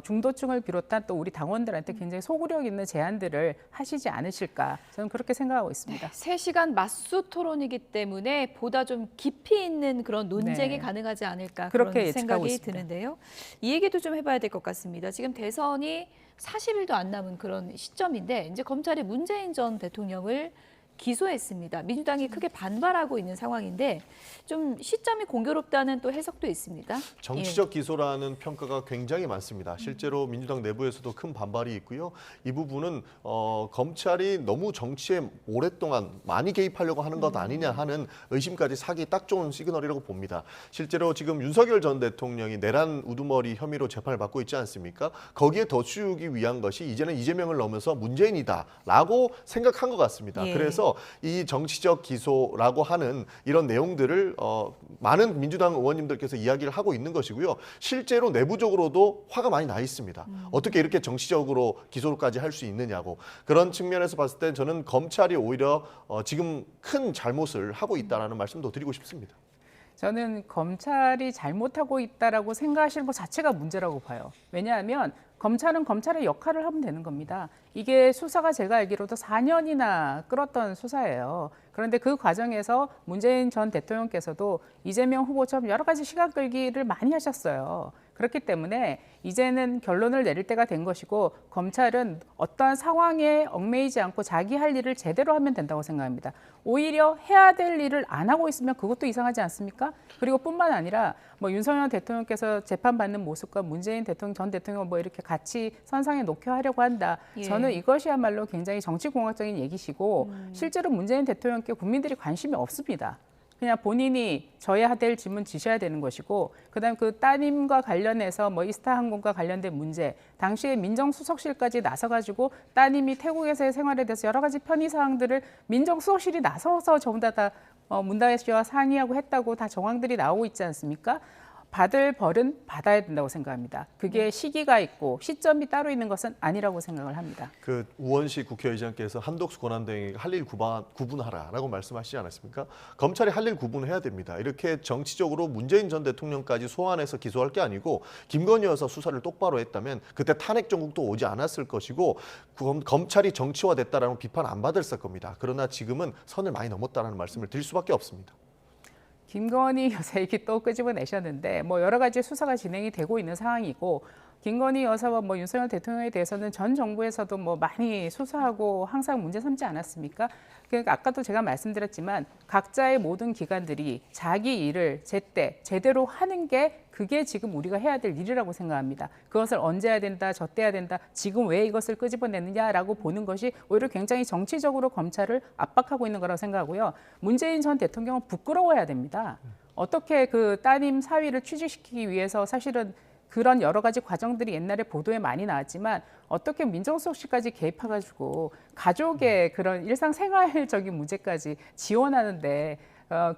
중도층을 비롯한 또 우리 당원들한테 굉장히 소구력 있는 제안들을 하시지 않으실까 저는 그렇게 생각하고 있습니다. 3시간 맞수 토론이기 때문에 보다 좀 깊이 있는 그런 논쟁이 네. 가능하지 않을까 그렇게 그런 예측하고 생각이 있습니다. 드는데요. 이 얘기도 좀 해봐야 될 것 같습니다. 지금 대선이 40일도 안 남은 그런 시점인데 이제 검찰이 문재인 전 대통령을 기소했습니다. 민주당이 크게 반발하고 있는 상황인데 좀 시점이 공교롭다는 또 해석도 있습니다. 정치적 기소라는 평가가 굉장히 많습니다. 실제로 민주당 내부에서도 큰 반발이 있고요. 이 부분은 검찰이 너무 정치에 오랫동안 많이 개입하려고 하는 것 아니냐 하는 의심까지 사기 딱 좋은 시그널이라고 봅니다. 실제로 지금 윤석열 전 대통령이 내란 우두머리 혐의로 재판을 받고 있지 않습니까? 거기에 더 치우기 위한 것이 이제는 이재명을 넘어서 문재인이다라고 생각한 것 같습니다. 예. 그래서 이 정치적 기소라고 하는 이런 내용들을 많은 민주당 의원님들께서 이야기를 하고 있는 것이고요. 실제로 내부적으로도 화가 많이 나 있습니다. 어떻게 이렇게 정치적으로 기소까지 할 수 있느냐고. 그런 측면에서 봤을 때 저는 검찰이 오히려 지금 큰 잘못을 하고 있다는 말씀도 드리고 싶습니다. 저는 검찰이 잘못하고 있다라고 생각하시는 것 자체가 문제라고 봐요. 왜냐하면 검찰은 검찰의 역할을 하면 되는 겁니다. 이게 수사가 제가 알기로도 4년이나 끌었던 수사예요. 그런데 그 과정에서 문재인 전 대통령께서도 이재명 후보처럼 여러 가지 시간 끌기를 많이 하셨어요. 그렇기 때문에 이제는 결론을 내릴 때가 된 것이고 검찰은 어떠한 상황에 얽매이지 않고 자기 할 일을 제대로 하면 된다고 생각합니다. 오히려 해야 될 일을 안 하고 있으면 그것도 이상하지 않습니까? 그리고 뿐만 아니라 뭐 윤석열 대통령께서 재판받는 모습과 문재인 대통령 전 대통령 뭐 이렇게 같이 선상에 놓게 하려고 한다. 예. 저는 이것이야말로 굉장히 정치공학적인 얘기시고 실제로 문재인 대통령께 국민들이 관심이 없습니다. 그냥 본인이 져야 될 질문 지셔야 되는 것이고, 그다음 그 따님과 관련해서 뭐 이스타항공과 관련된 문제, 당시에 민정수석실까지 나서가지고 따님이 태국에서의 생활에 대해서 여러 가지 편의 사항들을 민정수석실이 나서서 전부 다 문다혜 씨와 상의하고 했다고 다 정황들이 나오고 있지 않습니까? 받을 벌은 받아야 된다고 생각합니다. 그게 시기가 있고 시점이 따로 있는 것은 아니라고 생각을 합니다. 그 우원식 국회의장께서 한덕수 권한대행에게 할 일 구분하라라고 말씀하시지 않았습니까? 검찰이 할 일 구분해야 됩니다. 이렇게 정치적으로 문재인 전 대통령까지 소환해서 기소할 게 아니고 김건희 여사 수사를 똑바로 했다면 그때 탄핵 정국도 오지 않았을 것이고 검찰이 정치화됐다라는 비판 안 받았을 겁니다. 그러나 지금은 선을 많이 넘었다라는 말씀을 드릴 수밖에 없습니다. 김건희 여사 얘기 또 끄집어내셨는데 뭐 여러 가지 수사가 진행이 되고 있는 상황이고, 김건희 여사와 뭐 윤석열 대통령에 대해서는 전 정부에서도 뭐 많이 수사하고 항상 문제 삼지 않았습니까? 그러니까 아까도 제가 말씀드렸지만 각자의 모든 기관들이 자기 일을 제때 제대로 하는 게 그게 지금 우리가 해야 될 일이라고 생각합니다. 그것을 언제 해야 된다, 저때 해야 된다, 지금 왜 이것을 끄집어내느냐라고 보는 것이 오히려 굉장히 정치적으로 검찰을 압박하고 있는 거라고 생각하고요. 문재인 전 대통령은 부끄러워야 됩니다. 어떻게 그 따님 사위를 취직시키기 위해서 사실은 그런 여러 가지 과정들이 옛날에 보도에 많이 나왔지만 어떻게 민정수석실까지 개입해가지고 가족의 그런 일상생활적인 문제까지 지원하는데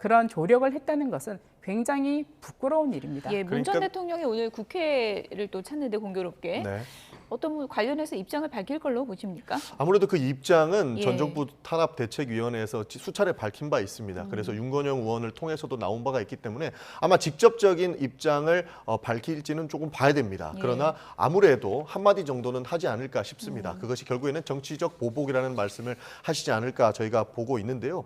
그런 조력을 했다는 것은 굉장히 부끄러운 일입니다. 예, 문 전 대통령이 오늘 국회를 또 찾는데 공교롭게 네. 어떤 관련해서 입장을 밝힐 걸로 보십니까? 아무래도 그 입장은 예. 전 정부 탄압대책위원회에서 수차례 밝힌 바 있습니다. 그래서 윤건영 의원을 통해서도 나온 바가 있기 때문에 아마 직접적인 입장을 밝힐지는 조금 봐야 됩니다. 예. 그러나 아무래도 한마디 정도는 하지 않을까 싶습니다. 그것이 결국에는 정치적 보복이라는 말씀을 하시지 않을까 저희가 보고 있는데요.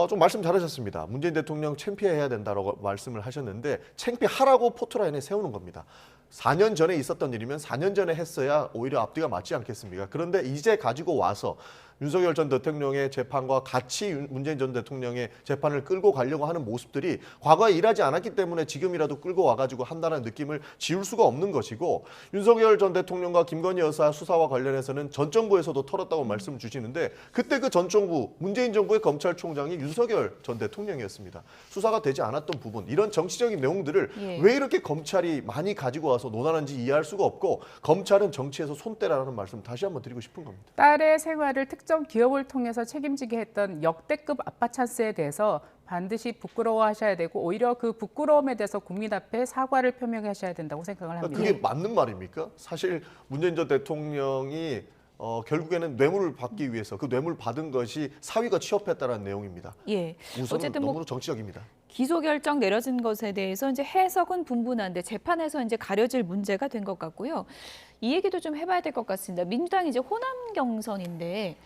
좀 말씀 잘하셨습니다. 문재인 대통령 창피해야 된다고 말씀을 하셨는데 창피하라고 포토라인에 세우는 겁니다. 4년 전에 있었던 일이면 4년 전에 했어야 오히려 앞뒤가 맞지 않겠습니까? 그런데 이제 가지고 와서 윤석열 전 대통령의 재판과 같이 문재인 전 대통령의 재판을 끌고 가려고 하는 모습들이 과거에 일하지 않았기 때문에 지금이라도 끌고 와가지고 한다는 느낌을 지울 수가 없는 것이고, 윤석열 전 대통령과 김건희 여사 수사와 관련해서는 전 정부에서도 털었다고 말씀 주시는데 그때 그 전 정부 문재인 정부의 검찰총장이 윤석열 전 대통령이었습니다. 수사가 되지 않았던 부분, 이런 정치적인 내용들을 왜 이렇게 검찰이 많이 가지고 와서 논하는지 이해할 수가 없고, 검찰은 정치에서 손 떼라는 말씀 다시 한번 드리고 싶은 겁니다. 딸의 생활을 특정 기업을 통해서 책임지게 했던 역대급 아빠 찬스에 대해서 반드시 부끄러워하셔야 되고, 오히려 그 부끄러움에 대해서 국민 앞에 사과를 표명하셔야 된다고 생각을 합니다. 그게 맞는 말입니까? 사실 문재인 전 대통령이 결국에는 뇌물을 받기 위해서 그 뇌물 받은 것이 사위가 취업했다는 내용입니다. 예. 우선은 어쨌든 너무 정치적입니다. 기소 결정 내려진 것에 대해서 이제 해석은 분분한데 재판에서 이제 가려질 문제가 된 것 같고요. 이 얘기도 좀 해봐야 될 것 같습니다. 민주당이 이제 호남 경선인데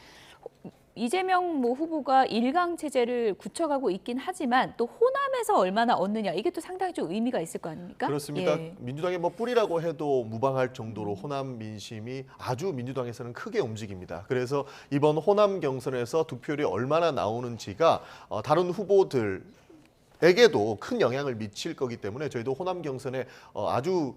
이재명 후보가 1강 체제를 굳혀가고 있긴 하지만 또 호남에서 얼마나 얻느냐, 이게 또 상당히 좀 의미가 있을 거 아닙니까? 그렇습니다. 예. 민주당의 뿌리라고 해도 무방할 정도로 호남 민심이 아주 민주당에서는 크게 움직입니다. 그래서 이번 호남 경선에서 득표율이 얼마나 나오는지가 다른 후보들에게도 큰 영향을 미칠 거기 때문에 저희도 호남 경선에 아주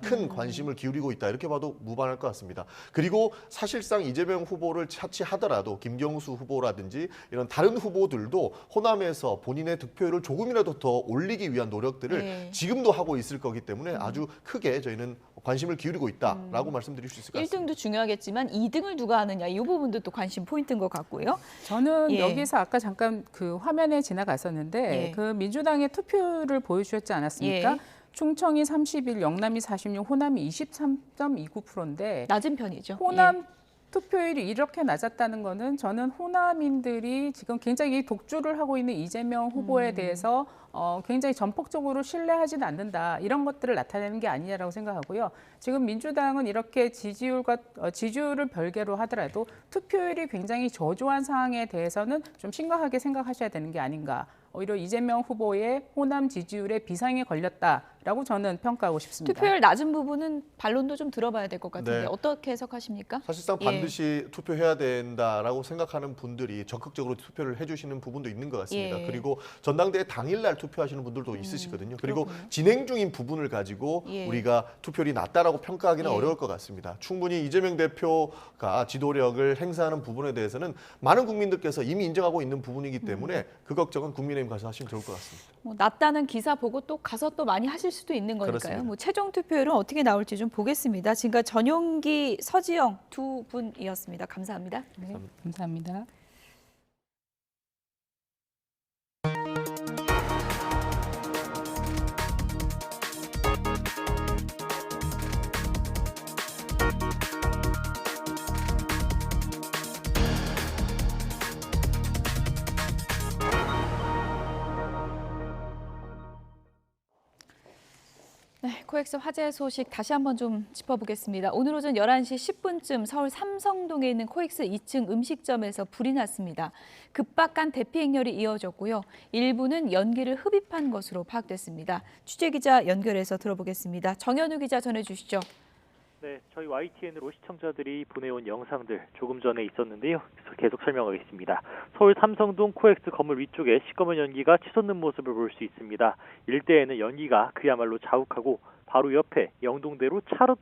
큰 관심을 기울이고 있다, 이렇게 봐도 무방할 것 같습니다. 그리고 사실상 이재명 후보를 차치하더라도 김경수 후보라든지 이런 다른 후보들도 호남에서 본인의 득표율을 조금이라도 더 올리기 위한 노력들을 지금도 하고 있을 거기 때문에 아주 크게 저희는 관심을 기울이고 있다라고 말씀드릴 수 있을 것 같습니다. 1등도 중요하겠지만 2등을 누가 하느냐, 이 부분도 또 관심 포인트인 것 같고요. 저는 여기서 아까 잠깐 그 화면에 지나갔었는데 그 민주당의 투표율을 보여주셨지 않았습니까? 충청이 31, 영남이 46, 호남이 23.29%인데 낮은 편이죠. 호남 투표율이 이렇게 낮았다는 거는 저는 호남인들이 지금 굉장히 독주를 하고 있는 이재명 후보에 대해서 굉장히 전폭적으로 신뢰하지는 않는다. 이런 것들을 나타내는 게 아니냐라고 생각하고요. 지금 민주당은 이렇게 지지율을 별개로 하더라도 투표율이 굉장히 저조한 상황에 대해서는 좀 심각하게 생각하셔야 되는 게 아닌가. 오히려 이재명 후보의 호남 지지율에 비상에 걸렸다라고 저는 평가하고 싶습니다. 투표율 낮은 부분은 반론도 좀 들어봐야 될 것 같은데 네. 어떻게 해석하십니까? 사실상 반드시 투표해야 된다라고 생각하는 분들이 적극적으로 투표를 해주시는 부분도 있는 것 같습니다. 예. 그리고 전당대회 당일날 투표하시는 분들도 있으시거든요. 그리고 그렇군요. 진행 중인 부분을 가지고 예. 우리가 투표율이 낮다라고 평가하기는 예. 어려울 것 같습니다. 충분히 이재명 대표가 지도력을 행사하는 부분에 대해서는 많은 국민들께서 이미 인정하고 있는 부분이기 때문에 그 걱정은 국민의힘 가서 하시면 좋을 것 같습니다. 뭐 낮다는 기사 보고 또 가서 또 많이 하실 수도 있는 거니까요. 그렇습니다. 뭐 최종 투표율은 어떻게 나올지 좀 보겠습니다. 지금까지 전용기, 서지영 두 분이었습니다. 감사합니다. 네, 감사합니다. 네, 코엑스 화재 소식 다시 한번 좀 짚어보겠습니다. 오늘 오전 11시 10분쯤 서울 삼성동에 있는 코엑스 2층 음식점에서 불이 났습니다. 급박한 대피 행렬이 이어졌고요. 일부는 연기를 흡입한 것으로 파악됐습니다. 취재기자 연결해서 들어보겠습니다. 정현우 기자 전해주시죠. 네, 저희 YTN으로 시청자들이 보내온 영상들 조금 전에 있었는데요. 계속 설명하겠습니다. 서울 삼성동 코엑스 건물 위쪽에 시꺼먼 연기가 치솟는 모습을 볼 수 있습니다. 일대에는 연기가 그야말로 자욱하고 바로 옆에 영동대로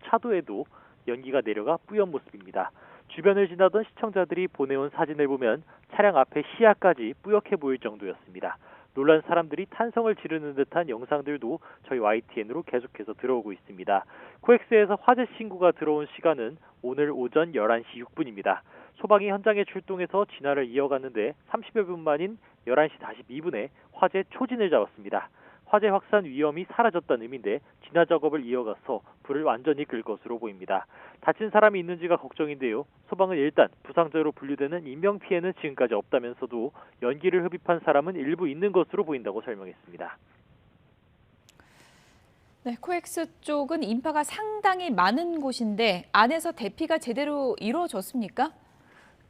차도에도 연기가 내려가 뿌연 모습입니다. 주변을 지나던 시청자들이 보내온 사진을 보면 차량 앞에 시야까지 뿌옇게 보일 정도였습니다. 놀란 사람들이 탄성을 지르는 듯한 영상들도 저희 YTN으로 계속해서 들어오고 있습니다. 코엑스에서 화재 신고가 들어온 시간은 오늘 오전 11시 6분입니다. 소방이 현장에 출동해서 진화를 이어갔는데 30여 분 만인 11시 42분에 화재 초진을 잡았습니다. 화재 확산 위험이 사라졌다는 의미인데 진화 작업을 이어가서 불을 완전히 끌 것으로 보입니다. 다친 사람이 있는지가 걱정인데요. 소방은 일단 부상자로 분류되는 인명피해는 지금까지 없다면서도 연기를 흡입한 사람은 일부 있는 것으로 보인다고 설명했습니다. 네, 코엑스 쪽은 인파가 상당히 많은 곳인데 안에서 대피가 제대로 이루어졌습니까?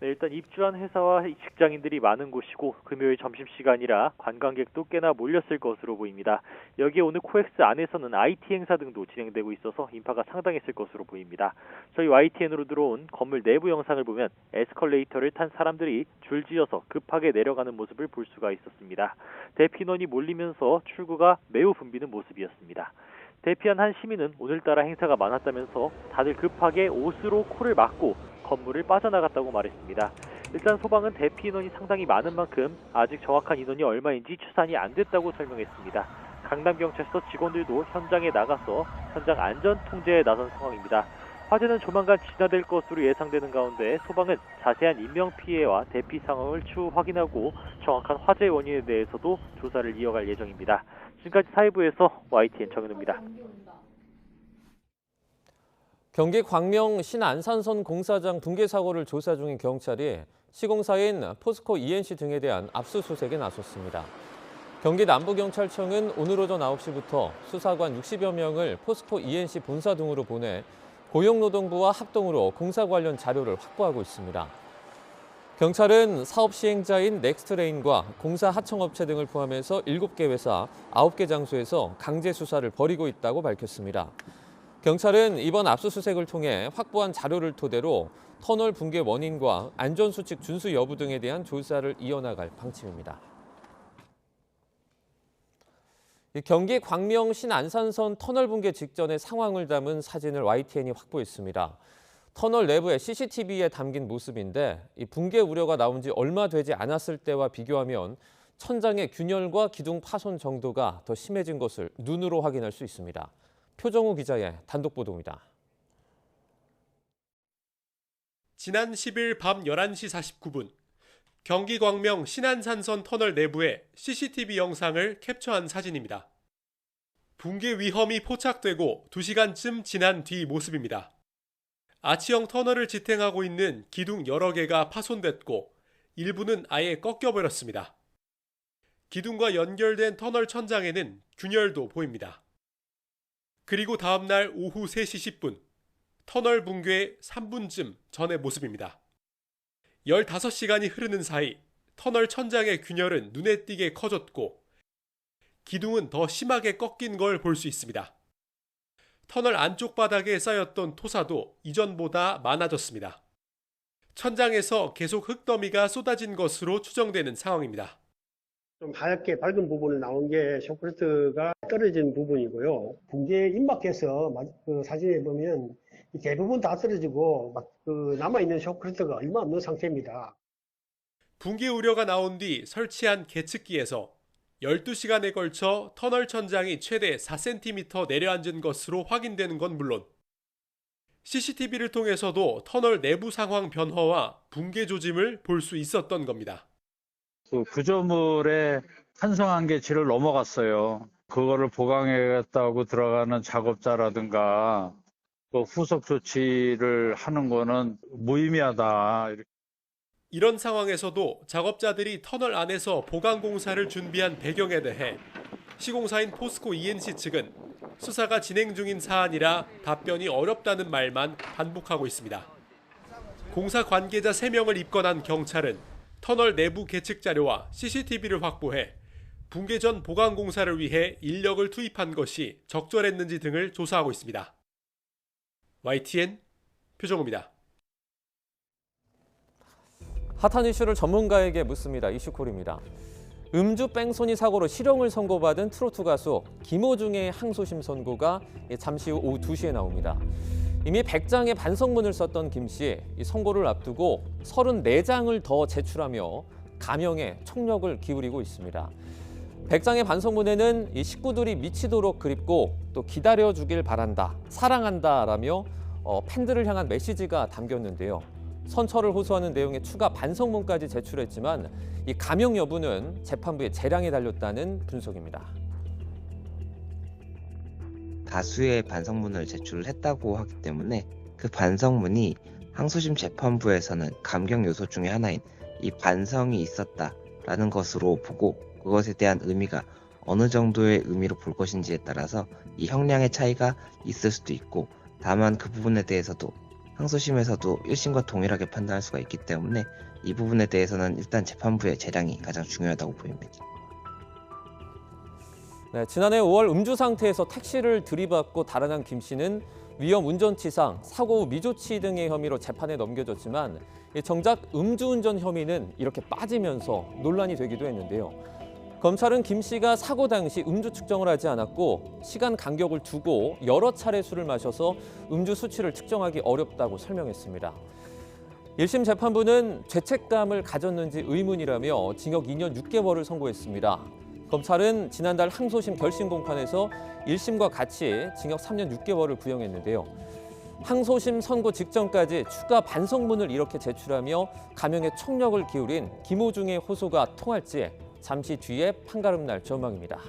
네, 일단 입주한 회사와 직장인들이 많은 곳이고 금요일 점심시간이라 관광객도 꽤나 몰렸을 것으로 보입니다. 여기에 오늘 코엑스 안에서는 IT 행사 등도 진행되고 있어서 인파가 상당했을 것으로 보입니다. 저희 YTN으로 들어온 건물 내부 영상을 보면 에스컬레이터를 탄 사람들이 줄지어서 급하게 내려가는 모습을 볼 수가 있었습니다. 대피인원이 몰리면서 출구가 매우 붐비는 모습이었습니다. 대피한 한 시민은 오늘따라 행사가 많았다면서 다들 급하게 옷으로 코를 막고 건물을 빠져나갔다고 말했습니다. 일단 소방은 대피 인원이 상당히 많은 만큼 아직 정확한 인원이 얼마인지 추산이 안 됐다고 설명했습니다. 강남경찰서 직원들도 현장에 나가서 현장 안전 통제에 나선 상황입니다. 화재는 조만간 진화될 것으로 예상되는 가운데 소방은 자세한 인명피해와 대피 상황을 추후 확인하고 정확한 화재 원인에 대해서도 조사를 이어갈 예정입니다. 지금까지 사회부에서 YTN 정현우입니다. 경기 광명 신안산선 공사장 붕괴 사고를 조사 중인 경찰이 시공사인 포스코 ENC 등에 대한 압수수색에 나섰습니다. 경기 남부경찰청은 오늘 오전 9시부터 수사관 60여 명을 포스코 ENC 본사 등으로 보내 고용노동부와 합동으로 공사 관련 자료를 확보하고 있습니다. 경찰은 사업 시행자인 넥스트레인과 공사 하청업체 등을 포함해서 7개 회사 9개 장소에서 강제 수사를 벌이고 있다고 밝혔습니다. 경찰은 이번 압수수색을 통해 확보한 자료를 토대로 터널 붕괴 원인과 안전수칙 준수 여부 등에 대한 조사를 이어나갈 방침입니다. 경기 광명 신안산선 터널 붕괴 직전의 상황을 담은 사진을 YTN이 확보했습니다. 터널 내부의 CCTV에 담긴 모습인데 이 붕괴 우려가 나온 지 얼마 되지 않았을 때와 비교하면 천장의 균열과 기둥 파손 정도가 더 심해진 것을 눈으로 확인할 수 있습니다. 표정우 기자의 단독 보도입니다. 지난 10일 밤 11시 49분 경기 광명 신안산선 터널 내부의 CCTV 영상을 캡처한 사진입니다. 붕괴 위험이 포착되고 2시간쯤 지난 뒤 모습입니다. 아치형 터널을 지탱하고 있는 기둥 여러 개가 파손됐고 일부는 아예 꺾여버렸습니다. 기둥과 연결된 터널 천장에는 균열도 보입니다. 그리고 다음날 오후 3시 10분, 터널 붕괴 3분쯤 전의 모습입니다. 15시간이 흐르는 사이 터널 천장의 균열은 눈에 띄게 커졌고 기둥은 더 심하게 꺾인 걸 볼 수 있습니다. 터널 안쪽 바닥에 쌓였던 토사도 이전보다 많아졌습니다. 천장에서 계속 흑더미가 쏟아진 것으로 추정되는 상황입니다. 좀 하얗게 밝은 부분을 나온 게 셔크레스트가 떨어진 부분이고요. 붕괴 임박해서 그 사진에 보면 대부분 다 떨어지고 남아있는 셔크레스트가 얼마 없는 상태입니다. 붕괴 우려가 나온 뒤 설치한 계측기에서 12시간에 걸쳐 터널 천장이 최대 4cm 내려앉은 것으로 확인되는 건 물론 CCTV를 통해서도 터널 내부 상황 변화와 붕괴 조짐을 볼 수 있었던 겁니다. 그 구조물의 탄성한계치를 넘어갔어요. 그거를 보강해야겠다고 들어가는 작업자라든가 그 후속 조치를 하는 거는 무의미하다. 이런 상황에서도 작업자들이 터널 안에서 보강 공사를 준비한 배경에 대해 시공사인 포스코 ENC 측은 수사가 진행 중인 사안이라 답변이 어렵다는 말만 반복하고 있습니다. 공사 관계자 3명을 입건한 경찰은 터널 내부 계측 자료와 CCTV를 확보해 붕괴 전 보강 공사를 위해 인력을 투입한 것이 적절했는지 등을 조사하고 있습니다. YTN 표정호입니다. 핫한 이슈를 전문가에게 묻습니다. 이슈콜입니다. 음주 뺑소니 사고로 실형을 선고받은 트로트 가수 김호중의 항소심 선고가 잠시 후 오후 2시에 나옵니다. 이미 100장의 반성문을 썼던 김 씨, 선고를 앞두고 34장을 더 제출하며 감형에 총력을 기울이고 있습니다. 100장의 반성문에는 이 식구들이 미치도록 그립고 또 기다려주길 바란다, 사랑한다라며 팬들을 향한 메시지가 담겼는데요. 선처를 호소하는 내용의 추가 반성문까지 제출했지만 이 감형 여부는 재판부의 재량에 달렸다는 분석입니다. 다수의 반성문을 제출했다고 하기 때문에 그 반성문이 항소심 재판부에서는 감경 요소 중에 하나인 이 반성이 있었다라는 것으로 보고 그것에 대한 의미가 어느 정도의 의미로 볼 것인지에 따라서 이 형량의 차이가 있을 수도 있고 다만 그 부분에 대해서도 항소심에서도 1심과 동일하게 판단할 수가 있기 때문에 이 부분에 대해서는 일단 재판부의 재량이 가장 중요하다고 보입니다. 네, 지난해 5월 음주 상태에서 택시를 들이받고 달아난 김 씨는 위험 운전치상, 사고 후 미조치 등의 혐의로 재판에 넘겨졌지만 정작 음주운전 혐의는 이렇게 빠지면서 논란이 되기도 했는데요. 검찰은 김 씨가 사고 당시 음주 측정을 하지 않았고 시간 간격을 두고 여러 차례 술을 마셔서 음주 수치를 측정하기 어렵다고 설명했습니다. 1심 재판부는 죄책감을 가졌는지 의문이라며 징역 2년 6개월을 선고했습니다. 검찰은 지난달 항소심 결심 공판에서 1심과 같이 징역 3년 6개월을 구형했는데요. 항소심 선고 직전까지 추가 반성문을 이렇게 제출하며 감형에 총력을 기울인 김호중의 호소가 통할지 잠시 뒤에 판가름 날 전망입니다.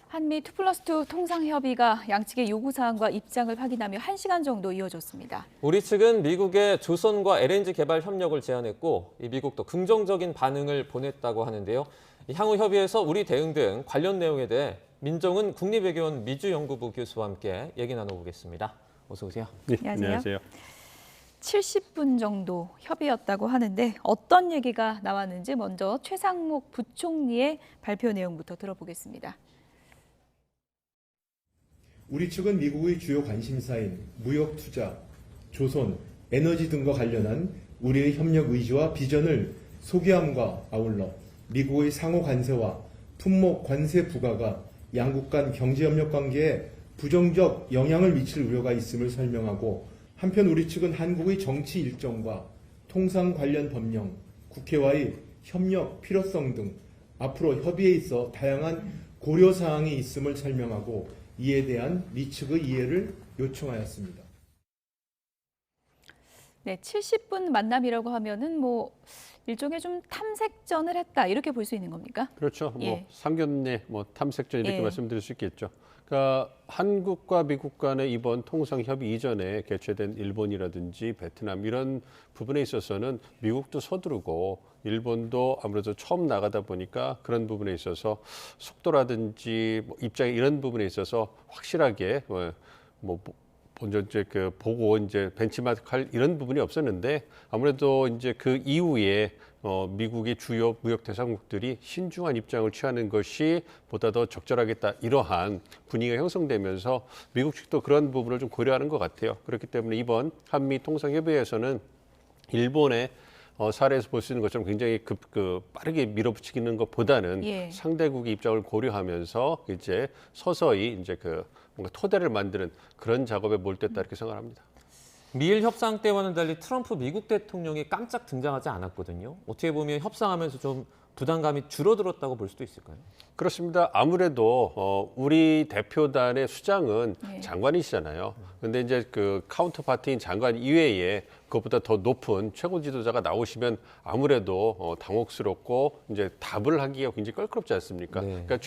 한미 2+2 통상협의가 양측의 요구사항과 입장을 확인하며 1시간 정도 이어졌습니다. 우리 측은 미국의 조선과 LNG 개발 협력을 제안했고 미국도 긍정적인 반응을 보냈다고 하는데요. 향후 협의에서 우리 대응 등 관련 내용에 대해 민정은 국립외교원 미주연구부 교수와 함께 얘기 나눠보겠습니다. 어서 오세요. 네, 안녕하세요. 70분 정도 협의였다고 하는데 어떤 얘기가 나왔는지 먼저 최상목 부총리의 발표 내용부터 들어보겠습니다. 우리 측은 미국의 주요 관심사인 무역 투자, 조선, 에너지 등과 관련한 우리의 협력 의지와 비전을 소개함과 아울러 미국의 상호 관세와 품목 관세 부과가 양국 간 경제협력 관계에 부정적 영향을 미칠 우려가 있음을 설명하고 한편 우리 측은 한국의 정치 일정과 통상 관련 법령, 국회와의 협력 필요성 등 앞으로 협의에 있어 다양한 고려 사항이 있음을 설명하고 이에 대한 미측의 이해를 요청하였습니다. 네, 70분 만남이라고 하면은 뭐 일종의 좀 탐색전을 했다 이렇게 볼 수 있는 겁니까? 그렇죠. 예. 뭐 상견례, 뭐 탐색전 이렇게 예. 말씀드릴 수 있겠죠. 그러니까 한국과 미국 간의 이번 통상 협의 이전에 개최된 일본이라든지 베트남 이런 부분에 있어서는 미국도 서두르고 일본도 아무래도 처음 나가다 보니까 그런 부분에 있어서 속도라든지 뭐 입장 이런 부분에 있어서 확실하게 먼저 이제 그 보고 이제 벤치마크할 이런 부분이 없었는데 아무래도 이제 그 이후에 미국의 주요 무역 대상국들이 신중한 입장을 취하는 것이 보다 더 적절하겠다 이러한 분위기가 형성되면서 미국 측도 그런 부분을 좀 고려하는 것 같아요. 그렇기 때문에 이번 한미 통상협의회에서는 일본의 사례에서 볼 수 있는 것처럼 굉장히 빠르게 밀어붙이는 것보다는 예. 상대국의 입장을 고려하면서 이제 서서히 이제 뭔가 토대를 만드는 그런 작업에 몰두했다 이렇게 생각합니다. 미일 협상 때와는 달리 트럼프 미국 대통령이 깜짝 등장하지 않았거든요. 어떻게 보면 협상하면서 좀 부담감이 줄어들었다고 볼 수도 있을까요? 그렇습니다. 아무래도 우리 대표단의 수장은 장관이시잖아요. 근데 이제 그 카운터파트인 장관 이외에 그것보다 더 높은 최고 지도자가 나오시면 아무래도 당혹스럽고 이제 답을 하기가 굉장히 껄끄럽지 않습니까? 네. 그러니까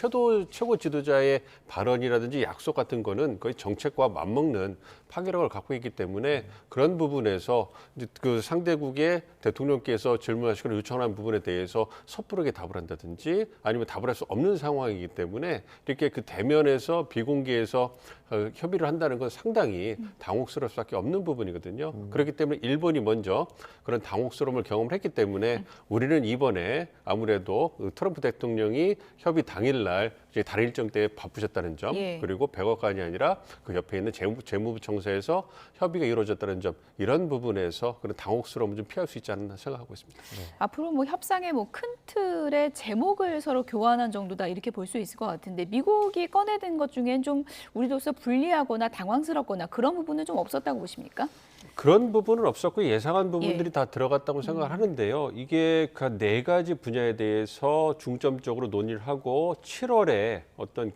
최고 지도자의 발언이라든지 약속 같은 거는 거의 정책과 맞먹는 파괴력을 갖고 있기 때문에 그런 부분에서 이제 그 상대국의 대통령께서 질문하시거나 요청하는 부분에 대해서 섣부르게 답을 한다든지 아니면 답을 할 수 없는 상황이기 때문에 이렇게 그 대면에서 비공개에서 협의를 한다는 건 상당히 당혹스러울 수밖에 없는 부분이거든요. 그렇기 때문에 일본이 먼저 그런 당혹스러움을 경험했기 때문에 우리는 이번에 아무래도 트럼프 대통령이 협의 당일날 이제 다른 일정 때문에 바쁘셨다는 점, 예. 그리고 백악관이 아니라 그 옆에 있는 재무부 청사에서 협의가 이루어졌다는 점, 이런 부분에서 그런 당혹스러움을 좀 피할 수 있지 않나 생각하고 있습니다. 앞으로 뭐 협상의 뭐 큰 틀의 제목을 서로 교환한 정도다 이렇게 볼 수 있을 것 같은데 미국이 꺼내든 것 중엔 좀 우리로서 불리하거나 당황스럽거나 그런 부분은 좀 없었다고 보십니까? 그런 부분은 없었고 예상한 부분들이 예. 다 들어갔다고 생각을 하는데요. 이게 그 네 가지 분야에 대해서 중점적으로 논의를 하고 7월에 어떤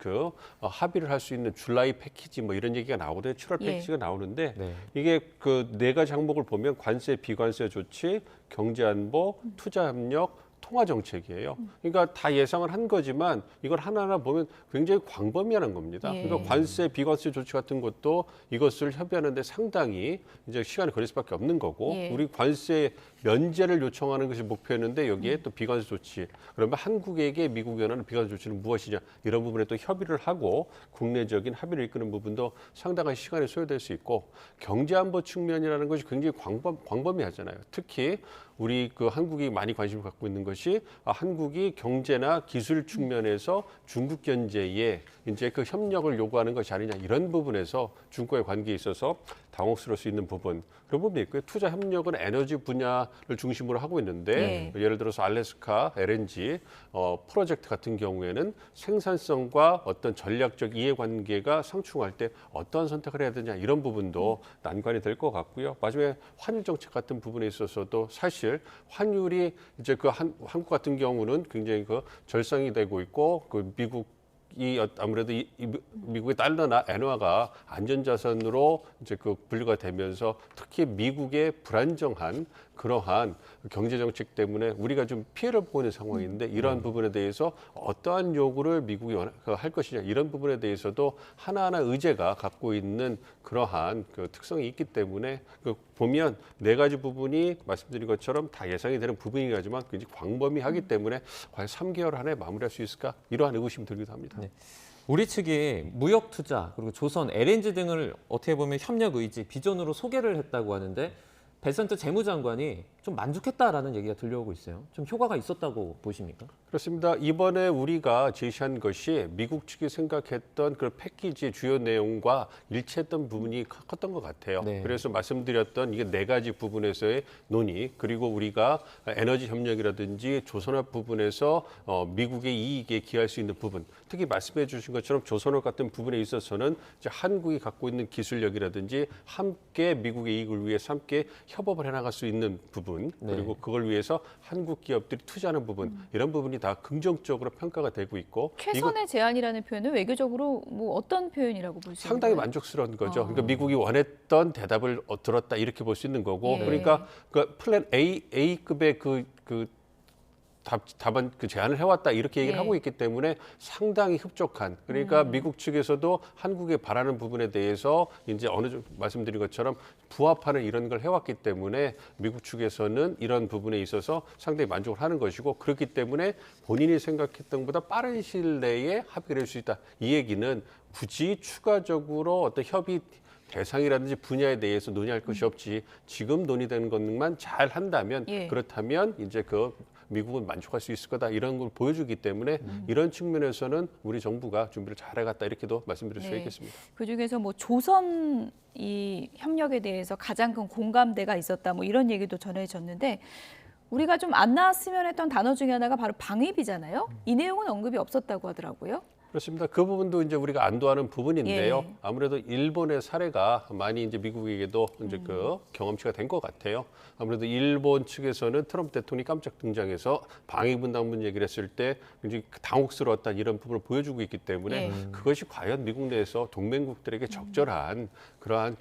합의를 할 수 있는 줄라이 패키지 뭐 이런 얘기가 나오거든요. 7월 예. 패키지가 나오는데 네. 이게 그 네 가지 항목을 보면 관세, 비관세 조치, 경제 안보, 투자 협력, 통화 정책이에요. 그러니까 다 예상을 한 거지만 이걸 하나하나 보면 굉장히 광범위한 겁니다. 예. 그러니까 관세, 비관세 조치 같은 것도 이것을 협의하는데 상당히 이제 시간이 걸릴 수밖에 없는 거고 예. 우리 관세 면제를 요청하는 것이 목표였는데 여기에 또 비관세 조치. 그러면 한국에게 미국이 원하는 비관세 조치는 무엇이냐 이런 부분에 또 협의를 하고 국내적인 합의를 이끄는 부분도 상당한 시간이 소요될 수 있고 경제 안보 측면이라는 것이 굉장히 광범위하잖아요. 특히 우리 한국이 많이 관심을 갖고 있는 것이 한국이 경제나 기술 측면에서 중국 견제에 이제 그 협력을 요구하는 것이 아니냐 이런 부분에서 중국과의 관계에 있어서 당혹스러울 수 있는 부분 그런 부분이 있고요. 투자 협력은 에너지 분야를 중심으로 하고 있는데 예를 들어서 알래스카 LNG 프로젝트 같은 경우에는 생산성과 어떤 전략적 이해관계가 상충할 때 어떠한 선택을 해야 되냐 이런 부분도 난관이 될 것 같고요. 마지막에 환율 정책 같은 부분에 있어서도 사실 환율이 이제 한국 같은 경우는 굉장히 절상이 되고 있고 미국이 아무래도 미국의 달러나 엔화가 안전자산으로 이제 분류가 되면서 특히 미국의 불안정한 그러한 경제 정책 때문에 우리가 좀 피해를 보고 있는 상황인데 이러한 부분에 대해서 어떠한 요구를 미국이 할 것이냐 이런 부분에 대해서도 하나하나 의제가 갖고 있는 그러한 특성이 있기 때문에 보면 네 가지 부분이 말씀드린 것처럼 다 예상이 되는 부분이긴 하지만 굉장히 광범위하기 때문에 과연 3개월 안에 마무리할 수 있을까 이러한 의구심이 들기도 합니다. 네. 우리 측이 무역 투자 그리고 조선, LNG 등을 어떻게 보면 협력 의지, 비전으로 소개를 했다고 하는데 베센트 재무장관이 좀 만족했다라는 얘기가 들려오고 있어요. 좀 효과가 있었다고 보십니까? 그렇습니다. 이번에 우리가 제시한 것이 미국 측이 생각했던 그 패키지의 주요 내용과 일치했던 부분이 컸던 것 같아요. 네. 그래서 말씀드렸던 이게 네 가지 부분에서의 논의 그리고 우리가 에너지 협력이라든지 조선업 부분에서 미국의 이익에 기여할 수 있는 부분 특히 말씀해 주신 것처럼 조선업 같은 부분에 있어서는 이제 한국이 갖고 있는 기술력이라든지 함께 미국의 이익을 위해서 함께 협업을 해나갈 수 있는 부분 부분 그리고 그걸 위해서 한국 기업들이 투자하는 부분 이런 부분이 다 긍정적으로 평가가 되고 있고 최선의 제안이라는 표현은 외교적으로 뭐 어떤 표현이라고 볼 수 있나요? 상당히 만족스러운 거죠. 그러니까 미국이 원했던 대답을 들었다 이렇게 볼 수 있는 거고 예. 그러니까 그 플랜 A급의 그 답안 그 제안을 해왔다 이렇게 얘기를 예. 하고 있기 때문에 상당히 흡족한 그러니까 미국 측에서도 한국에 바라는 부분에 대해서 이제 어느 정도 말씀드린 것처럼 부합하는 이런 걸 해왔기 때문에 미국 측에서는 이런 부분에 있어서 상당히 만족을 하는 것이고 그렇기 때문에 본인이 생각했던 것보다 빠른 시일 내에 합의를 할 수 있다. 이 얘기는 굳이 추가적으로 어떤 협의 대상이라든지 분야에 대해서 논의할 것이 없지 지금 논의되는 것만 잘 한다면 예. 그렇다면 이제 그 미국은 만족할 수 있을 거다 이런 걸 보여주기 때문에 이런 측면에서는 우리 정부가 준비를 잘해갔다 이렇게도 말씀드릴 수 있겠습니다. 그중에서 뭐 조선 이 협력에 대해서 가장 큰 공감대가 있었다 뭐 이런 얘기도 전해졌는데 우리가 좀 안 나왔으면 했던 단어 중에 하나가 바로 방위비잖아요. 이 내용은 언급이 없었다고 하더라고요. 그렇습니다. 그 부분도 이제 우리가 안도하는 부분인데요. 예. 아무래도 일본의 사례가 많이 이제 미국에게도 이제 그 경험치가 된 것 같아요. 아무래도 일본 측에서는 트럼프 대통령이 깜짝 등장해서 방위분담분 얘기를 했을 때 굉장히 당혹스러웠다 이런 부분을 보여주고 있기 때문에 그것이 과연 미국 내에서 동맹국들에게 적절한 그러한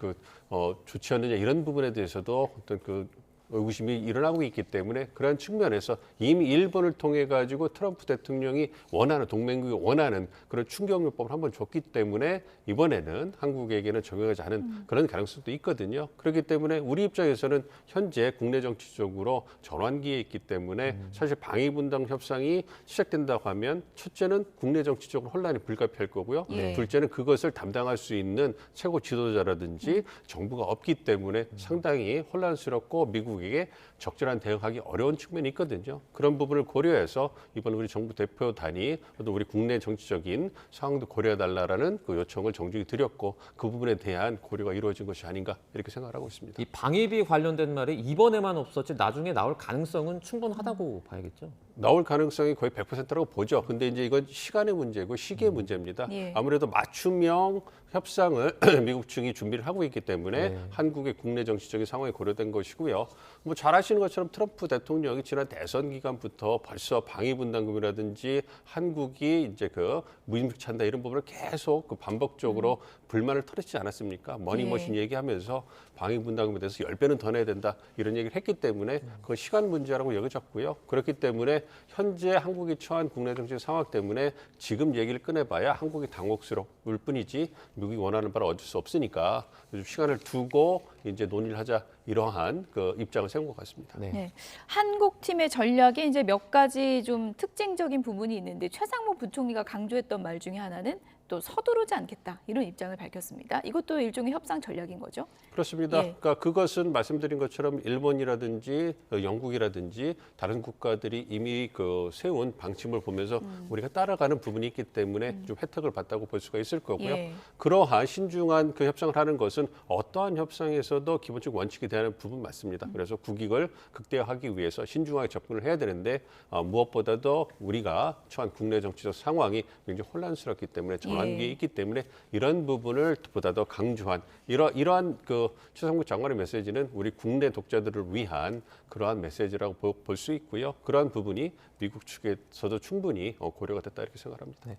좋지 않느냐 이런 부분에 대해서도 어떤 그 의구심이 일어나고 있기 때문에 그런 측면에서 이미 일본을 통해 가지고 트럼프 대통령이 원하는 동맹국이 원하는 그런 충격요법을 한번 줬기 때문에 이번에는 한국에게는 적용하지 않은 그런 가능성도 있거든요. 그렇기 때문에 우리 입장에서는 현재 국내 정치적으로 전환기에 있기 때문에 사실 방위분담 협상이 시작된다고 하면 첫째는 국내 정치적으로 혼란이 불가피할 거고요. 예. 둘째는 그것을 담당할 수 있는 최고 지도자라든지 정부가 없기 때문에 상당히 혼란스럽고 미국에게 적절한 대응하기 어려운 측면이 있거든요. 그런 부분을 고려해서 이번 우리 정부 대표단이 또 우리 국내 정치적인 상황도 고려해달라는 그 요청을 정중히 드렸고 그 부분에 대한 고려가 이루어진 것이 아닌가 이렇게 생각을 하고 있습니다. 이 방위비 관련된 말이 이번에만 없었지 나중에 나올 가능성은 충분하다고 봐야겠죠. 나올 가능성이 거의 100%라고 보죠. 근데 이제 이건 시간의 문제고 시기의 문제입니다. 예. 아무래도 맞춤형 협상을 미국 측이 준비를 하고 있기 때문에 한국의 국내 정치적인 상황이 고려된 것이고요. 뭐 잘 아시는 것처럼 트럼프 대통령이 지난 대선 기간부터 벌써 방위분담금이라든지 한국이 이제 그 무임승 찬다 이런 부분을 계속 그 반복적으로 불만을 털었지 않았습니까? 머니머신 얘기하면서 방위분담금에 대해서 10배는 더 내야 된다 이런 얘기를 했기 때문에 그 시간 문제라고 여겨졌고요. 그렇기 때문에 현재 한국이 처한 국내 정치 상황 때문에 지금 얘기를 꺼내봐야 한국이 당혹스러울 뿐이지 미국이 원하는 바를 얻을 수 없으니까 좀 시간을 두고 이제 논의를 하자 이러한 그 입장을 세운 것 같습니다. 네. 한국 팀의 전략에 이제 몇 가지 좀 특징적인 부분이 있는데 최상무 부총리가 강조했던 말 중에 하나는 또 서두르지 않겠다 이런 입장을 밝혔습니다. 이것도 일종의 협상 전략인 거죠? 그렇습니다. 예. 그러니까 그것은 말씀드린 것처럼 일본이라든지 영국이라든지 다른 국가들이 이미 그 세운 방침을 보면서 우리가 따라가는 부분이 있기 때문에 좀 혜택을 봤다고 볼 수가 있을 거고요. 예. 그러한 신중한 그 협상을 하는 것은 어떠한 협상에서도 기본적 원칙이 되는 부분 맞습니다. 그래서 국익을 극대화하기 위해서 신중하게 접근을 해야 되는데 무엇보다도 우리가 처한 국내 정치적 상황이 굉장히 혼란스럽기 때문에 전환기에 있기 때문에 이런 부분을 보다 더 강조한 이러한 그 최상무 장관의 메시지는 우리 국내 독자들을 위한 그러한 메시지라고 볼 수 있고요. 그러한 부분이 미국 측에서도 충분히 고려가 됐다 이렇게 생각합니다. 네.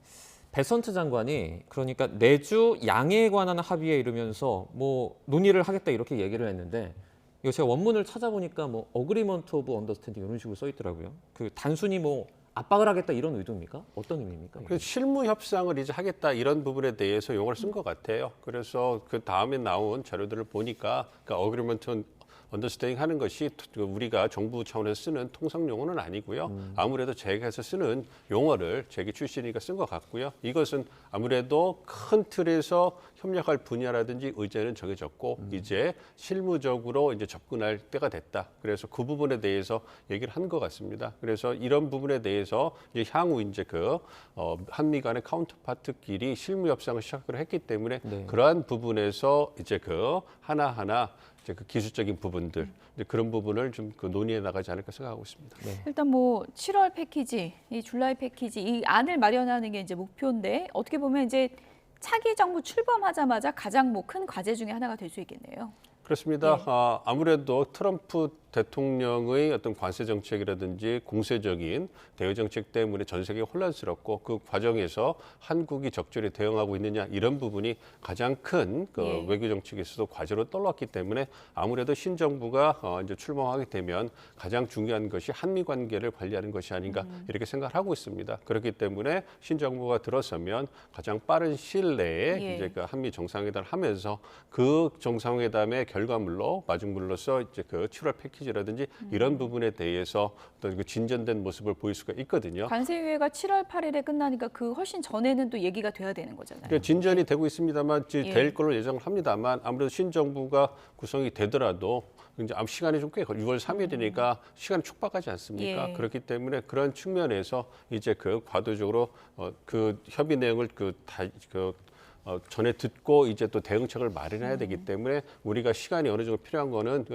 베선트 장관이 그러니까 내주 양해에 관한 합의에 이르면서 뭐 논의를 하겠다 이렇게 얘기를 했는데 이거 제가 원문을 찾아보니까 뭐 어그리먼트 오브 언더스탠딩 이런 식으로 써 있더라고요. 그 단순히 뭐 압박을 하겠다 이런 의도입니까? 어떤 의미입니까? 그래서 실무 협상을 이제 하겠다 이런 부분에 대해서 용어를 쓴 것 같아요. 그래서 그 다음에 나온 자료들을 보니까 그러니까 어그리먼트 언더스탠딩 하는 것이 우리가 정부 차원에서 쓰는 통상 용어는 아니고요. 아무래도 재계에서 쓰는 용어를 재계 출신이니까 쓴 것 같고요. 이것은 아무래도 큰 틀에서 협력할 분야라든지 의제는 정해졌고 이제 실무적으로 이제 접근할 때가 됐다. 그래서 그 부분에 대해서 얘기를 한 것 같습니다. 그래서 이런 부분에 대해서 이제 향후 이제 그 한미 간의 카운터파트끼리 실무 협상을 시작을 했기 때문에 그러한 부분에서 이제 그 하나하나 그 기술적인 부분들 그런 부분을 좀 그 논의해 나가지 않을까 생각하고 있습니다. 일단 뭐 7월 패키지, 이 줄라이 패키지 이 안을 마련하는 게 이제 목표인데 어떻게 보면 이제 차기 정부 출범하자마자 가장 뭐 큰 과제 중에 하나가 될 수 있겠네요. 그렇습니다. 아무래도 트럼프 대통령의 어떤 관세 정책이라든지 공세적인 대외 정책 때문에 전 세계가 혼란스럽고 그 과정에서 한국이 적절히 대응하고 있느냐 이런 부분이 가장 큰 그 외교 정책에서도 과제로 떠올랐기 때문에 아무래도 신정부가 이제 출범하게 되면 가장 중요한 것이 한미 관계를 관리하는 것이 아닌가 이렇게 생각을 하고 있습니다. 그렇기 때문에 신정부가 들어서면 가장 빠른 시일 내에 이제 그 한미 정상회담을 하면서 그 정상회담의 결과물로 마중물로서 이제 그 7월 패키지라든지 이런 부분에 대해서 어떤 그 진전된 모습을 보일 수가 있거든요. 관세 유예가 7월 8일에 끝나니까 그 훨씬 전에는 또 얘기가 돼야 되는 거잖아요. 그러니까 진전이 되고 있습니다만 될 걸로 예정을 합니다만 아무래도 신정부가 구성이 되더라도 이제 시간이 좀 꽤 6월 3일이니까 시간이 촉박하지 않습니까? 그렇기 때문에 그런 측면에서 이제 그 과도적으로 그 협의 내용을 전에 듣고 이제 또 대응책을 마련해야 되기 때문에 우리가 시간이 어느 정도 필요한 거는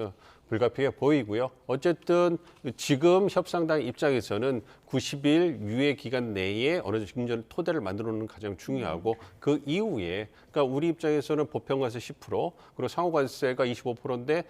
불가피해 보이고요. 어쨌든 지금 협상당 입장에서는 90일 유예 기간 내에 어느 정도 토대를 만들어 놓는 가장 중요하고 그 이후에 그러니까 우리 입장에서는 보편관세 10% 그리고 상호관세가 25%인데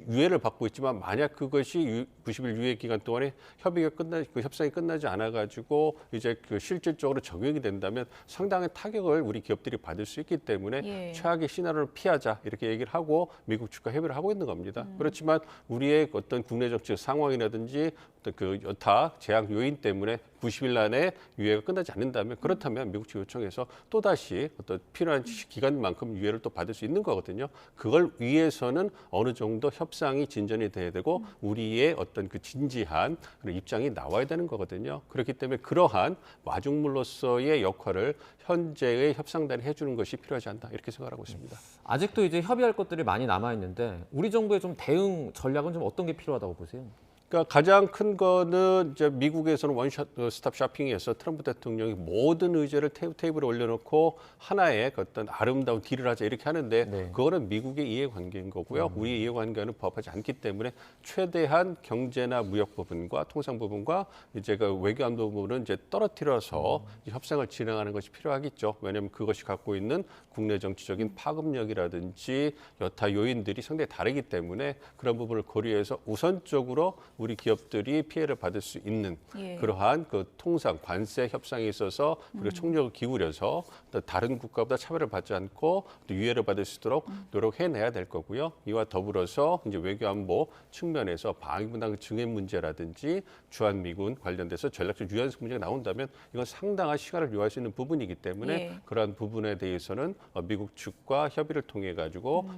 유예를 받고 있지만 만약 그것이 90일 유예 기간 동안에 협상이 끝나지 않아 가지고 이제 그 실질적으로 적용이 된다면 상당한 타격을 우리 기업들이 받을 수 있기 때문에 최악의 시나리오를 피하자 이렇게 얘기를 하고 미국 측과 협의를 하고 있는 겁니다. 그렇지만 우리의 어떤 국내 정치 상황이라든지 어떤 그 여타 제약 요인 때문에 90일 안에 유예가 끝나지 않는다면 그렇다면 미국 측 요청해서 또다시 어떤 필요한 기간만큼 유예를 또 받을 수 있는 거거든요. 그걸 위해서는 어느 정도 협상이 진전이 돼야 되고 우리의 어떤 그 진지한 그런 입장이 나와야 되는 거거든요. 그렇기 때문에 그러한 마중물로서의 역할을 현재의 협상단이 해주는 것이 필요하지 않나 이렇게 생각하고 있습니다. 아직도 이제 협의할 것들이 많이 남아 있는데 우리 정부의 좀 대응 전략은 좀 어떤 게 필요하다고 보세요? 그러니까 가장 큰 거는 이제 미국에서는 원샷 스탑 쇼핑에서 트럼프 대통령이 모든 의제를 테이블에 올려놓고 하나의 어떤 아름다운 딜을 하자 이렇게 하는데 그거는 미국의 이해관계인 거고요. 우리의 이해관계는 부합하지 않기 때문에 최대한 경제나 무역 부분과 통상 부분과 이제 그 외교안보 부분은 이제 떨어뜨려서 협상을 진행하는 것이 필요하겠죠. 왜냐하면 그것이 갖고 있는 국내 정치적인 파급력이라든지 여타 요인들이 상당히 다르기 때문에 그런 부분을 고려해서 우선적으로 우리 기업들이 피해를 받을 수 있는 그러한 그 통상 관세 협상에 있어서 우리가 총력을 기울여서 또 다른 국가보다 차별을 받지 않고 또 유예를 받을 수 있도록 노력해내야 될 거고요. 이와 더불어서 이제 외교안보 측면에서 방위분담 증액 문제라든지 주한미군 관련돼서 전략적 유연성 문제가 나온다면 이건 상당한 시간을 요할 수 있는 부분이기 때문에 그러한 부분에 대해서는 미국 측과 협의를 통해 가지고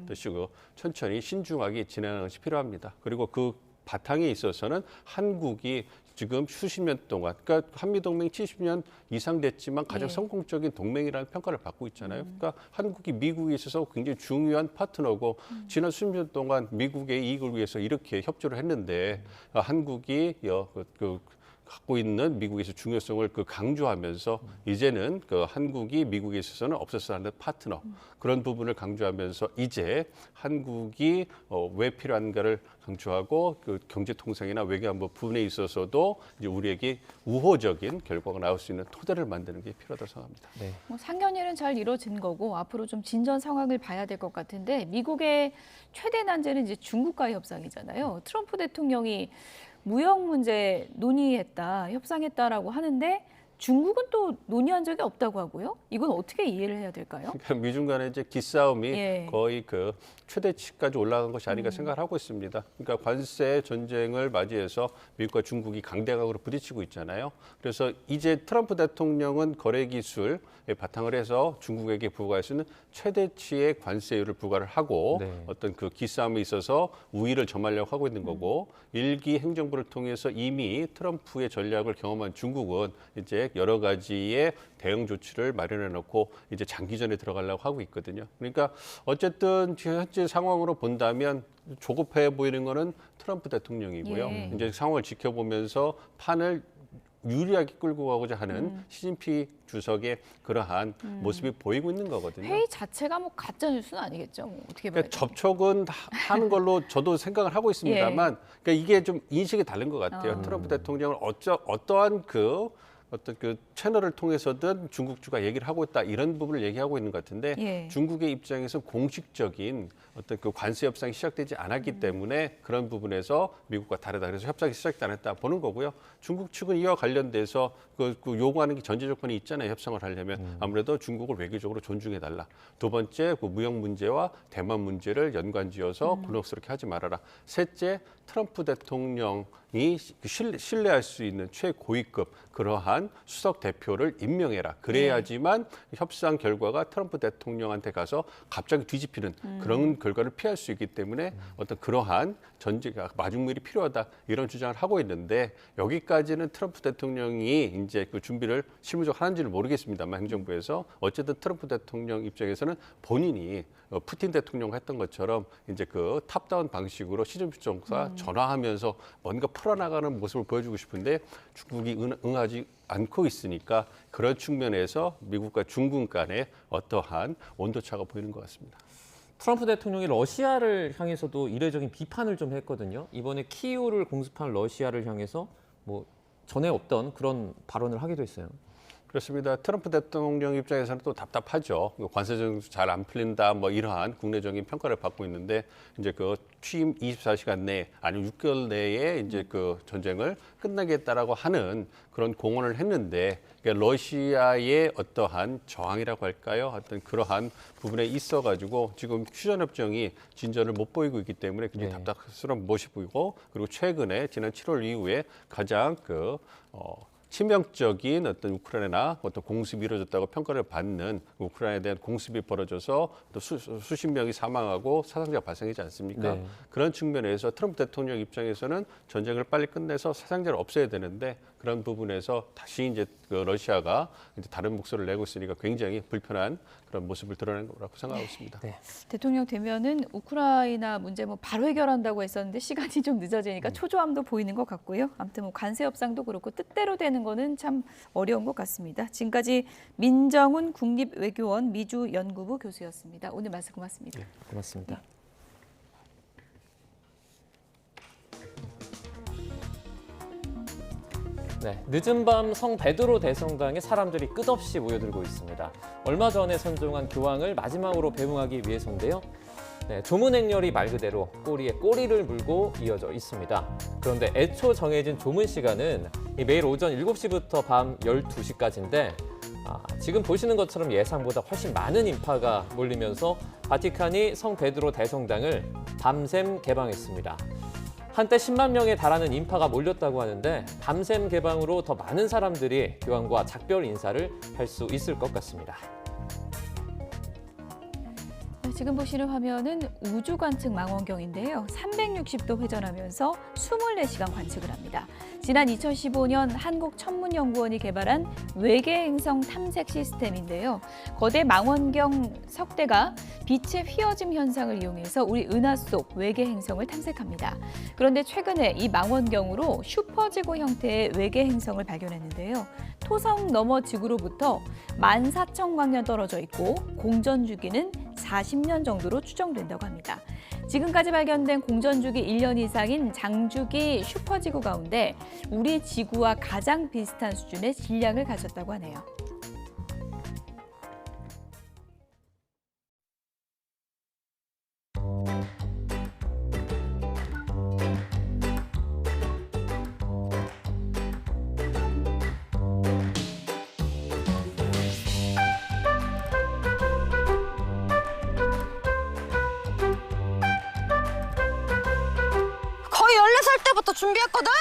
천천히 신중하게 진행하는 것이 필요합니다. 그리고 그 바탕에 있어서는 한국이 지금 수십 년 동안, 그러니까 한미동맹이 70년 이상 됐지만 가장 성공적인 동맹이라는 평가를 받고 있잖아요. 그러니까 한국이 미국에 있어서 굉장히 중요한 파트너고 지난 수십 년 동안 미국의 이익을 위해서 이렇게 협조를 했는데 한국이 갖고 있는 미국에서 중요성을 강조하면서 이제는 한국이 미국에 있어서는 없어서야 하는 파트너 그런 부분을 강조하면서 이제 한국이 왜 필요한가를 강조하고 그 경제통상이나 외교안보 부분에 있어서도 이제 우리에게 우호적인 결과가 나올 수 있는 토대를 만드는 게 필요하다고 생각합니다. 뭐 상견례는 잘 이루어진 거고 앞으로 좀 진전 상황을 봐야 될 것 같은데 미국의 최대 난제는 이제 중국과의 협상이잖아요. 트럼프 대통령이 무역 문제 논의했다, 협상했다라고 하는데 중국은 또 논의한 적이 없다고 하고요. 이건 어떻게 이해를 해야 될까요? 그러니까 미중 간의 이제 기싸움이 거의 그 최대치까지 올라간 것이 아닌가 생각을 하고 있습니다. 그러니까 관세 전쟁을 맞이해서 미국과 중국이 강대강으로 부딪히고 있잖아요. 그래서 이제 트럼프 대통령은 거래 기술에 바탕을 해서 중국에게 부과할 수 있는 최대치의 관세율을 부과를 하고 어떤 그 기싸움에 있어서 우위를 점하려고 하고 있는 거고 일기 행정부를 통해서 이미 트럼프의 전략을 경험한 중국은 이제 여러 가지의 대응 조치를 마련해 놓고 이제 장기전에 들어가려고 하고 있거든요. 그러니까 어쨌든 현재 상황으로 본다면 조급해 보이는 거는 트럼프 대통령이고요. 이제 상황을 지켜보면서 판을 유리하게 끌고 가고자 하는 시진핑 주석의 그러한 모습이 보이고 있는 거거든요. 회의 자체가 뭐 가짜 뉴스는 아니겠죠. 뭐 어떻게 봐야 그러니까 접촉은 하는 걸로 저도 생각을 하고 있습니다만, 그러니까 이게 좀 인식이 다른 것 같아요. 트럼프 대통령을 어떠한 어떤 그 채널을 통해서든 중국주가 얘기를 하고 있다 이런 부분을 얘기하고 있는 것 같은데 예. 중국의 입장에서 공식적인 어떤 그 관세 협상이 시작되지 않았기 때문에 그런 부분에서 미국과 다르다. 그래서 협상이 시작되지 않았다 보는 거고요. 중국 측은 이와 관련돼서 그 요구하는 게 전제 조건이 있잖아요. 협상을 하려면 아무래도 중국을 외교적으로 존중해달라. 두 번째, 그 무역 문제와 대만 문제를 연관지어서 굴욕스럽게 하지 말아라. 셋째, 트럼프 대통령이 신뢰할 수 있는 최고위급 그러한 수석 대표를 임명해라. 그래야지만 협상 결과가 트럼프 대통령한테 가서 갑자기 뒤집히는 그런 결과를 피할 수 있기 때문에 어떤 그러한 전제가 마중물이 필요하다 이런 주장을 하고 있는데 여기까지는 트럼프 대통령이 이제 그 준비를 실무적으로 하는지는 모르겠습니다만 행정부에서 어쨌든 트럼프 대통령 입장에서는 본인이 푸틴 대통령과 했던 것처럼 이제 그 탑다운 방식으로 시진핑 정부가 전화하면서 뭔가 풀어나가는 모습을 보여주고 싶은데 중국이 응하지 않고 있으니까 그런 측면에서 미국과 중국 간에 어떠한 온도차가 보이는 것 같습니다. 트럼프 대통령이 러시아를 향해서도 이례적인 비판을 좀 했거든요. 이번에 키이우를 공습한 러시아를 향해서 뭐 전에 없던 그런 발언을 하기도 했어요. 그렇습니다. 트럼프 대통령 입장에서는 또 답답하죠. 관세 정책 잘 안 풀린다, 뭐 이러한 국내적인 평가를 받고 있는데 이제 그 취임 24시간 내에 아니면 6개월 내에 이제 그 전쟁을 끝나겠다라고 하는 그런 공언을 했는데 그러니까 러시아의 어떠한 저항이라고 할까요? 어떤 그러한 부분에 있어가지고 지금 휴전협정이 진전을 못 보이고 있기 때문에 굉장히 답답스러운 모습이고 그리고 최근에 지난 7월 이후에 가장 치명적인 어떤 우크라이나 어떤 공습이 이루어졌다고 평가를 받는 우크라이나에 대한 공습이 벌어져서 또 수십 명이 사망하고 사상자가 발생하지 않습니까? 네. 그런 측면에서 트럼프 대통령 입장에서는 전쟁을 빨리 끝내서 사상자를 없애야 되는데 그런 부분에서 다시 이제 그 러시아가 이제 다른 목소리를 내고 있으니까 굉장히 불편한 그런 모습을 드러낸 거라고 생각하고 있습니다. 네. 대통령 되면은 우크라이나 문제 뭐 바로 해결한다고 했었는데 시간이 좀 늦어지니까 초조함도 보이는 것 같고요. 아무튼 뭐 관세 협상도 그렇고 뜻대로 되는 거는 참 어려운 것 같습니다. 지금까지 민정훈 국립외교원 미주연구부 교수였습니다. 오늘 말씀 고맙습니다. 네, 고맙습니다. 네, 늦은 밤 성 베드로 대성당에 사람들이 끝없이 모여들고 있습니다. 얼마 전에 선종한 교황을 마지막으로 배웅하기 위해서인데요. 네, 조문 행렬이 말 그대로 꼬리에 꼬리를 물고 이어져 있습니다. 그런데 애초 정해진 조문 시간은 매일 오전 7시부터 밤 12시까지인데 지금 보시는 것처럼 예상보다 훨씬 많은 인파가 몰리면서 바티칸이 성 베드로 대성당을 밤샘 개방했습니다. 한때 10만 명에 달하는 인파가 몰렸다고 하는데 밤샘 개방으로 더 많은 사람들이 교황과 작별 인사를 할 수 있을 것 같습니다. 지금 보시는 화면은 우주 관측 망원경인데요. 360도 회전하면서 24시간 관측을 합니다. 지난 2015년 한국천문연구원이 개발한 외계 행성 탐색 시스템인데요. 거대 망원경 석대가 빛의 휘어짐 현상을 이용해서 우리 은하 속 외계 행성을 탐색합니다. 그런데 최근에 이 망원경으로 슈퍼지구 형태의 외계 행성을 발견했는데요. 토성 너머 지구로부터 14,000광년 떨어져 있고 공전 주기는 40년 정도로 추정된다고 합니다. 지금까지 발견된 공전주기 1년 이상인 장주기 슈퍼지구 가운데 우리 지구와 가장 비슷한 수준의 질량을 가졌다고 하네요. 거의 14살 때부터 준비했거든?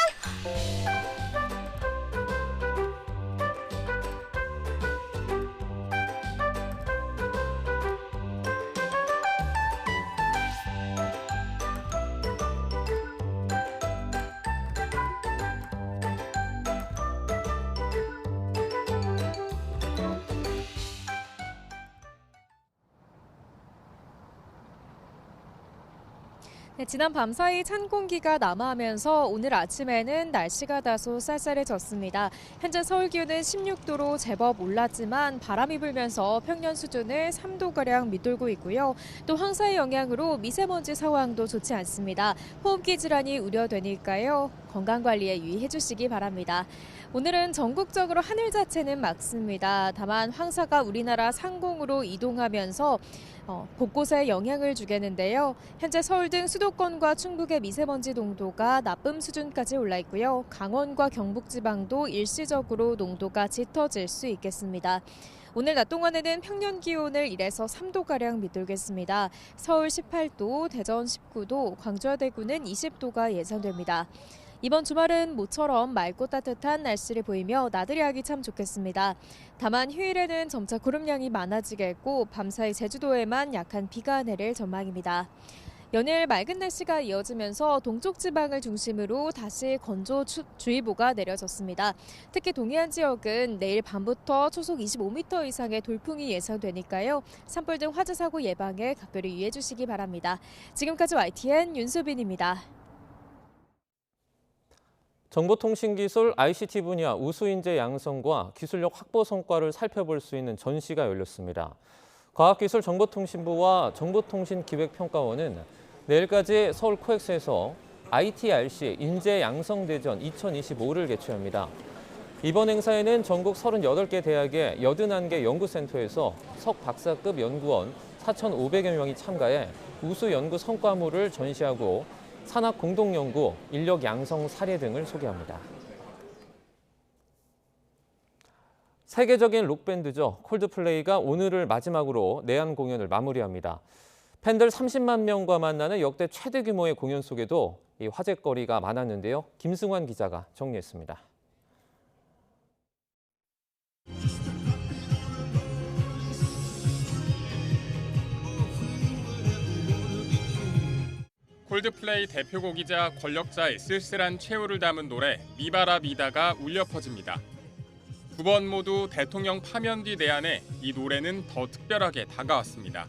네, 지난 밤사이 찬 공기가 남하하면서 오늘 아침에는 날씨가 다소 쌀쌀해졌습니다. 현재 서울 기온은 16도로 제법 올랐지만 바람이 불면서 평년 수준을 3도가량 밑돌고 있고요. 또 황사의 영향으로 미세먼지 상황도 좋지 않습니다. 호흡기 질환이 우려되니까요. 건강관리에 유의해 주시기 바랍니다. 오늘은 전국적으로 하늘 자체는 맑습니다. 다만 황사가 우리나라 상공으로 이동하면서 곳곳에 영향을 주겠는데요. 현재 서울 등 수도권과 충북의 미세먼지 농도가 나쁨 수준까지 올라 있고요. 강원과 경북지방도 일시적으로 농도가 짙어질 수 있겠습니다. 오늘 낮 동안에는 평년 기온을 1에서 3도가량 밑돌겠습니다. 서울 18도, 대전 19도, 광주와 대구는 20도가 예상됩니다. 이번 주말은 모처럼 맑고 따뜻한 날씨를 보이며 나들이 하기 참 좋겠습니다. 다만 휴일에는 점차 구름량이 많아지겠고 밤사이 제주도에만 약한 비가 내릴 전망입니다. 연일 맑은 날씨가 이어지면서 동쪽 지방을 중심으로 다시 건조주의보가 내려졌습니다. 특히 동해안 지역은 내일 밤부터 초속 25m 이상의 돌풍이 예상되니까요. 산불 등 화재 사고 예방에 각별히 유의해 주시기 바랍니다. 지금까지 YTN 윤수빈입니다. 정보통신기술 ICT 분야 우수인재 양성과 기술력 확보 성과를 살펴볼 수 있는 전시가 열렸습니다. 과학기술정보통신부와 정보통신기획평가원은 내일까지 서울 코엑스에서 ITRC 인재 양성대전 2025를 개최합니다. 이번 행사에는 전국 38개 대학의 81개 연구센터에서 석 박사급 연구원 4,500여 명이 참가해 우수 연구 성과물을 전시하고 산학 공동연구, 인력 양성 사례 등을 소개합니다. 세계적인 록밴드죠. 콜드플레이가 오늘을 마지막으로 내한 공연을 마무리합니다. 팬들 30만 명과 만나는 역대 최대 규모의 공연 속에도 이 화제거리가 많았는데요. 김승환 기자가 정리했습니다. 콜드플레이 대표곡이자 권력자의 쓸쓸한 최후를 담은 노래 미바라 미다가 울려 퍼집니다. 두 번 모두 대통령 파면 뒤 내한에 이 노래는 더 특별하게 다가왔습니다.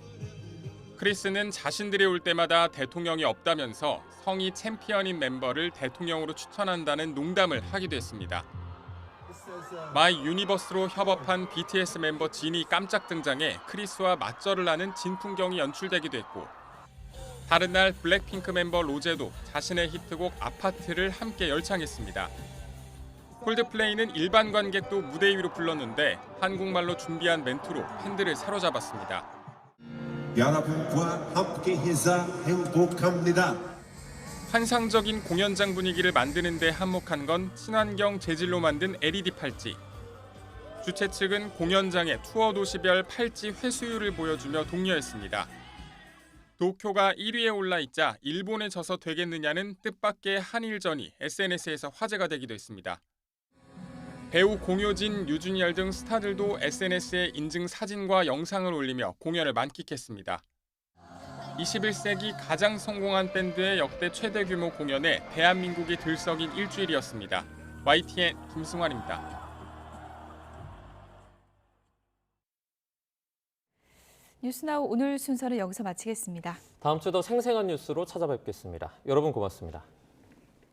크리스는 자신들이 올 때마다 대통령이 없다면서 성이 챔피언인 멤버를 대통령으로 추천한다는 농담을 하기도 했습니다. 마이 유니버스로 협업한 BTS 멤버 진이 깜짝 등장해 크리스와 맞절을 하는 진풍경이 연출되기도 했고 다른 날 블랙핑크 멤버 로제도 자신의 히트곡 아파트를 함께 열창했습니다. 콜드플레이는 일반 관객도 무대 위로 불렀는데 한국말로 준비한 멘트로 팬들을 사로잡았습니다. 여러분과 함께해서 행복합니다. 환상적인 공연장 분위기를 만드는 데 한몫한 건 친환경 재질로 만든 LED 팔찌. 주최 측은 공연장의 투어 도시별 팔찌 회수율을 보여주며 독려했습니다. 도쿄가 1위에 올라있자 일본에 져서 되겠느냐는 뜻밖의 한일전이 SNS에서 화제가 되기도 했습니다. 배우 공효진, 유준열 등 스타들도 SNS에 인증 사진과 영상을 올리며 공연을 만끽했습니다. 21세기 가장 성공한 밴드의 역대 최대 규모 공연에 대한민국이 들썩인 일주일이었습니다. YTN 김승환입니다. 뉴스나우 오늘 순서는 여기서 마치겠습니다. 다음 주도 생생한 뉴스로 찾아뵙겠습니다. 여러분 고맙습니다.